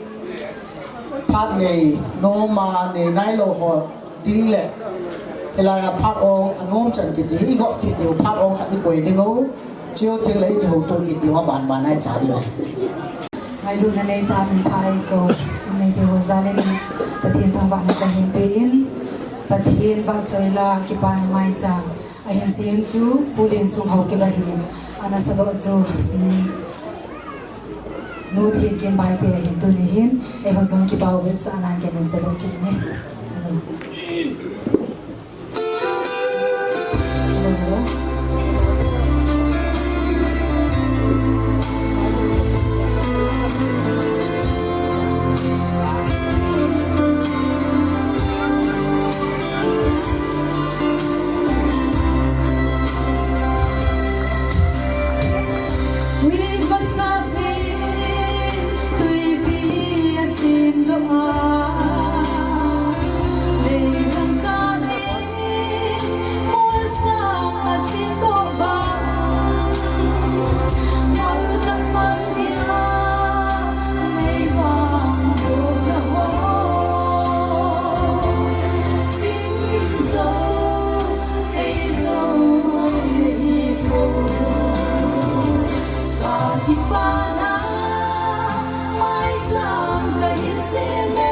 [SPEAKER 9] phat nei no ma nei nai lo ho ding le elaya phat ong anom chan ki ti go ki deu phat ong khat ki koi dingo chiều tiếng lấy thì hậu tôi kịp điều bạn bạn ai trả lời
[SPEAKER 10] ngày luôn là này ta mình thay cầu này thì hồ gia lên và thiên thằng bạn là hiện bên và thiên và trời là cái bạn mai chàng anh hiện xem chú bu liền chung hậu cái là hiện anh sẽ đợi chú nô thiên kiếm bài thì hiện tôi này hiện anh hồ giống cái bao với sa anh cái này sẽ đợi cái này
[SPEAKER 2] Mai chàng ga hin se me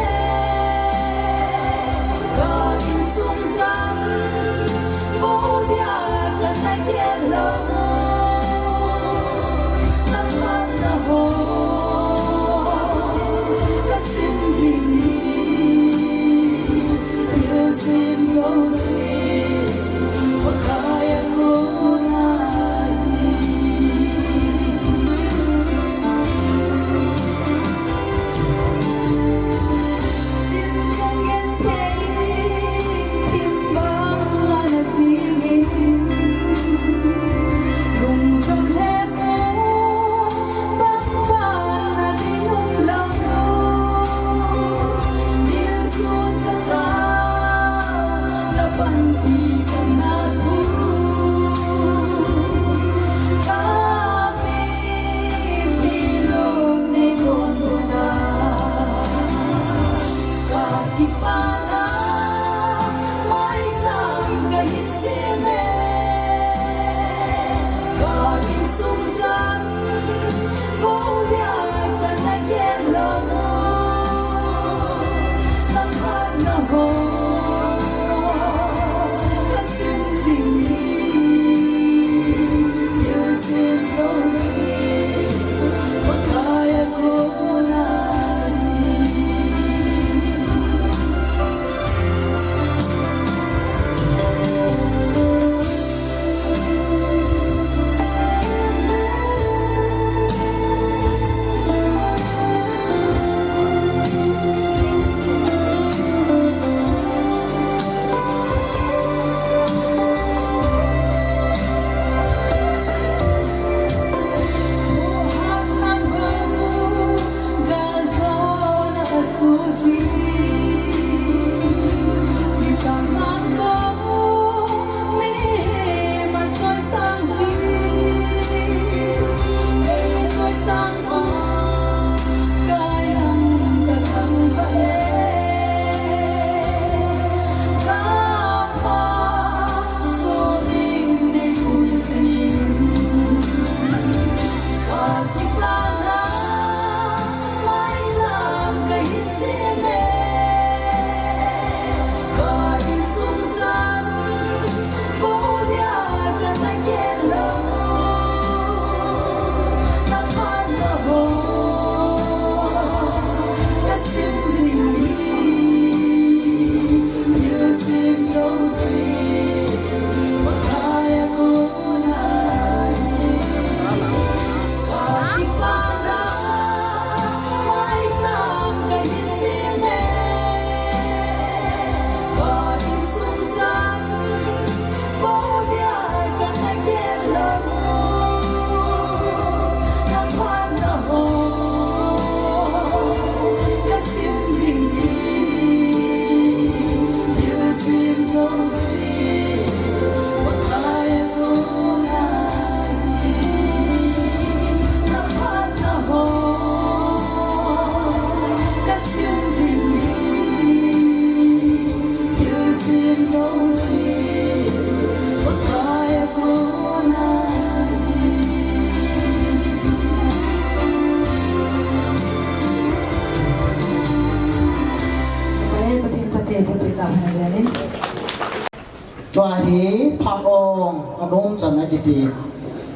[SPEAKER 9] ตัวฮีพักองอนุมจันทร์กิติ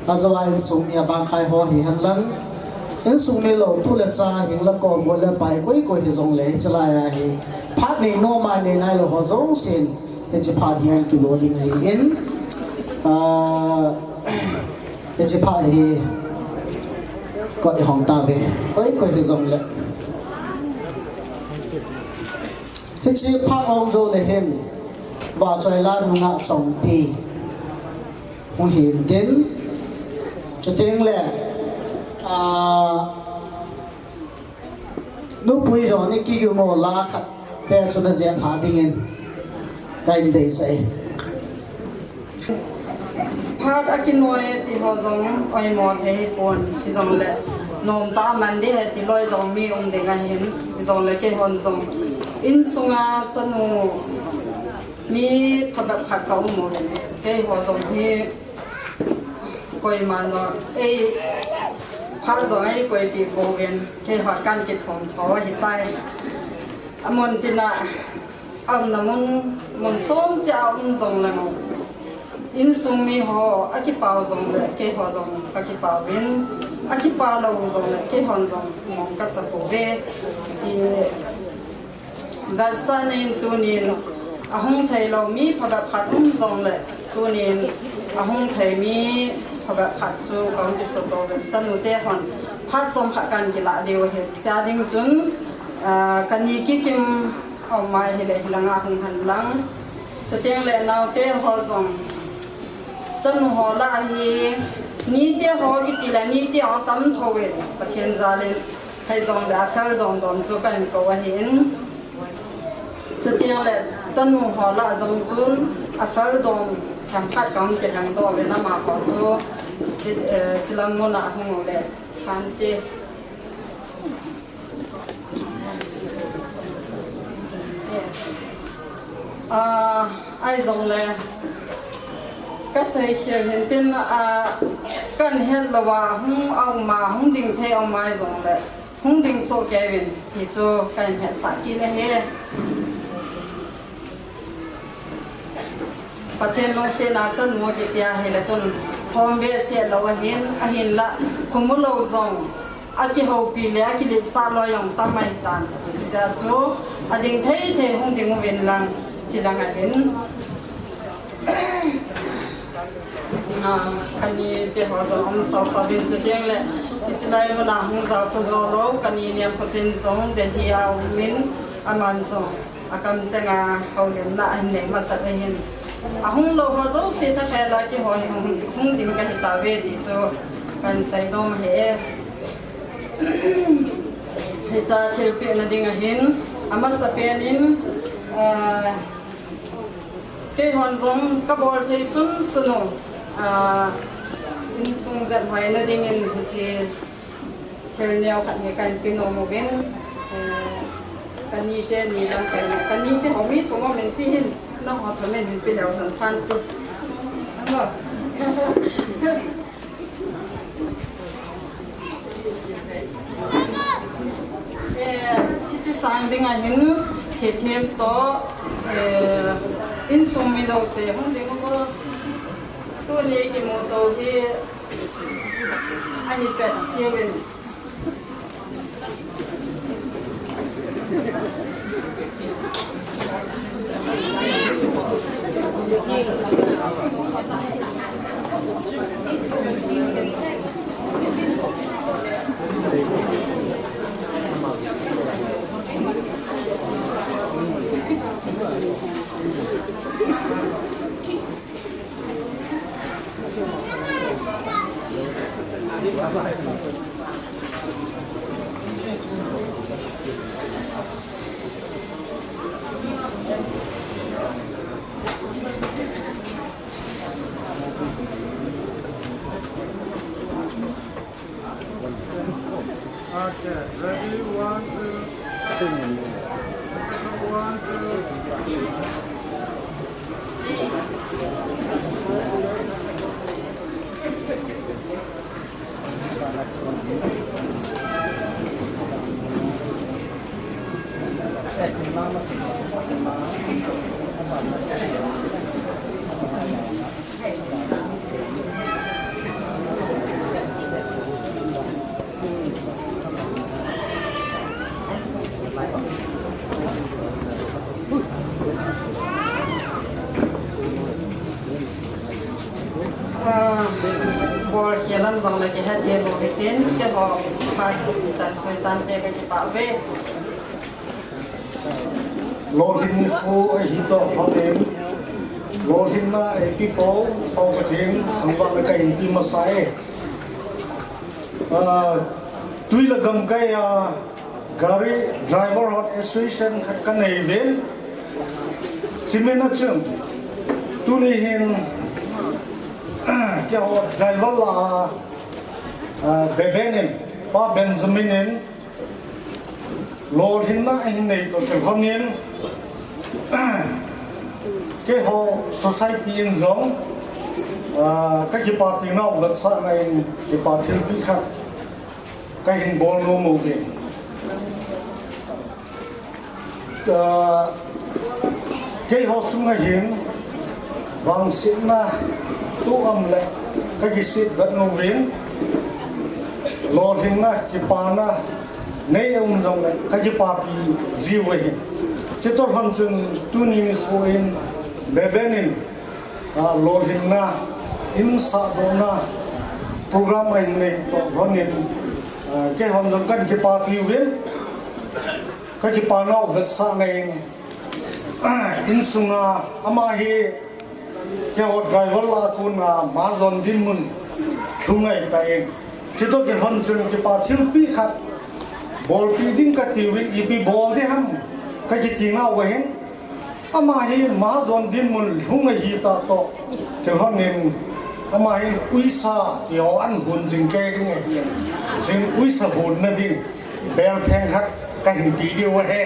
[SPEAKER 9] อาจารย์สุมีบางใครหัวหิหันหลังเอ็นสุมีโลทุเลจ่าหิงละกอนบนละไปก้อยก้อยที่ทรงเล่จะลายฮีพักในโนมาในนายเราหัวจงเส้นเป็นจะพักหิงกิโลดิ่งฮีเอ็นเป็นจะพักฮีก็ในห้องตาเบก้อยก้อยที่ทรงเล่ที่จะพักองโจเลเห็นว่าใจล้านงะจงปีคงเห็นเด่นจะเต็งแหละนุปุยรอนี่กี่กูโมลาขัดแปลชนเจียนหาดิ่งเงินกันได้ใส่
[SPEAKER 5] พาดอากินโวยที่เขาจงไอหมอนให้ปนที่จงเลยนมตามันดีให้ที่ลอยจงมีองค์เด็กเห็นที่จงเลยแค่คนจงอินสุงาจันโนมีพระขัดเก่าหมดแค่เขาจงที่กอยมันก็พระจงไอ้กอยปีโบเวนแค่หัดการกิจของท้อหิตายอมนตินะน้ำมันส้มเจ้าจงเลยอินสุมีหัวอากิปาวจงเลยแค่หัวจงอากิปาววินอากิปาวเราจงเลยแค่หัวจงมองกัสปูเวดัชสันอินตุนินอาหงไทยเรามีพระพัดอุ้มจงเลยตุนินอาหงไทยมีพระพัดจูกองจิตสโตเป็นจันนุเตหอนพัดจงพักกันกีฬาเดียวเหตุเสียดิ่งจุนกันยีกิกิมเอาไม้ให้เลยหลังอาหงหันหลังจะเตียงเลยนาวเตหัวจงจันหัวละฮีนี่เดียวหัวกิติละนี่เดียวตั้มทวีประเทศจารินให้จงได้เฟลดอนจูกันก็ว่าเห็นจะเตียงเลยจันหัวละจงจุนเฟลดอนแคมพัดกองเกิดหังตัวเวลามาขอจูจิลังโมนาหงเลยพันเตไอจงเลยก็ใส่เขียนเห็นตินกันเห็นละว่าหุ่งเอามาหุ่งดิ่งเทเอาไม้จงเลยหุ่งดิ่งโซแกวินที่จูกันเห็นสักกี่เลยเฮประเทศลงเสนาจันมัวกิตยาเฮละจนพร้อมเบสเสียละว่าเห็นละขมุลจงอากิฮูปีเลยอากิลิซาลอยองตาไม่ตันจะจูดิ่งเทหุ่งดิ่งเวนลังจิลังเห็นกันนี้เจ้าเราอมสาวสาวเป็นจุดเด่นเลยที่จะไล่มาหลังหัวเราพอเราโลกันนี้เนี่ยพอเป็นสองเดียร์วินอามันสองอาการจะงาเขาเรียนละเห็นมาสักเห็นหุ่งเราพอเราเสียทั้งแค่ละที่หัวหุ่งดิ่งกันที่ตาเวดีจูกันใส่ดมเหให้จ่าเทลเปียนดิ่งเห็นอามาสักเปียนินเกี่ยวันจงกบฏที่สุนสนุนอินสุงจัดไว้ในดิ่งเงินที่เทลเนียวขัดในการเป็นโนโมเวนกันนี้เจนี่ร่างกายกันนี้ที่เขามีตัวมันเป็นที่เห็นน้องเขาทำให้เห็นเป็นแล้วสัมพันธ์ตัวนั่นก็ที่จะสร้างดิ่งเงินเทียมโตอินสุมีเราเสียห้องเด็กก็ตัวนี้กี่โมโตที่อันนี้เป็ดเสียเป็น
[SPEAKER 16] Okay, ready? 1, 2, 1, 2.
[SPEAKER 5] lan vang la ke ha ye mo heten ke ho pa chan soi tan te ka ki pa ve
[SPEAKER 12] lo hin khu ai hi to hotem lo hin na ai people au ka thing ang wa ka in pi ma sai tui la gam kai gari driver hot association ka nei vel chimena chung tu ni hin क्या हो ड्राइवर ला बेबेनिन पा बेंजामिनिन लोड हिन्ना हिन्ने तो के भनिन के हो सोसाइटी इन जों का कि पा पिना उलट सा नाइन कि पा थिल पि खा का हिन बोल रो मूवी के हो सुंग हिन वांग सिना tu am le ka gi sit vat no vin lo hin na ki pa na nei um jong le ka gi pa pi ji we hin chitor ham chung tu ni mi kho in be benin lo hin na in sa do na program ai nei to ronin ke ham jong kan ki pa pi vin ka gi pa na vat sa nei in sunga ama hi क्या वो ड्राइवर ला कुन माजन दिन मुन थुंगाई ताई चितो के हम चुन के पाथिल पी खा बॉल पी दिन का टीवी इपी बॉल दे हम का कि तीना वहिन अमा ही माजन दिन मुन थुंगाई ही ता तो के हम निन अमा ही उइसा के अन हुन जिंग के दिन जिंग उइसा हुन न दिन बेल फेंग खा का हिन पी दे वो है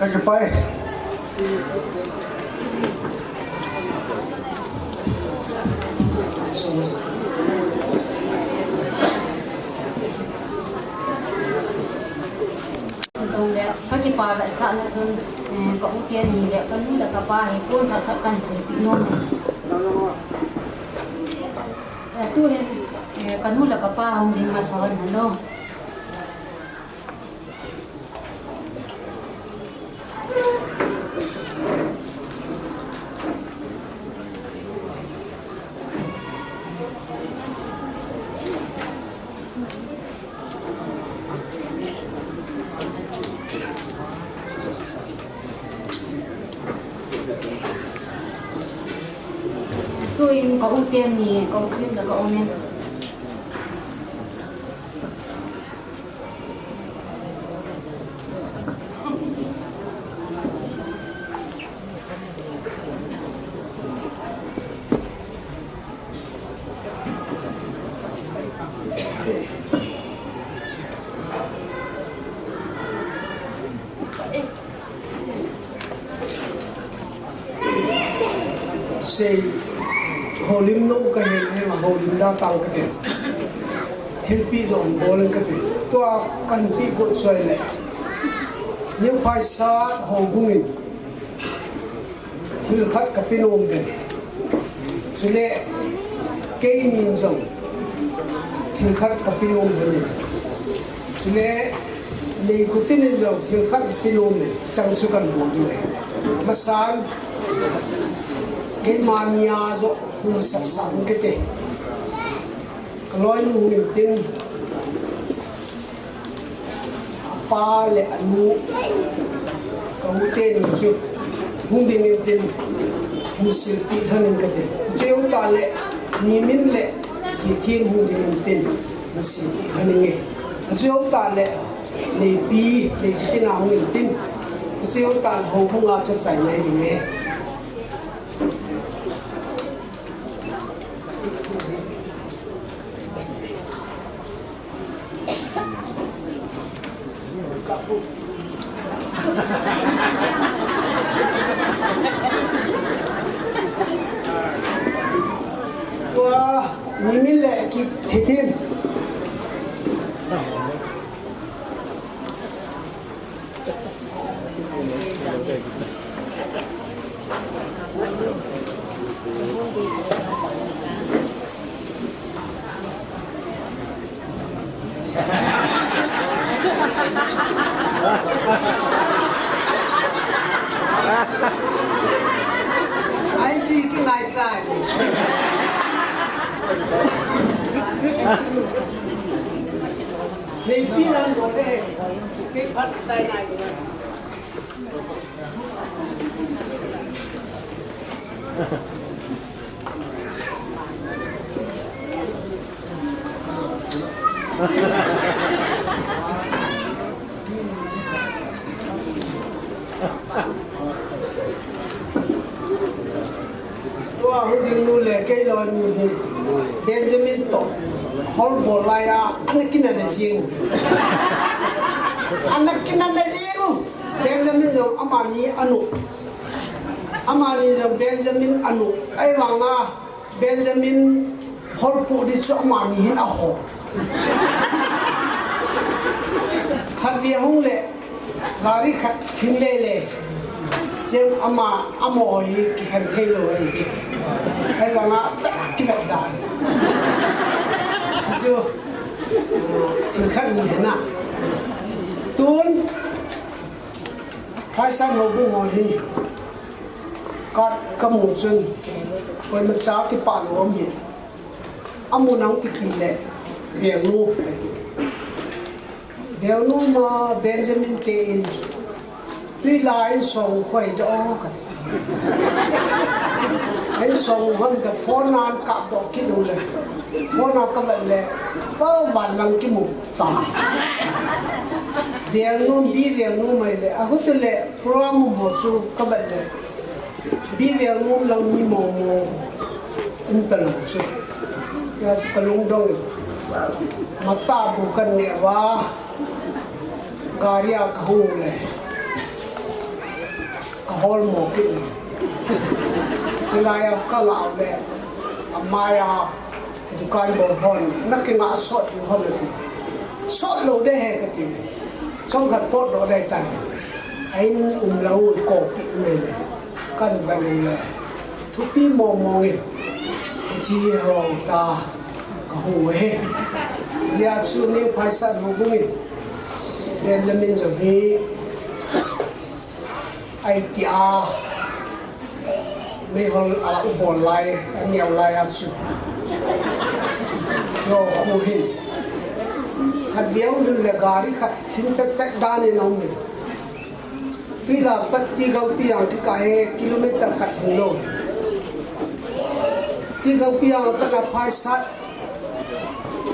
[SPEAKER 12] cái bay
[SPEAKER 17] dòng đẹp các cái bà lại sẵn là thân có ưu tiên nhìn đẹp các là các bà ấy cuốn thật thật cần sử dụng nôm tu lên cần hút là các bà không đi mà sao hẳn đâu tôi có ưu tiên thì có khuyên là có ôm lên
[SPEAKER 14] say holim no ka hin he ma holim da tang ka te thil pi don bol ka te to kan pi ko choi le new phai sa ho bungin thil khat ka pinom de sule ke nin zong thil khat ka pinom de sule nei ku tin zong thil khat pinom ne chang su kan bo du ma san cái mania rồi không sẵn sàng cái gì cái nói nu niềm tin ba lệ nu cái mũ tên niềm tin không đi niềm tin hình sự bị hơn niềm cái gì chỉ ông ta lệ niềm tin lệ thì thiên không đi niềm tin hình sự bị hơn niềm chỉ ông ta lệ để bi để cái nào niềm tin chỉ ông ta hầu không ngã cho giải này thì nghe Nimin le ki thitin Nên biết làm rồi đấy, cái phát sai này của mình.
[SPEAKER 18] Tua hư tiếng nu lệ cây lò nu thì Benjamin to hol bolai à anh kina na jing anh kina na jing Benjamin jong amani jong Benjamin anu ai wanga Benjamin hol pu di chu amani hin a ho khat bi hong le gari khat khin le riêng amoi cái hành thay đổi hay là ngã cái vật đại chưa thì khác như thế nào tuôn hai sang hậu bung ngồi hi cắt cầm một chân với một sáu cái bàn của ông gì muốn nóng cái gì lệ về nu mà Benjamin tên tuy là anh sầu khỏe đó cả anh sầu hơn cái phone nan cặp đó cái đồ này phone nào các bạn này có bản năng cái mục tả việc luôn bi việc luôn mày này à hốt lệ program một số các bạn này bi việc luôn lòng như mồ anh tận lòng số ya tận lòng đâu mà ta bukan nè và karya kahung này hol mo ki sila ya ka lao le amaya dukan bo hon nakinga sot yu hon le sot lo de he ka ti song khat pot do dai tan ain lau ko pi me le kan van le thu pi mo mo ngi chi ho ta ka hu he ya chu ni phaisa no bu ngi Benjamin jo hi ai tia mấy con ala ubon lai nhiều lai ăn su yo khu hin khát béo nên là gari khát xin chắc chắc đa nên ông mình tuy là bất ti gạo piang thì cái km khát hin lo ti gạo piang bất là phai sát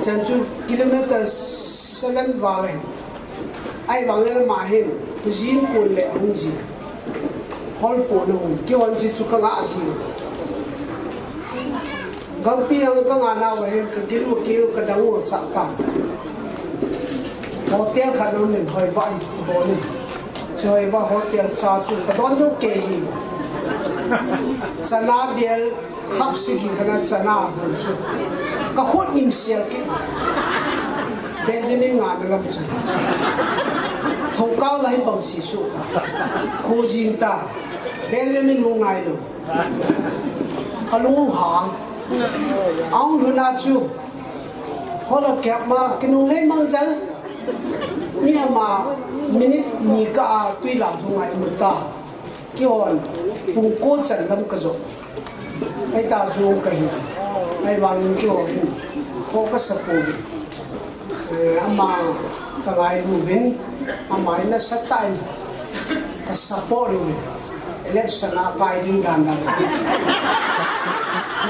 [SPEAKER 18] chân chu km seven vào ai vào cái mà hin tu jin cồn lệ không gì hol po no kyo an chi chu ka nga si gang piang ka nga na wa hen ka kilu ka dangu sa pa hotel kha no men hoi vai bo ni choi wa hotel sa chu ka don jo ke hi sana biel khap si gi kana chana hol chu ka khot nim sia ki Benjamin nga na lam chu thâu cao lại bằng sĩ số khu riêng ta Benjamin hùng ngày luôn cái lung hàng ông vừa nào chú họ là kẹp mà cái nung lên mang chân nhưng mà mình nhị cả tuy là hùng ngày một ta cái hòn bùng cố chân lâm cái rồi ai ta dùng cái gì ai bằng cái hòn có cái sập ama tangai lubin ama ina sa time ka support ni election na kai din ganda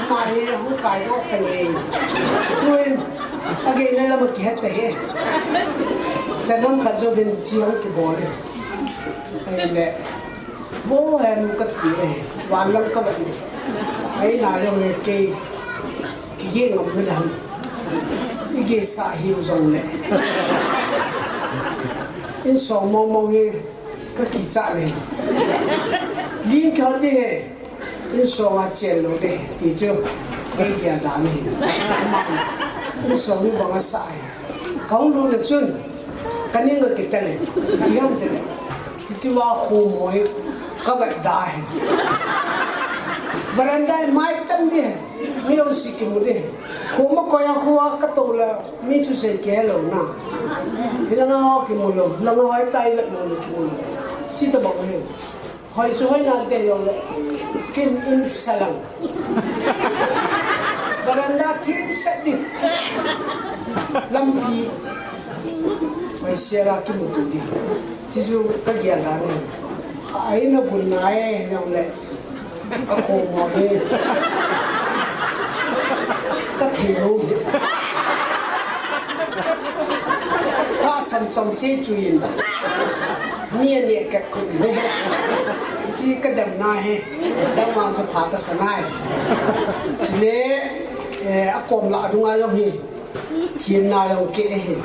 [SPEAKER 18] ma he hu kai do ka ni tuin again na lam ki het he chanam khajo bin chiang ki bole ai le vô hen ka ti e wan lam ka ba ai na yo me ke ki ye ngom na dam cái xã hiệu dùng này in sổ mong mong như các kỳ trạng này liên kết đi hè in sổ mà tiền rồi đấy thì chưa cái gì đã này in sổ như bằng cái xã không luôn là chuyên cái những người kia này không thế này chứว่าkhu mối các bạn đại veranda mai tâm đi nhiều sự kiện một đi khu mà coi khu cái tổ là mi tu sẽ kéo lâu na thì là nó cái một lâu là nó hai tay là một lâu chỉ ta bảo hiểu hỏi số hai năm tiền rồi kinh in salam veranda thiên sẽ đi lampi mai sera ki mutu di sisu ka gian la ne ai na bun nai yang le ka ko mo he ka the lo ka sam che chuinเนี่ยกับคุณไม่เห็นที่กระดำนายแต่มาสุดท้ายก็สนายเนี่ยอากงละดุงายองฮีเทียนนายองเกะฮี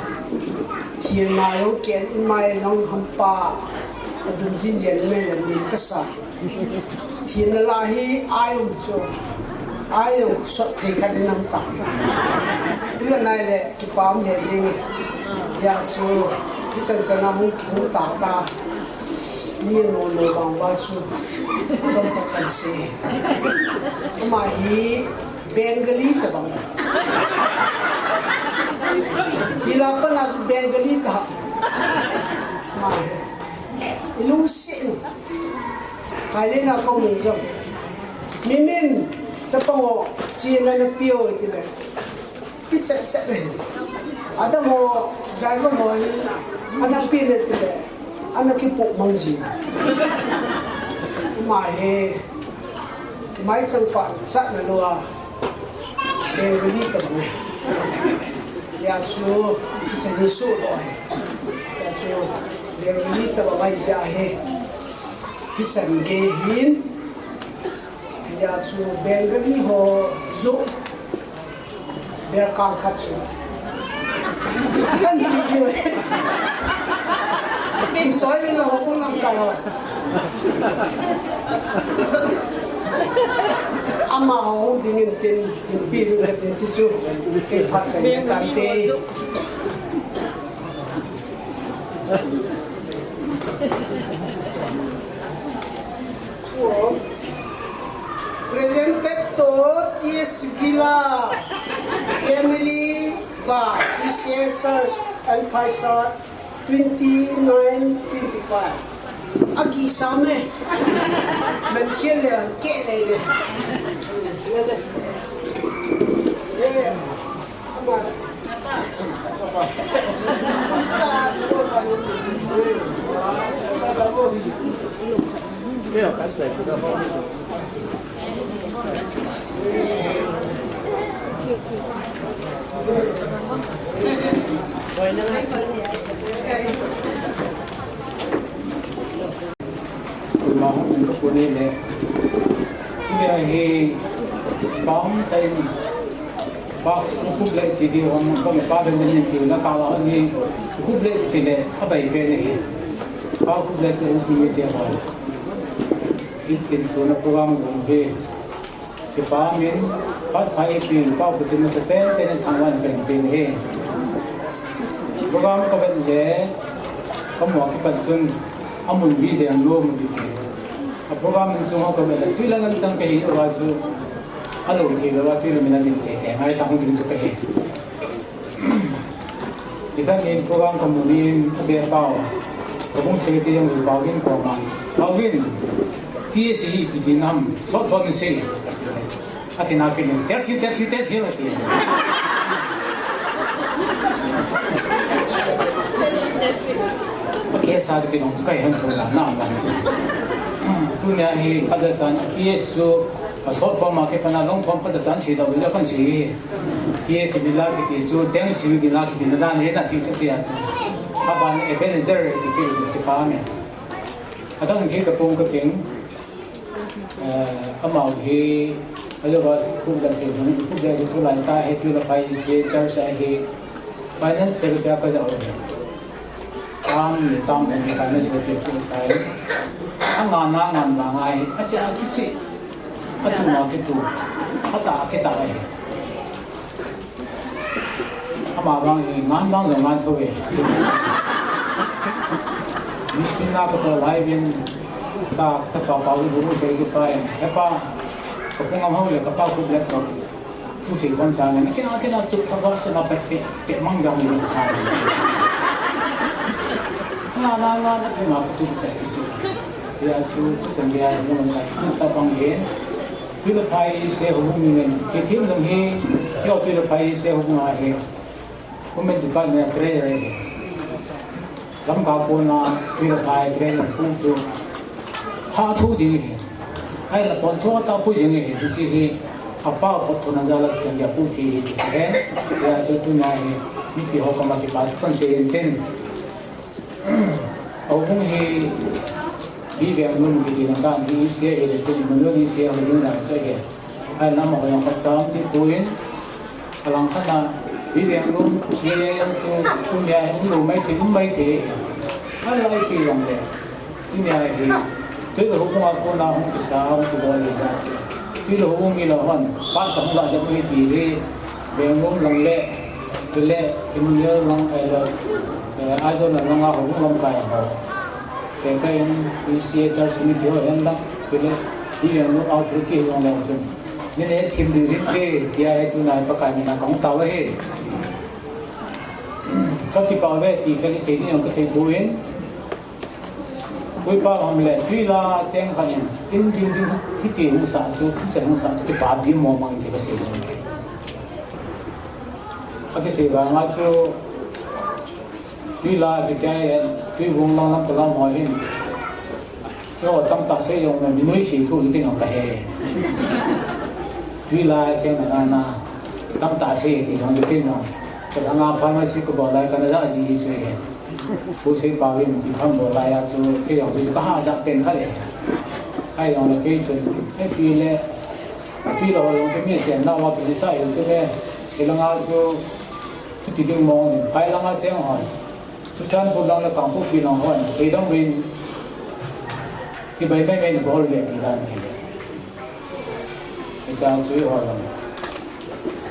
[SPEAKER 18] เทียนนายองเกะอินไม่น้องฮัมปาดุมจินเจนไม่เลยดินกษัตริย์เทียนละลาฮีอายุโซอายุสดที่ขันน้ำตาเรื่องนายเลยที่ปั๊มเดี๋ยวสิยาสูที่ฉันจะนำหูตาตานี่โนโนบางว่าสูจนกับกันเสียมาฮีเบงกลีกับบังที่เราเป็นนักเบงกลีกับมาลุงสินใครเล่นนักก็มีจงมิมินจะต้องจีนนั่นเปียวที่เลยพิจารณาada mau driver mau anak pilih tu le anak kipuk mangji mai cengpak sat na doa beli tu mana ya su jadi su doa ya su beli tu mai jahe kita gehin ya su beli ho zo biar kau kacau kan video game soalnya lah aku nangkal ama aku dingin tin video tin cicu tempat saya kante presented to is Villa family by ECA Church Al Faisal 2925 agi same men kele ke le
[SPEAKER 19] mà không có cuốn này bây giờ bóng tay bóng khúc lệ thì ông có một ba bên dân thì nó cao hơn thì khúc lệ thì lệ có 7 bên này bóng khúc lệ thì suy nghĩ tiền rồi ít tiền số nó program gồm về cái ba miếng phát phải tiền bao bữa nó sẽ bên thằngวันเป็นเป็นเองprogram có bên lệ có một cái bản xuân ông muốn đi để anh luôn đi program mình dùng học cái này tuy là ngân trang cái đó là số anh lỗi thì là tuy là mình đang định để ngay trong định cho cái thì cái này program của mình bây giờ bảo cũng sẽ cái yang bảo viên của mình bảo viên thì sẽ cái gì nằm sót mình sẽ cái nào cái này test là thì cái sao cái nó cái hơn rồi là nào làm gì tu nhà hi kada san PS so short form ma ke pana long form kada chan si da wala kan si PS bila ki chu deng si bila ki na dan na thi se ya chu aban e manager ki pa me adang si ta pong ka ting amau hi alo ba ku da se ku da tu lan ta he tu la pai se char sa hi finance se ka ka ja tam ni finance se tu tai ang ngan ba ngai acha kichi atu ma ke tu ata ke ta ai ama bang ngan bang lo ngan thoe misina ko to lai bin ta sa pa pa bu se ke pa e pa ko ngam hau le ka pa ku black ko tu se kon sa ngan ke na chuk sa ba sa na pe mang bang ni ka thai na tu ma ku tu sa kisu ya chu chẳng bia một ngày chúng ta bằng hiến tuy là phải sẽ hùng mình thì thiếu đồng hi do tuy là phải sẽ hùng lại Women Department Treasury. Lam Kapuna, Vilapai, Train, Punchu, Hatu Ding. I la Pontua Pudding, which is a power of Tonazala from Yaputi, and Tuna, Miki Hokamaki Pat, and 10. Open he Vivian Moon with the Nakan, he is here, the Pudding, is here, and doing that again. I number on Hatam, the Puin, Alankana, Vivian Moon, to Punya, who make it, I like it on there. In the idea, take the home now to sound to body that. Till the home in a one, part of the community, the moon long leg, to let in the long I don't know how long by the time we see a church committee or end up to let even look out to the case on the mountain. Then they had him to hit the eye to Napakan, Kong Tower Head. Cocky Power, the Kelly City on the table in. We bought him let Villa Tenkan in building Titi Musa to Tenusa to the party more money to the city. I say, Macho Villa, the guy, and we won't long to long more in. So, Tom say on the noisy to looking on the head. Villa Tenana, Tom say it on the kingdom. But I'm not promising about like another easy again. Who say Pavin become Bolaya to Kill to Kahaza Pen Hale. I on occasion, happy let Pilo to meet and now what to decide to me, Elanga to the morning, Pilanga Tenhon, to turn put down the Kampu Pin on one. They don't win. See by the ball getting done here. It's also all.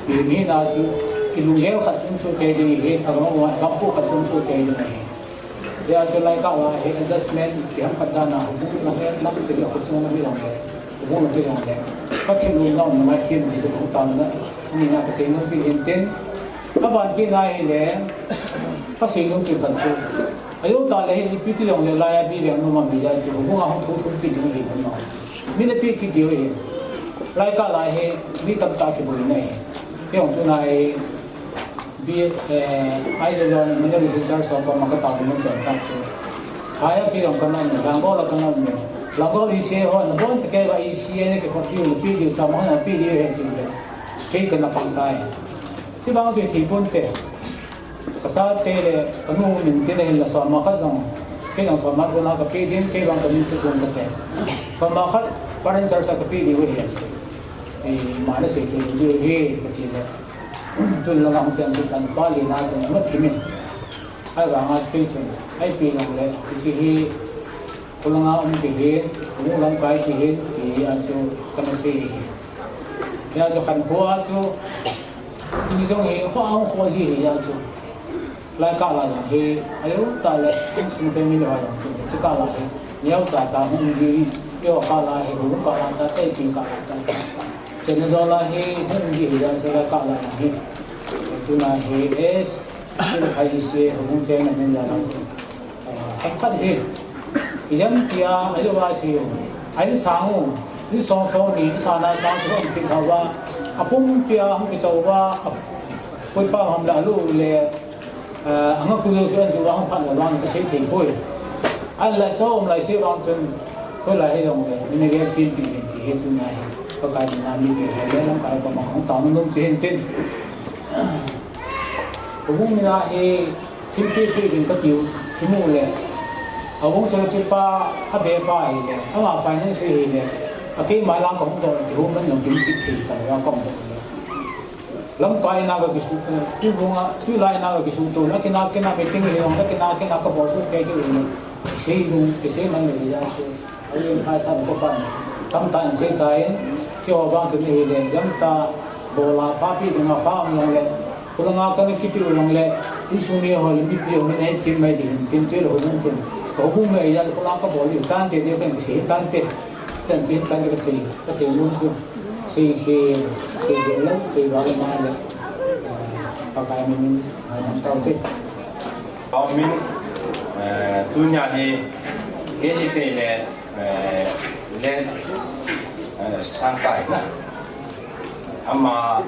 [SPEAKER 19] You mean as you. Ilungel khatsum so kay din he agong kampu khatsum so kay din he ya so like our adjustment yang kadana hubung na nam te ko so na mi long le hubung na te long le ka thin lu na ma thin ni ko tam na ni na ka se no pi ten ka ban ki na he le ka se no pi khan so ayo ta le hi pi ti long le la ya pi yang no ma mi ya so hubung a hong thu thu pi din he ma mi le pi ki dio he lai ka la he mi tam ta ki bu ni he ke ong tu na he be I don't know the church of Makataman Bentas. I appear on command, Langola command. Langola is here on the bones together. I see any computer video, someone a video and taken a pantai. Chibang to Tipunte. Katate, Kanu, and Tele, the Son Mahazon. Kill some Magona, a pedium, came on the Mintu. Some Mahat, parents are a pedium. A minus 8 do here, but to the long term and Bali not and what him. I was preaching. I feel on that. You see, pulling out on the head, long by the head, the also can say. There's a Hanpoa to it is only how was he also. Like Allah, he, I don't tell it, some family to Kala, Yelta, your Kala, who got that taking Kala. General, he has a Kala. Tuna he is I say who chain and then I'm fun here. Isn't Tia, I don't watch you. I sang this song for me, Sana sounds from Pikawa, a Pumpia, Pitova, Pupa Hamlalu, Angakus and to one part around the city boy. I let home like say mountain, pull a head on the vinegar feed me in the head tonight. But I did not meet the head and I come on town and change. Hubung na he simple in ka tiu thimu le awong so ti pa a be pa le ama finance he le a ke ma lang kong do hu man no bin ti thi cha ya kong do lam kai na ga gisu tu bunga tu lai na ga gisu to na ke na be ting le ong ke na ka bo su ke ke le sei lu ke sei man le ya so ai hai sa ko pa tam ta se kai ke o bang tu ni le jam ta bola pa pi na pa mo le Kulang akan kita ulang le, insumia hal ini pun ini tim mai di tim tu lo hubung pun, hubung mai ya kulang akan boleh tan te dia kan sih tan te, jangan tan dia sih hubung pun, sih jalan sih balik mana le, pakai min tahu te.
[SPEAKER 20] Amin, dunia ni ke le sangkai lah, ama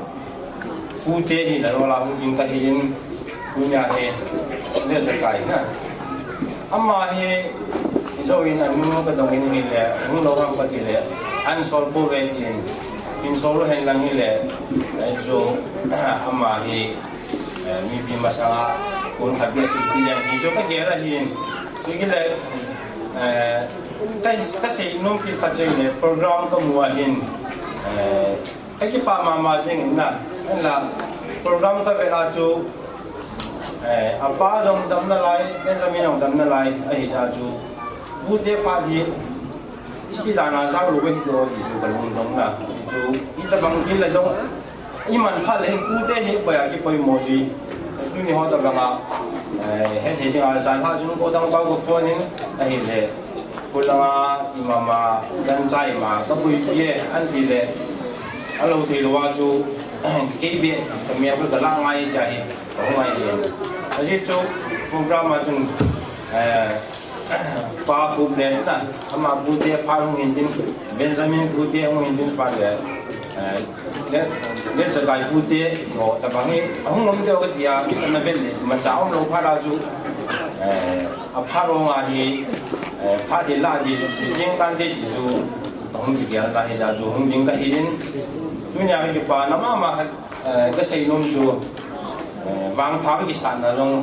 [SPEAKER 20] Pute ni lalu lalu kita ingin dunia he le zakai na amma he zo in anu ka dong in hi le nu lo ham ka ti le an sol po ve tin in sol hen lang hi le zo amma he mi fi masala kun habis itu yang hijau kan dia lah hin so gila kan saya nom kita kerja ini program tu muahin kan kita mama sing na lah program tu berlaku apa dong dam nalai Benjamin dong dam nalai saju bude pagi itu dana saya lupa itu isu kalau dong na itu kita bangkit lah dong iman hal yang bude he banyak kita emosi ini hota banga het he dinga san ha jun ko dang ba ko phone in a hi le kulanga imama dan chai ma ka pui ye an ti le alo thi lo wa chu ke bi ta me ko la ngai ja hi ko ngai ye a ji chu program ma chun pa pu le na ama bu de pa lu hin din Benjamin bu de lu hin din pa le let zakai pute ho ta bangi ahung ngom deu ka dia na vel le ma chaom lo pha la chu a pha ro nga hi pha de la di sing kan de ju tong di dia la hi ja ju hung ding ka hi din dunya ki pa na ma ka sei nom chu wang pha ki san na rong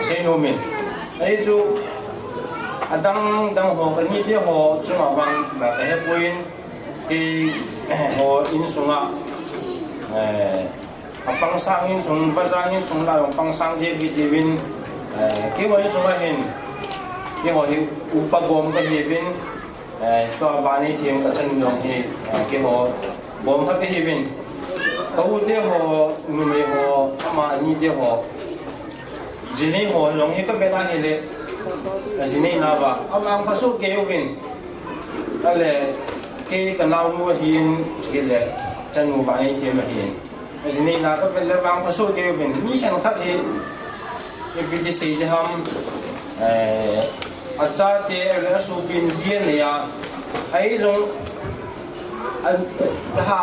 [SPEAKER 20] sei nom min ai chu adang dang ho ka ni de ho chu ma wang la ka he puin ki ho in sunga apang sangin sung pasangin sung la pang sang dia bitin ki ho sunga hin ki ho hi upagom ka hi bin to bani thiam ka chan long hi ki ho bom thap hi bin ka u de ho nu me ho ma ni de ho jini ho long hi ka be na hi le jini na ba amang pa su ke u bin ale ke ka naw nu hin ke le chan mu ba ai thiam hin jini na ka be le bang pa su ke u bin ni chan khat hi ke bi de sei de ham acha te le su bin jian le ya ai jong ha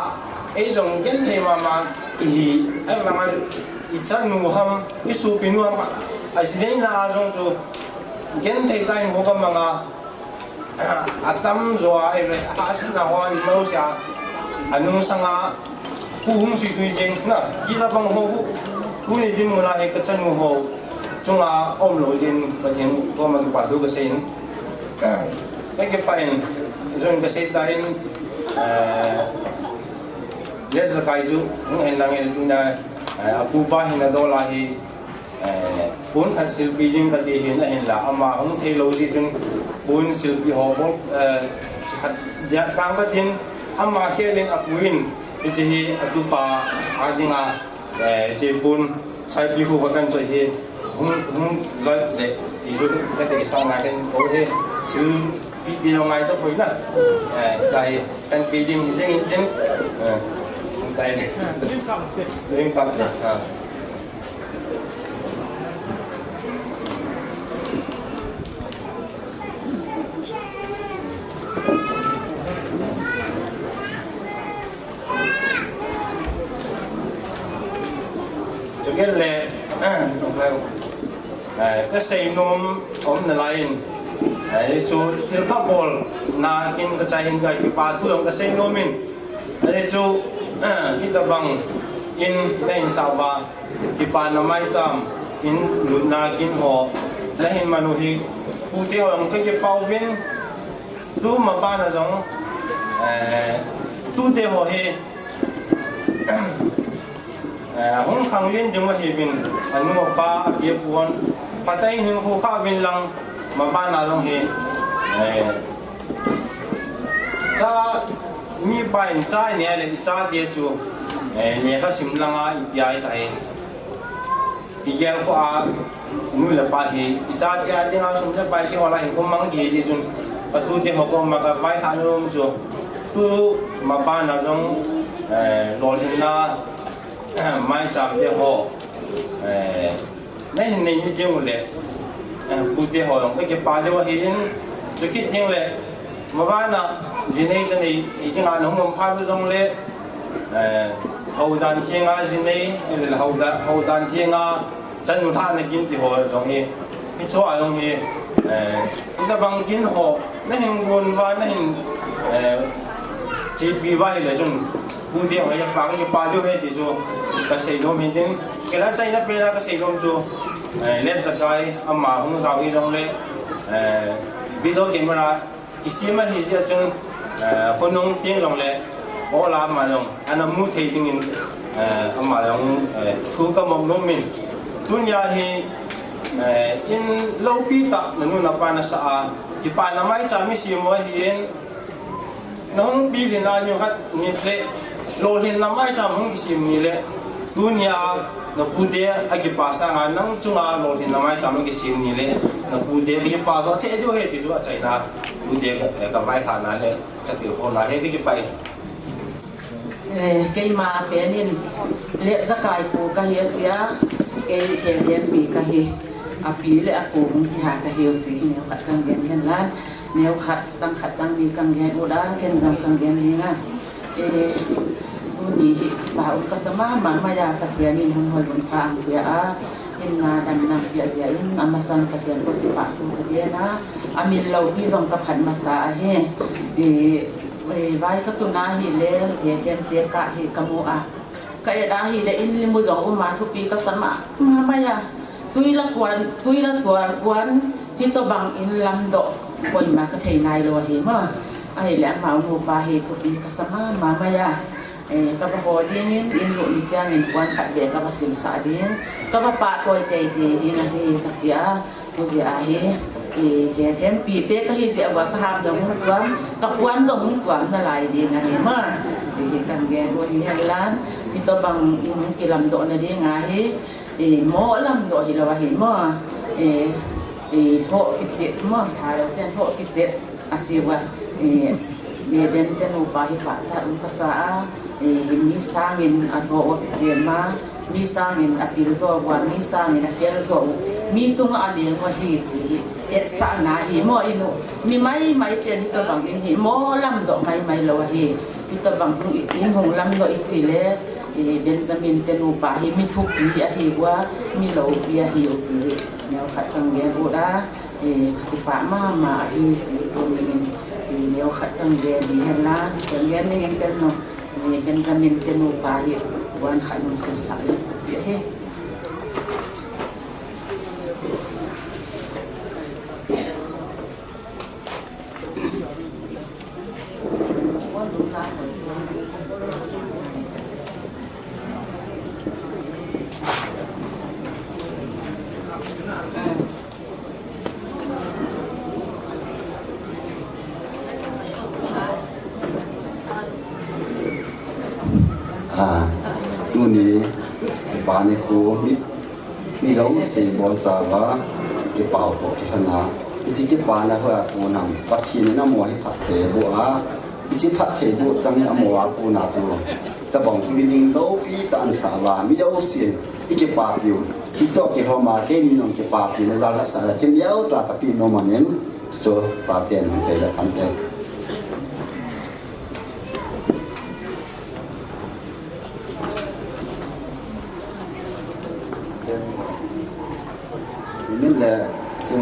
[SPEAKER 20] ai jong gen the ma ma hi ai ma ma i cha nu ham i su bin nu ham ai jini na jong chu gen the tai mo ka ma nga atam zo ai le ha sin na ho i lo sia anung sanga ku hung sui sui jeng na ki la bang ho ku ni din mo la he ka chan mu ho chung a om lo jin ba thiam to ma ki pa thu ka sein cái pain zon ka sei tain le za kai ju hung hen lang el tu na apu pa hin do la hi pun han sil pi jing ka ti hin na hin la ama hung thei lo ji chun pun sil pi ho bo ya tang ka tin ama kheling apuin ji hi atu pa adinga je pun sai pi hu ka kan choi hi hung la le ti ju ka te sa na ken ko he sil pi lo ngai to pui na dai kan pi ding sing ding dai lim kam cái lệ cái xây nôm ôm nè lại chú thiếu pháp bol na in cái trái hình cái ba thu cái xây nôm mình chú hít ta bằng in đây sao ba cái ba nó mai chăm in lụt na in họ lấy hình mà nuôi cụ tiêu ông cái bao viên tu mà ba là giống tu tiêu họ he hong khang lin jung hi bin anu pa ye puan patai hin ho kha bin lang ma ba na long hi cha mi ba in cha ne le cha de chu ne ka sim lang a ya tai ti ger ko a nu la pa hi cha ya de na sum le ba ki wala hi ko mang ge ji jun patu de ho ko ma ka bai ha lum chu tu ma ba na jong lo hin na mai chạm thế họ này này như thế một lệ cụ thể họ làm cái ba điều hiện cho kít như lệ mà bạn nào gì này cái này thì cái nào nó không phải là giống lệ hậu đàn thiên nga gì này là hậu đàn thiên nga จันนุท่าในกินที่หัวตรงนี้ที่ชัวตรงนี้แต่บางกินหัวนั่นเห็นวนว่านั่นเห็นจีบีไว้เลยจนบุญเดียวอยากฟังอยากปาดูให้ดีจูก็เสียลมเห็นจริงแค่ละใจนับเป็นละก็เสียลมจูเล่นสกายอามาหงสาวอีจงเลยวิดีโอเกมอะไรที่สิ่งมาที่จะจนคนน้องเตียงลงเลยโอลามาลงอันนั้นมูเทียงอามาลงทุกข์ก็มองน้องมินตุนยาฮีอินโลปีตะนั่นนู่นนับปานาสาที่ปานาไม่จามิสิมัวฮีนน้องบีลินานิวฮัดนี่เละโลหินนาไม่จามึงกิสิมีเละตุนยานับพูดเดียอากิปาสังานนั่งจุงอาโลหินนาไม่จามึงกิสิมีเละนับพูดเดียอากิปาก็เจ๊ดูเหตุที่สุดใจนะพูดเดียกับไม่ขาดนั้นเลยก็ถือคนละเหตุที่ไป
[SPEAKER 5] เกยมาเป็นนินเลี้ยสกายปูกะเฮียเจียเกยเทียนเทียนปีกะเฮียอาปีเลี้ยปูมึงที่หากะเฮียจีเนียวขัดกังเย็นเห็นล้านเนียวขัดตั้งดีกังเย็นอุดาเข็นจำกังเย็นนี่นะตัวนี้บ่าวกษมามันมายาปะเทียนินหงหอยบนพางเปียเห็นนาดำนำเปียเจียอินอามาสันปะเทียนบนปากทุกเดียนะอามินเราพี่ส่งกระพันมาสาเฮไว้ก็ตุนาหิเลเทียนเตียกะหิกมูอะกะยาหิเลอินลิมุจงอุมาทุปีก็สมามาyaตุยละกวนกวนฮิตบังอินลำโดปอยมาก็เทนายโลหิมาไอแหลมมาอุปาหิทุปีก็สมามาyaก็บ่ฮอดีนินอินลุนิจางอินกวนขัดเบก็บ่สินสาดินก็บ่ปะตอยเตดีนะหิกะเจียมุเจียหิเทียเทมปีเตก็ฮิเสียว่าทำอย่างมุ่งกวนกับกวนตรงมุ่งกวนนั่นแหละดีงานนี้มาที่กันแกบริหารล้านที่ตัวบังอินกิลำโดนดีงานที่หมอลำโดฮิลาวะหิมาโหกิจมาถ่ายเราเป็นโหกิจอาชีวะเป็นเจนุปาหิปัตตาอุปสามีสร้างอินอันโหกิจมามีสร้างอินอภิรโซว่ามีสร้างอินอภิรโซมีตุงอันเดียวว่าที่จีสานาหิมออินุมีไม่เตียนตัวบางอินหิมอลำดอกไม่ละวะหิตัวบางอินหงลำดอกอิจิเลเบนจามินเตนูปาหิมีทุกปีอะหิว่ามีโลปีอะหิโอจีแนวขัดกังเกียบูดาที่ปามาหิจีตัวนี้แนวขัดกังเกียดีเห็นล้านกังเกียนี่ยังเป็นเนาะเบนจามินเตนูปาหิวันขัดนุ่มสื่อสารจีเฮ
[SPEAKER 13] ตัวนี้บ้านนี้ครูมีเราเสียบอลจ่าวะที่เป่าปอกที่ขนาอีจิที่บ้านนะเพื่อปูนำปัจจุบันน้ำมัวให้ผัดเทบัวอีจิผัดเทบัวจังน้ำมัวปูนาตัวแต่บางทีมีลิงโลปีตันสาวามีเราเสียอีกปากอยู่อีกตัวเกี่ยวมาเกมีน้องเกี่ยวปากอยู่ในการรักษาเทียมเดียวจากกับพี่น้องมันเน้นโจปากเตียนใจละพันเตนี่แหละจึง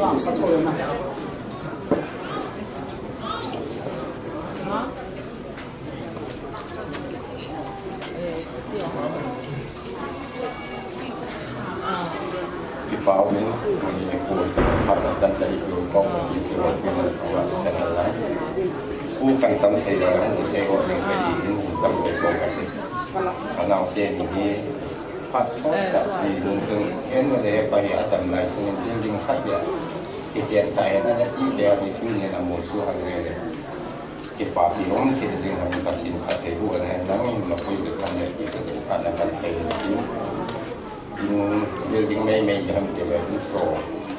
[SPEAKER 4] ว่างสักเท่าไหร่นะ
[SPEAKER 8] ที่ฟ้าเนี่ยมีคนพัฒนาตั้งใจอยู่กองที่สุดเป็นตัวเสนอแล้วผู้กันตั้งใจแล้วเสียคนหนึ่งไปดีตั้งใจกองกันขณะเจนี่พัดสดแต่สีลุงจึงเห็นว่าเลยไปอาตมาซึ่งจริงๆขัดเนี่ยที่เจียนใส่นั่นแหละที่เดียวที่คุณเนี่ยนำมูสู้อะไรเลย เก็บปากพี่น้องเขียนสิ่งนั้นกับทีมขัดเทรู้อะไรนั่งมาคุยกับกันเนี่ยที่สุดสารกันเทยิ่งยิ่งไม่ทำเกี่ยวกับอินโซ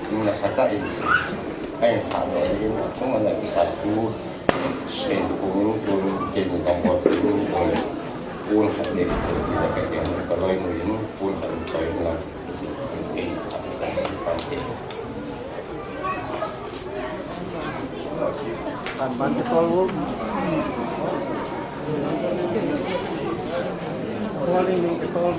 [SPEAKER 8] ยิ่งนักสัตว์อินโซไอ้สารอะไรยิ่งช่วงนั้นที่ตัดดูเป็นปูนเก่งของบอสปูนปูนขัดเด็กสิ่งที่จะเกี่ยวกับลอยมือยิ่งปูนขัดใส่เราสิ่งที่เก่งขัดใส่ฟังเก่ง
[SPEAKER 16] Ban kalau ini kalau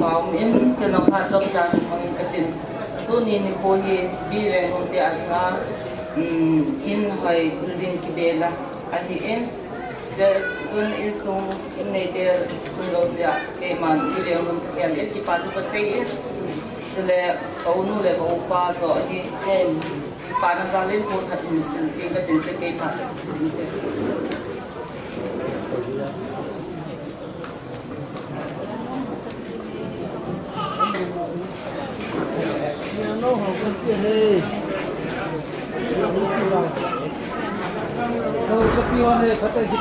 [SPEAKER 5] Mom in kenang ha chok chan mangin katin tu ni ni ko hi bi reng hom te alinga in hoi building ki bela a hi in de sun in sung in nei te chung lo sia ke man bi reng hom te an ki pa du pa sei in chule ko nu le ko pa so hi ken pa na za len ko hat in sin pe ka tin che ke pa
[SPEAKER 16] no học sinh kia hey đâu sắp đi on này phát triển cái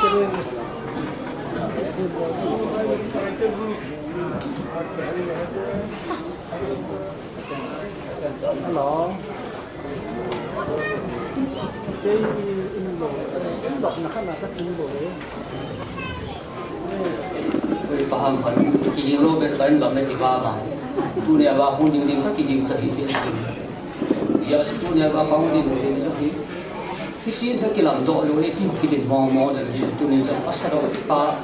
[SPEAKER 16] hello cái đọc là khá là các kinh bộ
[SPEAKER 15] paham kan kijing lo bet lain ba me tiba ba dunia ba hun ding ding ka kijing sahi fi ya dunia ba kaung ding ding sahi fi sin ka kilam do lo le ki din mo mo da ji dunia sa asaro pa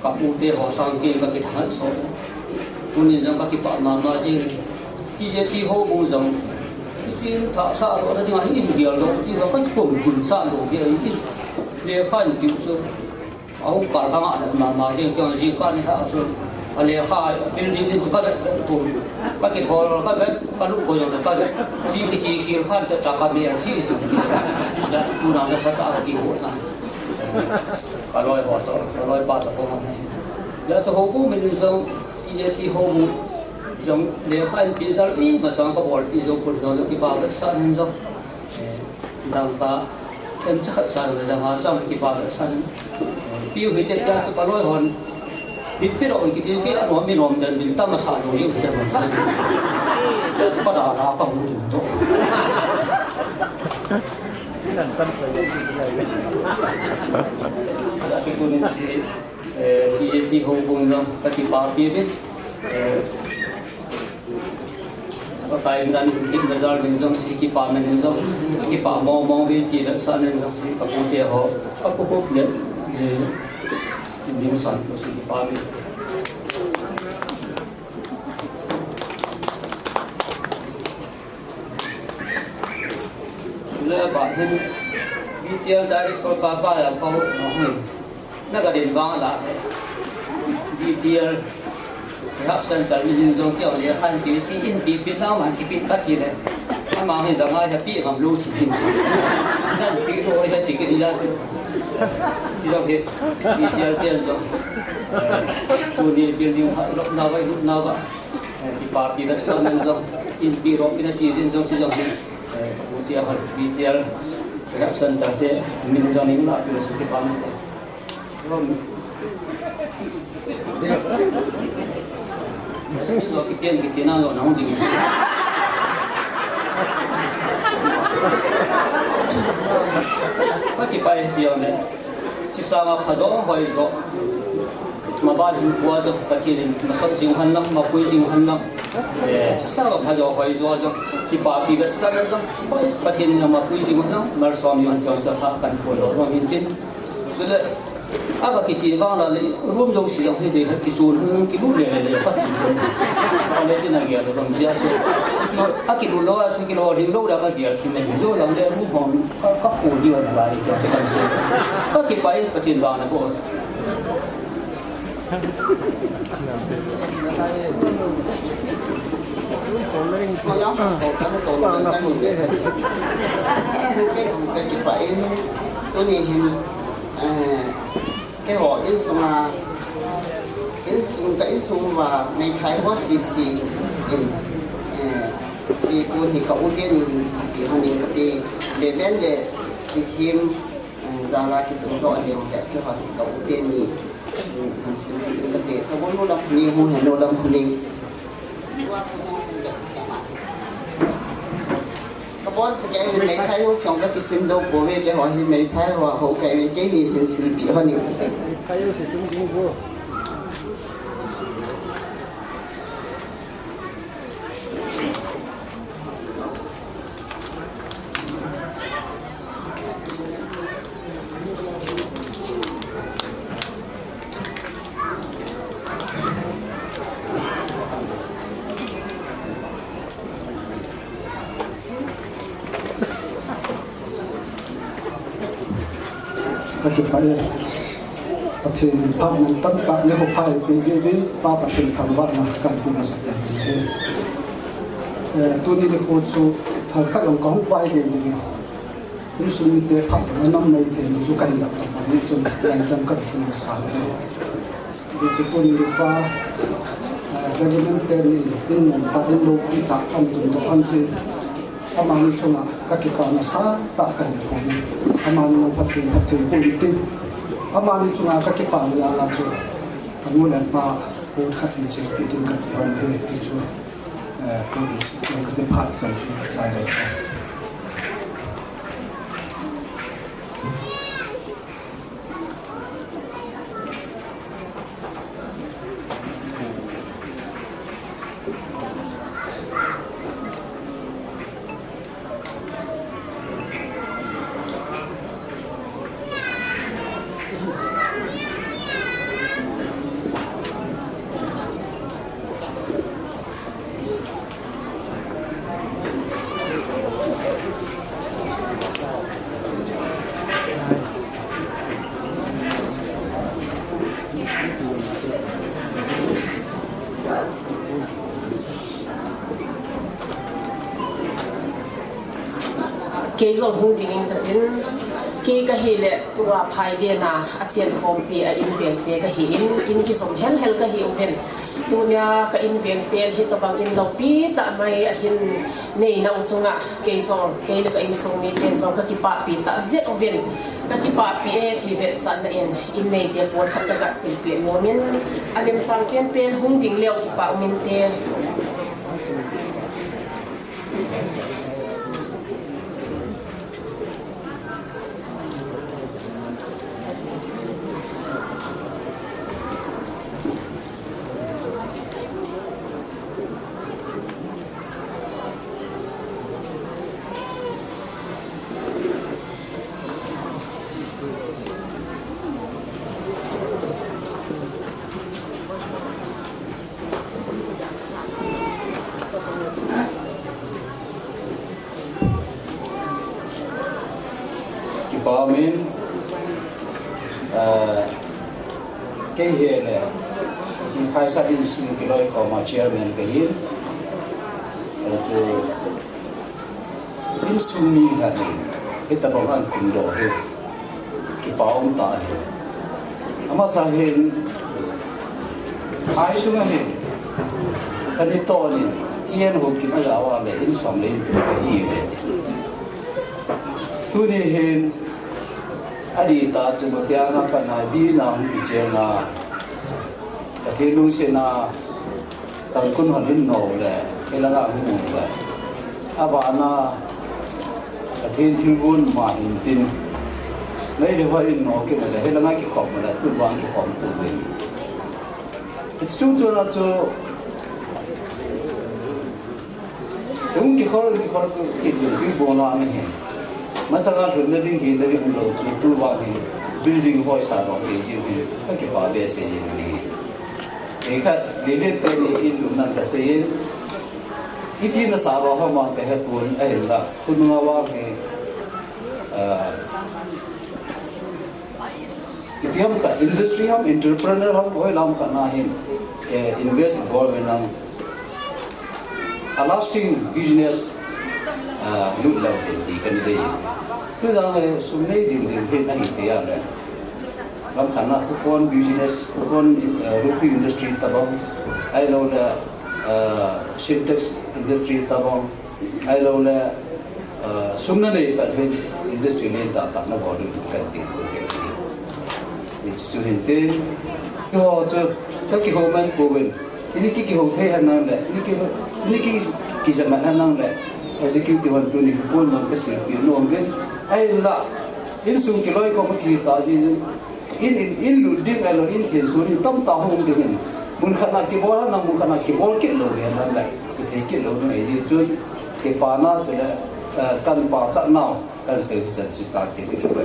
[SPEAKER 15] ka mu te ho sang ke ka ki thang so dunia jang ka ki pa ma ma ji ki je ti ho bu jang fi sin tha sa lo da ding hi dia lo ti ka ko kun sa lo ye ni le khan ki so aku kalau ada mama sih kalau sih kan hasil alih pilih di juga tu pakai hol pakai kalau koyong pakai sih kecil kan tak kami sih dah kurang ada satu lagi orang kalau bata kau mana ya sehobu menyusung ti hobu yang lepas pisal ini masang ke bol pisau kurang kita bawa sana so nampak kencang sana jangan sama kita bawa sana piu hite kya su kaloi hon bipiro ki ti ke no mi nom dan bin ta ma sa no yu hite mo pa da ra pa mu to
[SPEAKER 16] nan kan sai
[SPEAKER 15] ada su kun si ti ho bung no ka ti pa pi bi tai nan tin bazar din zong si ki pa men zong ki pa mo bi ti da sa nen zong si ka pu te ho ka pu ne những sản của sự ba mươi sudah bahkan video dari beberapa yang kau mahu nak ada di bawah lah video hak sental ini zong kau dia kan dia ciin bibit tahu kan bibit tak kira ama hai zangai happy ngam lu thì dan biro dia tiket dia tidak he dia zong tu ni building lok nawai lut nawa di parti dak sanan zong in biro pina tizin zong si zong dia har bitel rak sental te min zong ni la pina su pam lo ki pian ki tina lo nang ding có chỉ bay điều này chỉ sao mà phải gió hồi gió mà ba thì qua rồi có chỉ mà sao chịu hành lắm mà quay chịu hành lắm sao mà phải gió hồi gió rồi chỉ ba thì cái sao đó có chỉ mà quay chịu hành lắm mà sao mình cho thà cần phối hợp mà mình tin rồi apa kisi vang la room jong si yang he ki chun ki lu le le fa ale tin na gya lo bang sia so aki lu lo su ki lo ding lo da ka gya ki me zo la le ru hom ka ko di wa ba ri ka se kan se ka ki pai ka tin ba na ko
[SPEAKER 4] Malam kota tolong dan sani dia. Cái kịp vậy tôi nhìn cái họ in sung và mấy thái hoa xì in chỉ buồn thì cậu tiên nhìn sạch thì họ nhìn cái về bên lệ thì thêm ra là cái tụng đội hiểu cái họ cậu tiên nhìn thành sinh bị cái tiền nó muốn làm nhiều hơn hay làm nhiều các bạn sẽ cái mấy thái hoa xong các cái sinh đâu bố về cái họ thì mấy thái hoa hậu cái gì thành sinh bị họ nhiều
[SPEAKER 18] thái hoa sẽ tung vô
[SPEAKER 3] các kịp vậyประเทศภาคนั้นตั้งแต่ในหัวไผ่เป็นเรื่องป้าประเทศทางวัดมาการเป็นมาสักอย่างตัวนี้เด็กโคชูหากข้าลงกองไว้เกี่ยวกับนี่สุนิเตพักมันน้ำไม่ถึงจุกันดับต่างๆนี่จนแรงดันกันถึงสามเลยดิจุตัวนี้ฟ้าก็จะเป็นเตนี่อินมันตาอินโลกิตาอันตุนตัวอันจีอามานิชงะก็เกี่ยวกับนาซาตากันผมอามานิยมพัฒน์บุญติอามานิชงะก็เกี่ยวกับยาลาจูอันนู้นมาพูดขัดมิเชลตุนกันที่วันเฮติจูพูดมันก็จะพาดใจใจเลย
[SPEAKER 21] cái dòng hung tình in thật đến cái hệ lệ tua phai liền à trên home pi in viện te cái in cái dòng hel cái hệ oven tu nya cái in viện te hết tao bằng in lâu pi ta mai hin nei na uchunga cái dòng cái được in song mi ten dòng cái pa pi ta zet oven cái pa pi thì vet san in nei te por khat ka sil pi mo min alem chang pen hung ting leo ki pa min te
[SPEAKER 13] Pamin cái hiện này chỉ phải xác định sự cái lối của mà chairman cái hiện chứ in sumi hạt này cái tập đoàn ăn kinh đồ hết cái bảo ông ta hết ama sa hiện hai số hiện cái này to này tiền hộp kim ai giáo à in sòng lên từ cái gì vậy tu này hiện adita cuma tiang apa nabi nam kicena, tapi lu sena tangkun halin no le, kelanga hulu le, abana tapi tilbun mahin tin, lai le halin no ke le, kelanga ki kom le, tu bang ki kom tu ben. Itu tu na tu, yung ki kor tu ki bola ni. Masalah building kita ni belum cukup banyak building voice ada di sini, kita pakai saja ni. Ikat lihat tadi ini nak kasih, itu nasabah orang mang kaya pun, lah, pun ngawang ni. Ipiam ka industry ham, entrepreneur ham, boleh lam kana hin invest government ham. a lasting business lu lau fe ti kan dei tu da he sum nei dim dim he na hi te ya le lam khana ko kon business ko kon roofing industry tabang ai lo la syntax industry tabang ai lo la sum na nei pa he industry ne ta ta na bo lu kan ti ko ke it's to hinte to cho ta ki ho man ko ben ini ki ho the han na le ini ki zaman han na le executive one tu ni ko non ka sir pi no ben ai la in sum ki loi ko ki ta ji in lu ding alo in thian su ni tam ta hong de hin mun khana ki bol na mun khana ki bol ki lo ya na lai ki the ki lo no ai ji chu ke pa na che la kan pa cha na kan se chen chi ta ti ki ba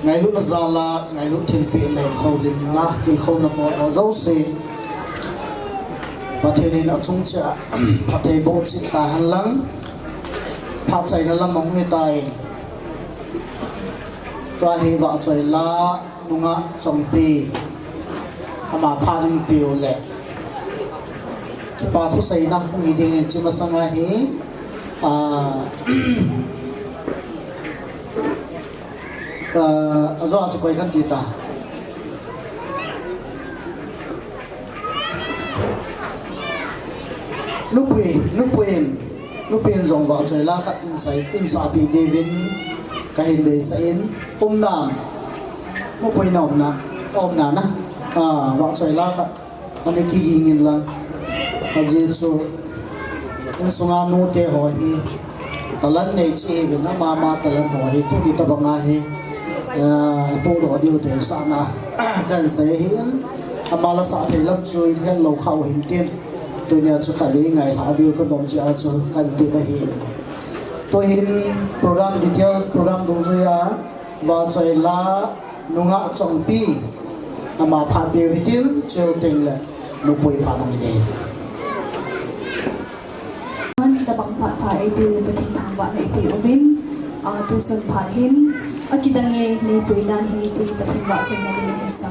[SPEAKER 9] ngày lúc ra là ngày lúc thiên bị này khâu lim na thì khâu là một ở dấu gì và thế nên ở trung trả và thế bộ chỉ ta hắn lắng phát chạy nó làm mong người tài và hy vọng trời là đúng ạ trong tì mà phát lên biểu lệ và thu xây na cũng nghĩ đến chỉ mà sang ngày do cho quay khăn tì ta lúc quên dòng vào trời la khát in sa bị David cái hình đề sẽ in nam lúc quên ôm nà vào trời la khát anh ấy kỳ nghìn là anh ấy số in số ngàn nô tê hỏi hi talan này chỉ về nó mà talan hỏi hi tôi đi tập bằng ai tôi đó điều để sao na cần sẽ hiện mà là sao thì lắm rồi hiện lâu khâu hình tiền tôi nhớ cho phải đi ngày thả điều cái đồng chí cho cần tự phải hiện tôi hiện program đi theo program đúng rồi và rồi là nung hạ trong pi mà phát biểu hiện tiền chiều tiền là nung bồi phá bằng gì
[SPEAKER 1] ta bằng phát phải biểu bật hình thang vạn này biểu bên tôi sơn phát hiện kita nghe ni puilan hi ti pathin wa chen na ni sa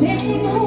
[SPEAKER 2] Letting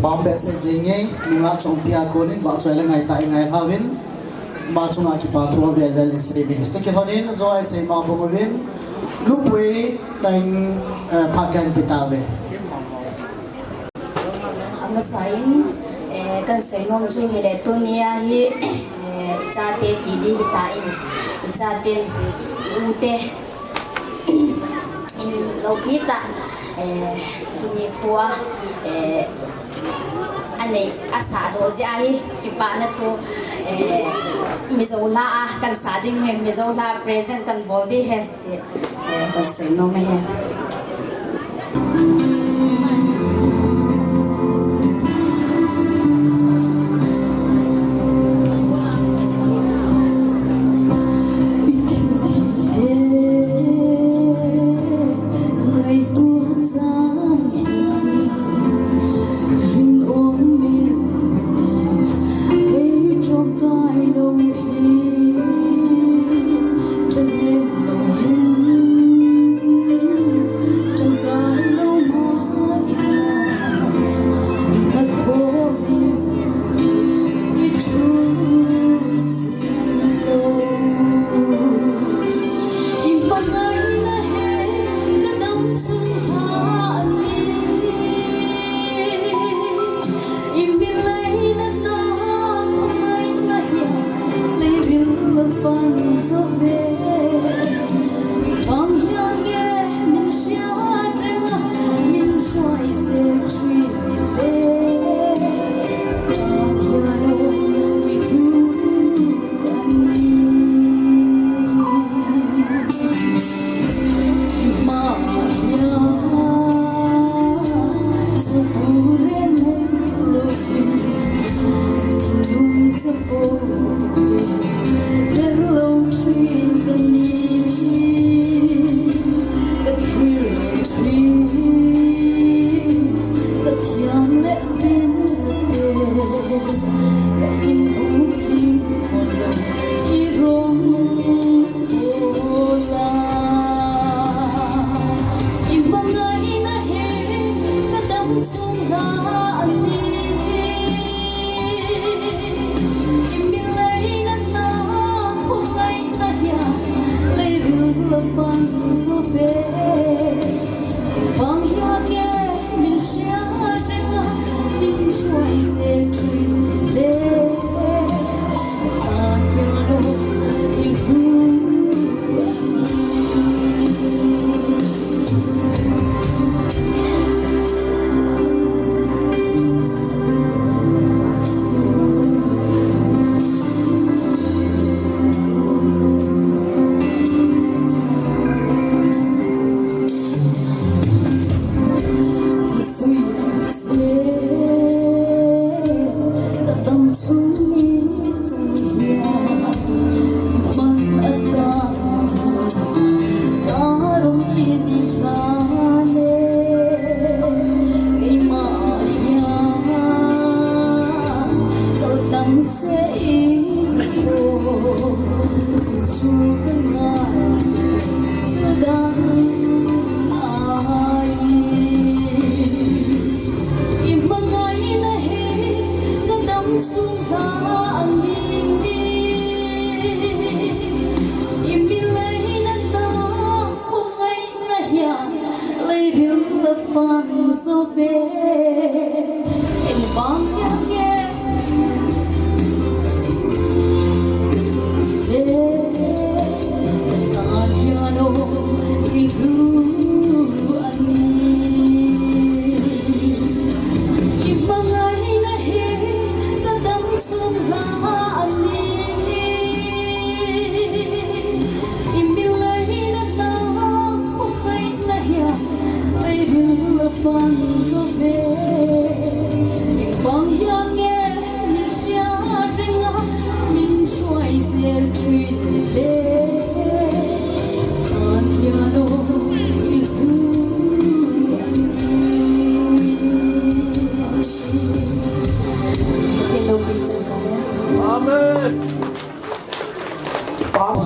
[SPEAKER 9] bám bé sẽ gì nghe mình ngã trong bia con nên vợ chơi là ngày tại ngày havin mà chúng ta kịp bảo thua về về lịch sử mình tất cả hơn nên do ai sẽ mà bông viên lúc ấy đánh phát gan bị tao về
[SPEAKER 1] mà sai kan sai ngom chu hele tunia hi cha te ti di ta in cha te u te in lo pita tunia kwa anh asa do ji ai ki pa na chu mizola a kan sa ding he mizola present kan body he te kan sai no me he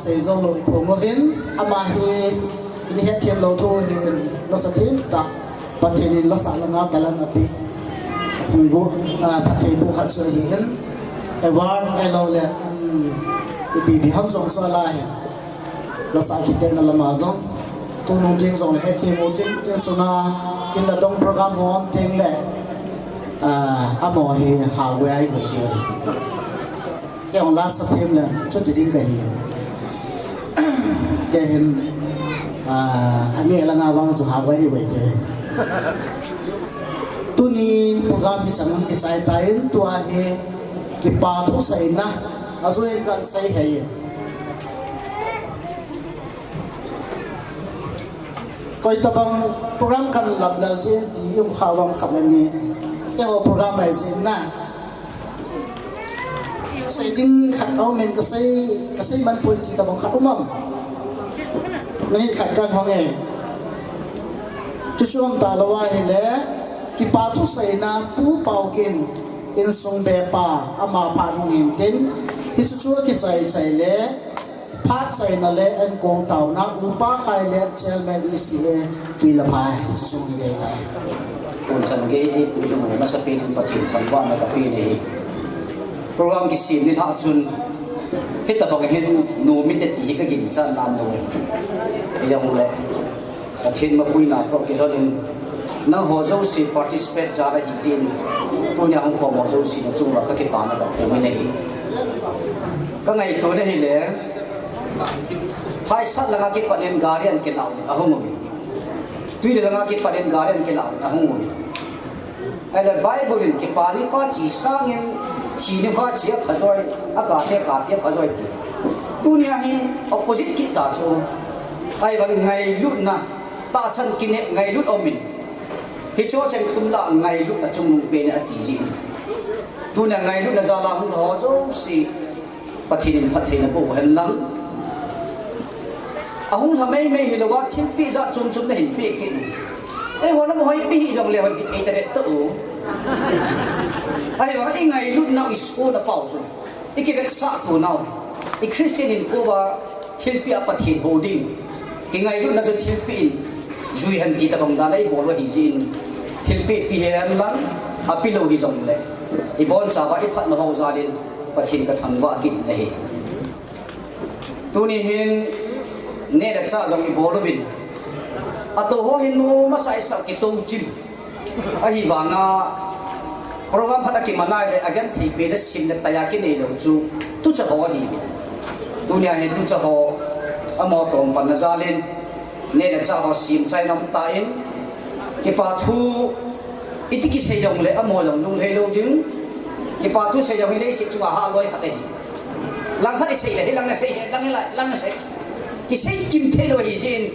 [SPEAKER 9] sei zo lo po ngovin ama hi ni het thiam lo tho hi la sa thi ta pathin la sa la nga talan api mi bu ta thei bu kha chu hi hen e war e lo le bi bi ham zong so la he la sa ki ten la ma zong tu nong ting zong he thi mo ting e so na kin la dong program hom ting le a mo hi ha we ai we ke ke on la sa them le chu ti ding ka hi ke hen anh nghe là ngào vang cho hà quay đi vậy thế tu ni program đi chẳng cái trái tay tua he cái pa thu say na rồi kan say hay coi tập bằng program kan lập là gì thì yung khảo vang khảo lên nè cái hồ program này gì na say ding khát áo mình cái say man pun thì tập bằng khát umamนี่ขัดกันห้องเองจุดช่วงตาละว่าเห็นแล้วกิปาทุใส่น้ำปูเป่ากินอินทรงเบปาอามาผ่านห้องเองกินที่จุดช่วงกิใจแล้วพัดใส่นั่นแหละอันโกงเต่านักอุปาใครแล้วเชลแมนอีซีเอตุยละพายจุดช่วงนี้ได้
[SPEAKER 15] คุณจันเกย์ที่คุณจะมามาสเปนปฏิบัติวันกับปีนี้โปรแกรมกิจสิ่งที่ท่าจุนให้ตะบังเห็นโนมิตติก็กินจันนานเลยยังเลยแต่เห็นมาคุยหนาก็เกี่ยวกับนั่งหัวเจ้าสิปฏิสเปตจาระหิจินตัวนี้ของหัวเจ้าสินะจุ่มว่าก็เก็บปานกับผมไม่ได้ก็ไงตัวนี้เลยภายสัตว์ละก็ประเด็นการเรียนเกี่ยวกับอาหุมุยตัวนี้ละก็ประเด็นการเรียนเกี่ยวกับอาหุมุยไอ้เรื่องไบเบิลเกี่ยวกับนี่ก็จีสร้างเงินทีนี้ก็จีบพระจอยอากาศเนี่ยอากาศเนี่ยพระจอยตีตัวนี้ให้ opposite กิจตาโซไอ้วันไงลุ่นนะตาสันกินเนี่ยไงลุ่นอมินที่ชัวเชงทุ่มละไงลุ่นนะจุ่มเป็นอติจิตัวนี้ไงลุ่นนะจาลาหุ่นหัวโจสิปฏินิพัฒน์นะผู้เห็นลังอาหุ่นทำไม่เห็นว่าทิ้งปีศาจจุ่มเนี่ยเห็นปีกินไอ้วันนั้นไม่ปีจังเลยวันที่ไอ้แต่เด็กตัวไอ้ว่าไอ้ไงลุ่นน่าอิสโก้น่ะเป่าสุดไอ้เก็บรักษาตัวน่าไอ้คริสเตียนกูว่าทิ้งปีปฏิโฮดิ้งcái ngày lúc đó cho thiên phi duy hành kỳ tập bằng đá đấy bỏ vào hình gì thiên phi pi hẹn lắm à pi lâu hi rộng lệ thì bọn sao vậy phát nó hậu ra lên và thiên cái thằng vợ kịt này tôi ni hiền nè đặt ra rộng bỏ luôn mình à tôi ho hiền nó mà sai sao cái tông chim à hi vàng à program phát cái mà này lại again thì bị nó xin được tay cái này rồi chú tôi cho họ hi tôi ni hiền tôi cho họ amo tom pan na lên nên là sao họ sim sai năm tay cái pa thu ít cái xây dựng lại amo giống nung hay lâu đứng cái pa thu xây dựng lấy sự chua ha lôi hạt đấy lăng hạt xây lại lăng xây lăng xây cái xây chim thế rồi gì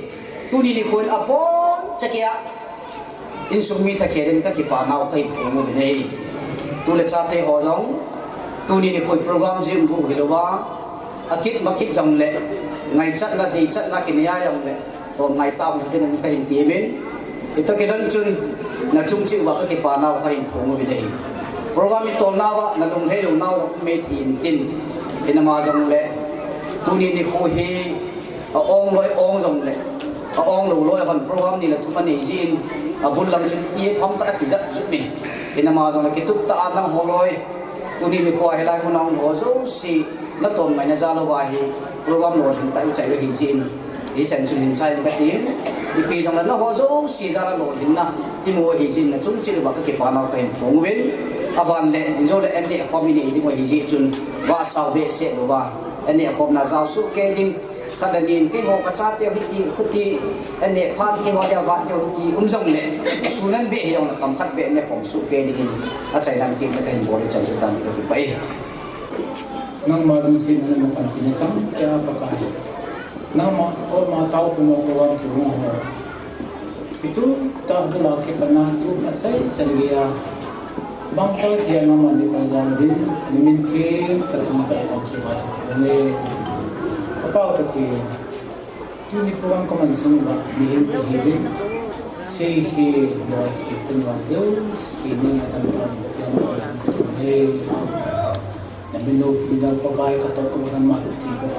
[SPEAKER 15] tu đi khôi apon chắc kia in sung mi thắc đến các cái pa nào cái một cái này tu là cha thế họ giống tu đi khôi program gì cũng không hiểu ba akit makit giống lệ ngày chắc là thì chắc là cái này giống lệ còn ngày tao thì nên cái hình tiền bên itu cái đơn chun là chung chịu vào cái pa nào cái không có gì program itu nào là đồng thế đồng nào mê thiền tin thì nằm giống lệ tu ni ni khôi he ong lôi ong giống lệ ong lù lôi phần program này là chúng ta này zin buôn làm chuyện ye thắm cái gì rất giúp mình thì nằm giống là cái túc ta đang hồ lôi tu ni ni khôi hay là con ông hồ số si nó tồn mày nó ra lâu vài program một hiện tại chạy về hình zin thì chẳng chừng hình sai một cái tiếng thì vì rằng là nó họ dấu xì ra là nổi hình na thì mua hình zin là chúng chưa được cái kịp nào cái không biết aban lệ rồi là anh lệ không đi thì mua hình zin chun và sau về sẽ đồ vào anh lệ không là giao số kê đi thật là nhìn cái hồ cá cha tiêu thì anh lệ phan cái hồ tiêu vạn tiêu thì rồng lệ sốนั้นvề dòng là cầm khát về anh phòng số kê đi à chạy làm tiền là cái hình bộ để chạy chúng ta thì cái bay
[SPEAKER 3] nang madung sin na naman pinacham kaya pakai nang or matao kuno kawan tu ho itu ta bela ke panatu asai chalgia bang sa thia naman di kanjang din nimin ke katham ka ki baat ne kapao pati tu ni program kaman sunba mihin hibi sei hi no hi kunwan jo sini atam tan tian ko tu he Nabilog idal pakai katok kemudian malu tiba.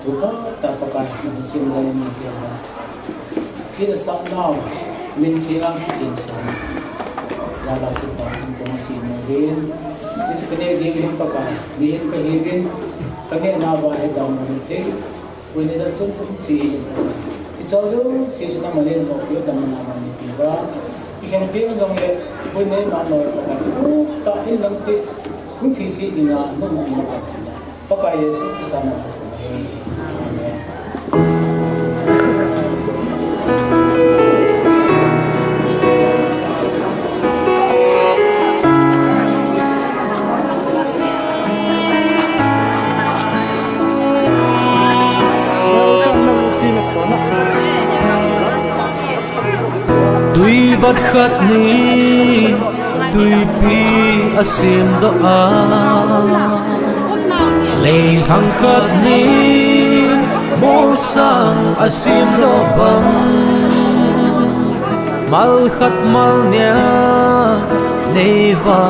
[SPEAKER 3] Tuha tak pakai namun sila ini tiada. Kita saknau mintiang tinsan.
[SPEAKER 19] dala kita ang kumasin mo din. Isa kanya din pagka dihin kahibin kanya nabahe daw mo nito. When it is too easy, it's also season na malin mo kyo daw naman ni Piba. Ikan din lang le when ay mano pagka ito tatin lang ti kung tisi din na ano mo mapapila. Pagka Yesu isa na ako. Amen.
[SPEAKER 7] Tuy vật khất ni tuy pi asim do a lei hang khất ni mo sang asim do bang mal khất mal nia nei va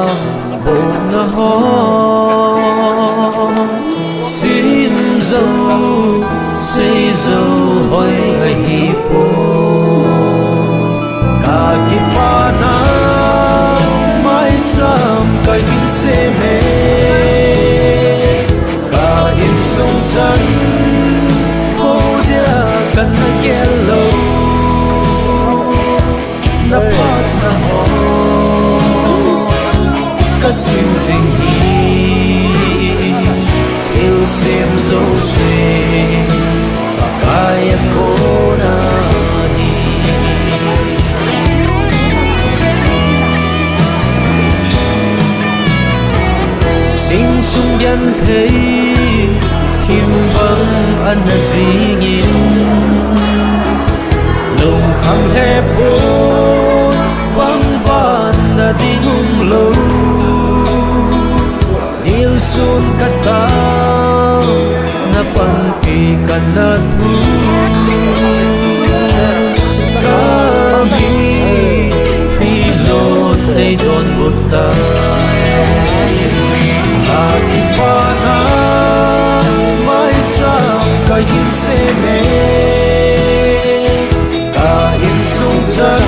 [SPEAKER 7] bo na ho sim zo sei zo hoi ai hi po Kipana mai cham kai in se me ka in sung chan ko dia kan na yello na pat na ho ka sim sing hi il sim zo se kai ko na sinh sung dân thấy thiên vắng ăn gì nhìn lùng khăm hẹp bốn vắng van đã đi ngung lâu yêu xuân cắt tao na pan pi kan na thu kami phi lon ay don buta Kipana mai cham ka in se me ka in sung chan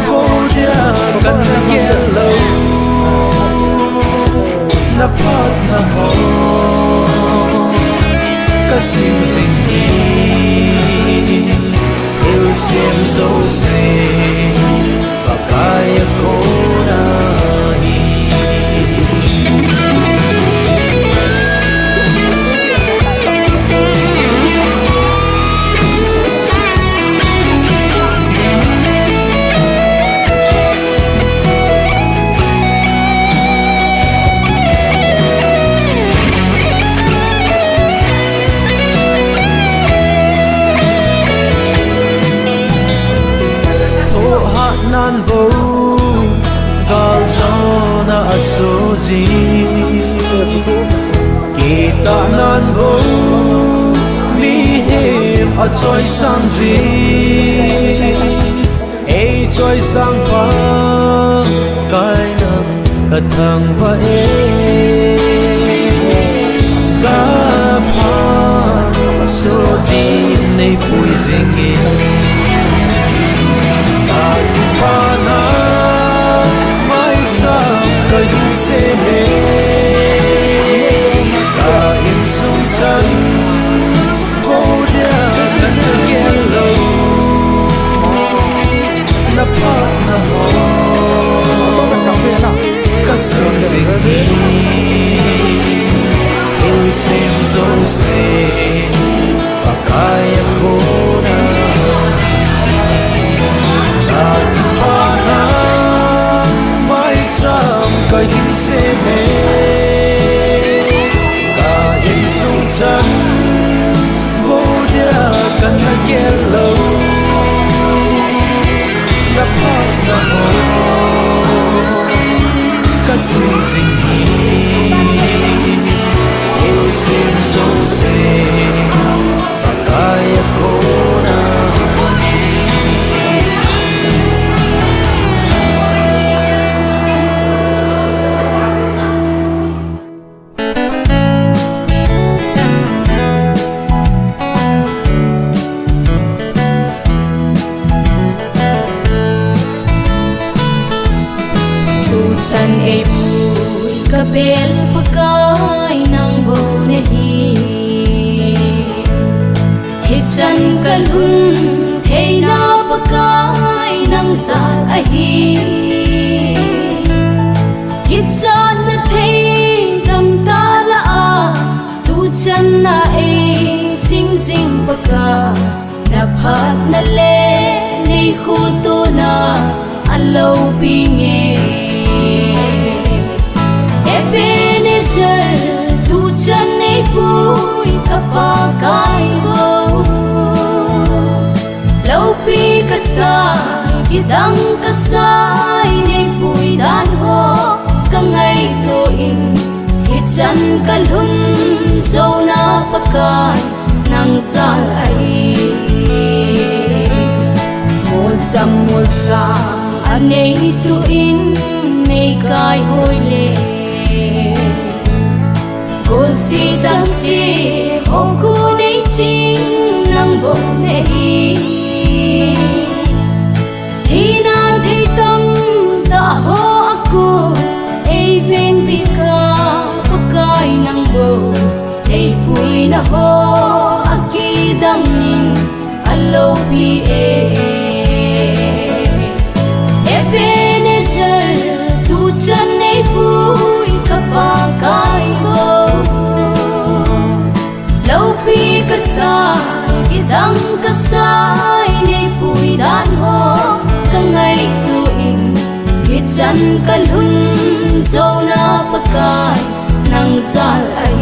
[SPEAKER 7] ko dia kan na yello na pat na ho ka sim sing hi il sim zo se ka kaya ko na nan bo gal zona asozi kita nan bo mi hem a choi sang zi e choi sang pa kai nam ka thang va e ka pa so di nei pui zingi Kipana mai cham ka in se me ka in sung chan ko dia kan na yello na pat na ho ka sung sing hi il sim zo se pa kaya ko na Kipana mai cham ka in se me ka in sung chan ko dia kan na yello na pat na ho ka sim sing hi il sim zo se pa kaya ko na
[SPEAKER 2] ei pui ka bel pakai nang bo nehi hitsan kalhun theina pakai nang zal ahi hitsan na thei dam ta la a tu chan na ei sing sing paka na phat na le nei khu tu na alo pinge Ebenezer tu chan nei pui kapa kai bo lau pi ka sai kidang ka sai nei pui dan ho ka ngai to in hitsan kalhun zona pakai nang sal ai một dặm một xa anei tu in nei kai hoi le cô si giang si hong ku nei ching nang bo nei thi nan thei tâm ta ho aku ei ven bi ka pakai nang bo ei pui na ho aki dang nin alo bi e Ebenezer tu chan nei pui kapa kai bo lau pi ka sai kidang ka sai nei pui dan ho ka ngai tu in hitsan kalhun zona pakai nang sal ai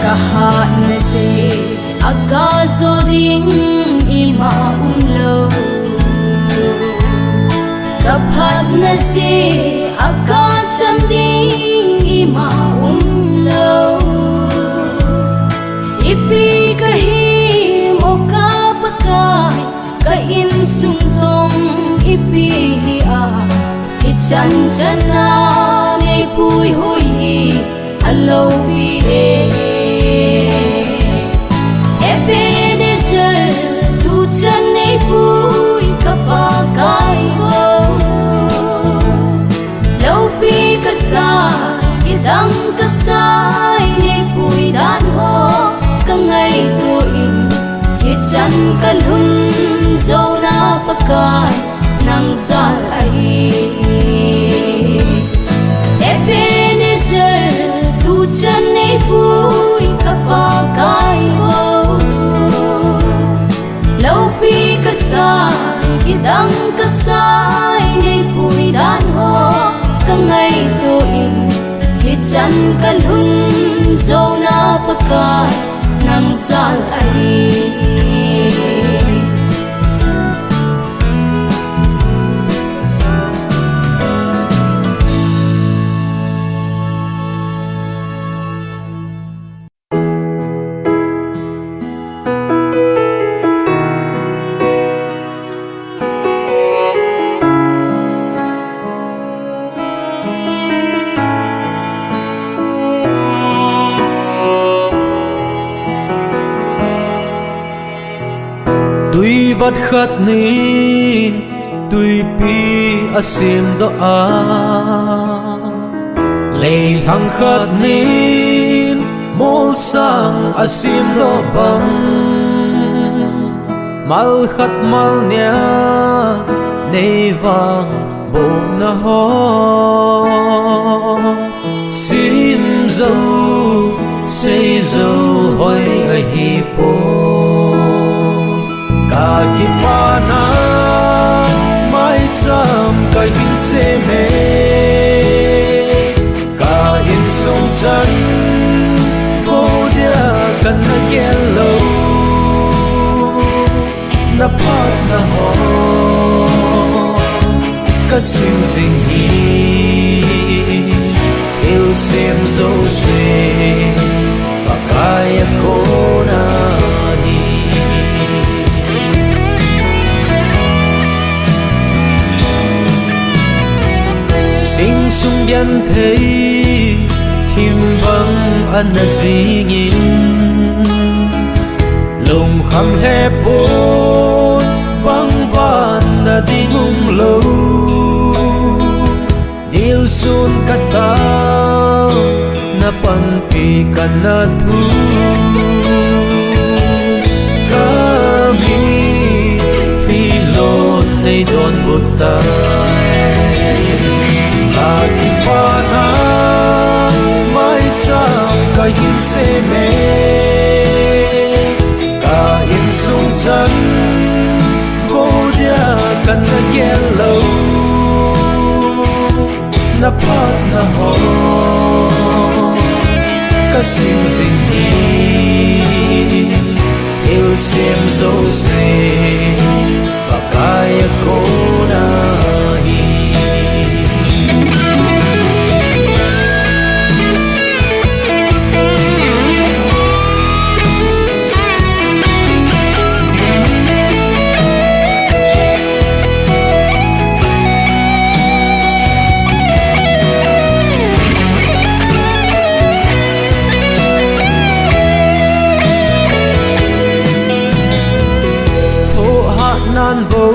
[SPEAKER 2] kahat na si aga zoring ima umlo kaphat na si aga sanding ima umlo ipi kahim o kapakai ka in sung song ipi a itchan chana nei pui hoi alo bi e Ebenezer tu chan nei pui kapa kai bo lau pi ka sai kidang ka sai nei pui dan ho ka ngai tu in hitsan kalhun zona pakai nang sal ai Ebenezer tu chan nei pui kapa kai bo lau pi ka sai kidang ka sai nei pui dan ho ka ngai tu in hitsan kalhun zona pakai nang sal ai
[SPEAKER 7] Tuy vắt khát nín tuy pi asim do a lei hang khát nín mol sang asim do bang mal khát mal nia nei vang bo na ho sim zo sei zo hoi a hi po Kakipana mai cham ka hin se me ka in song chan ko dia kan na yello na pat na ho ka sim sing hi il sem zo se pakaya ko na sing sung đian thấy thìm vắng ăn là gì nghìn lồng khăm hẹp bốn vắng van đã đi ngung lâu điều xuân cắt ta na pan pi kan na thu kami phi lon nay don butay ating panang may sang kayin se me kain sung chan vô dia kan na yellow na pat na ho kasing sing hi yêu sim zo se bakaya ko na hi nan vô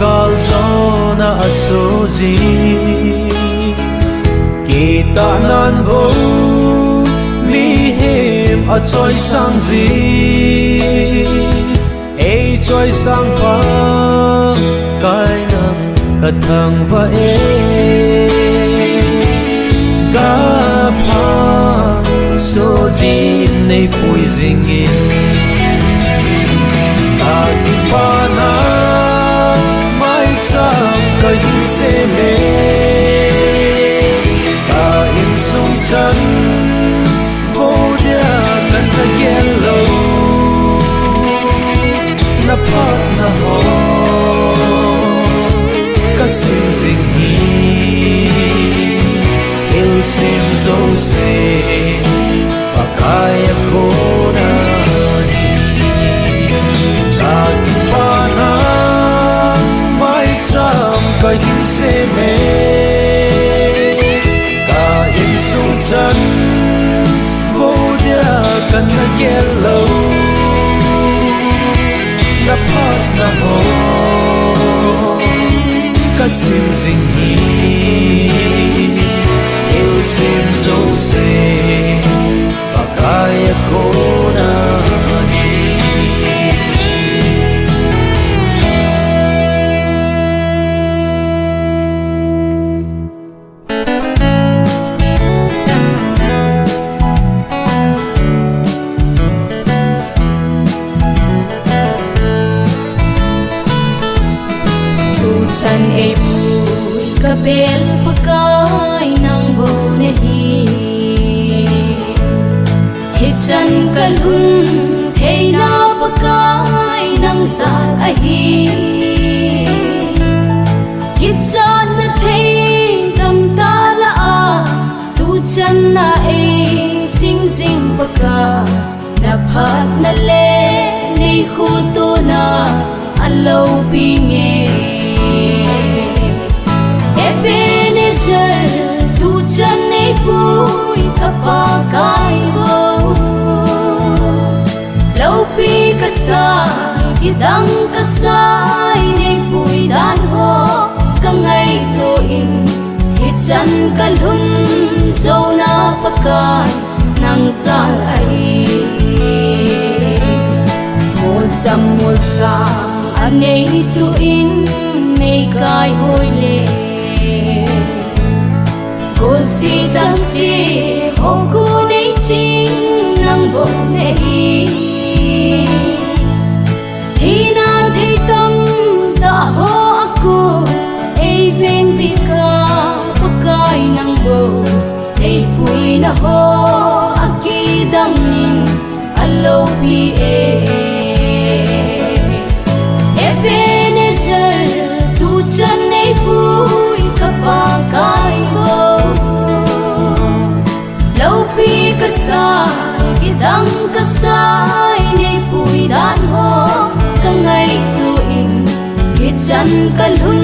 [SPEAKER 7] gal zo na asozi kita nan vô mi hem a choi sang zi e choi sang pa kai nang ka thang va e ga pa so din nei pui zing in ating panang may sang kayin se me kain sung chan vô dia kan na yellow na pat na ho kasing zing hi il sim zo se pakaya ko na kayin se me kain sung chan vô dia kan na yellow na pat na ho kasing zing hi il sim zo se pakaya ko na hi
[SPEAKER 2] san e bui ka bel pakai nang bo ne hi hit san kalun thei na pakai nang sa a hi hit san na thei kam ta la a tu chan na e sing sing paka na phat na le nei khu tu na alo pi nge Ebenezer, tu chan nei pui kapa kai bo lau pi ka sai kidang ka sai nei pui dan ho ka ngai to in hit chan kalun zo na pakai nang sal ai mo cham mo sa anei tu in nei kai hoi le cô si chẳng si hồng cô nei ching nang bo nei thi nan thi tâm ta ho aku ei ven bi ka pakai nang bo ei pui na ho aki dang nin alo bi e Ebenezer tu chan nei pui ka pakai bo lau pi ka sai kidang ka sai nei pui dan ho ka ngai tu in hit chan kalun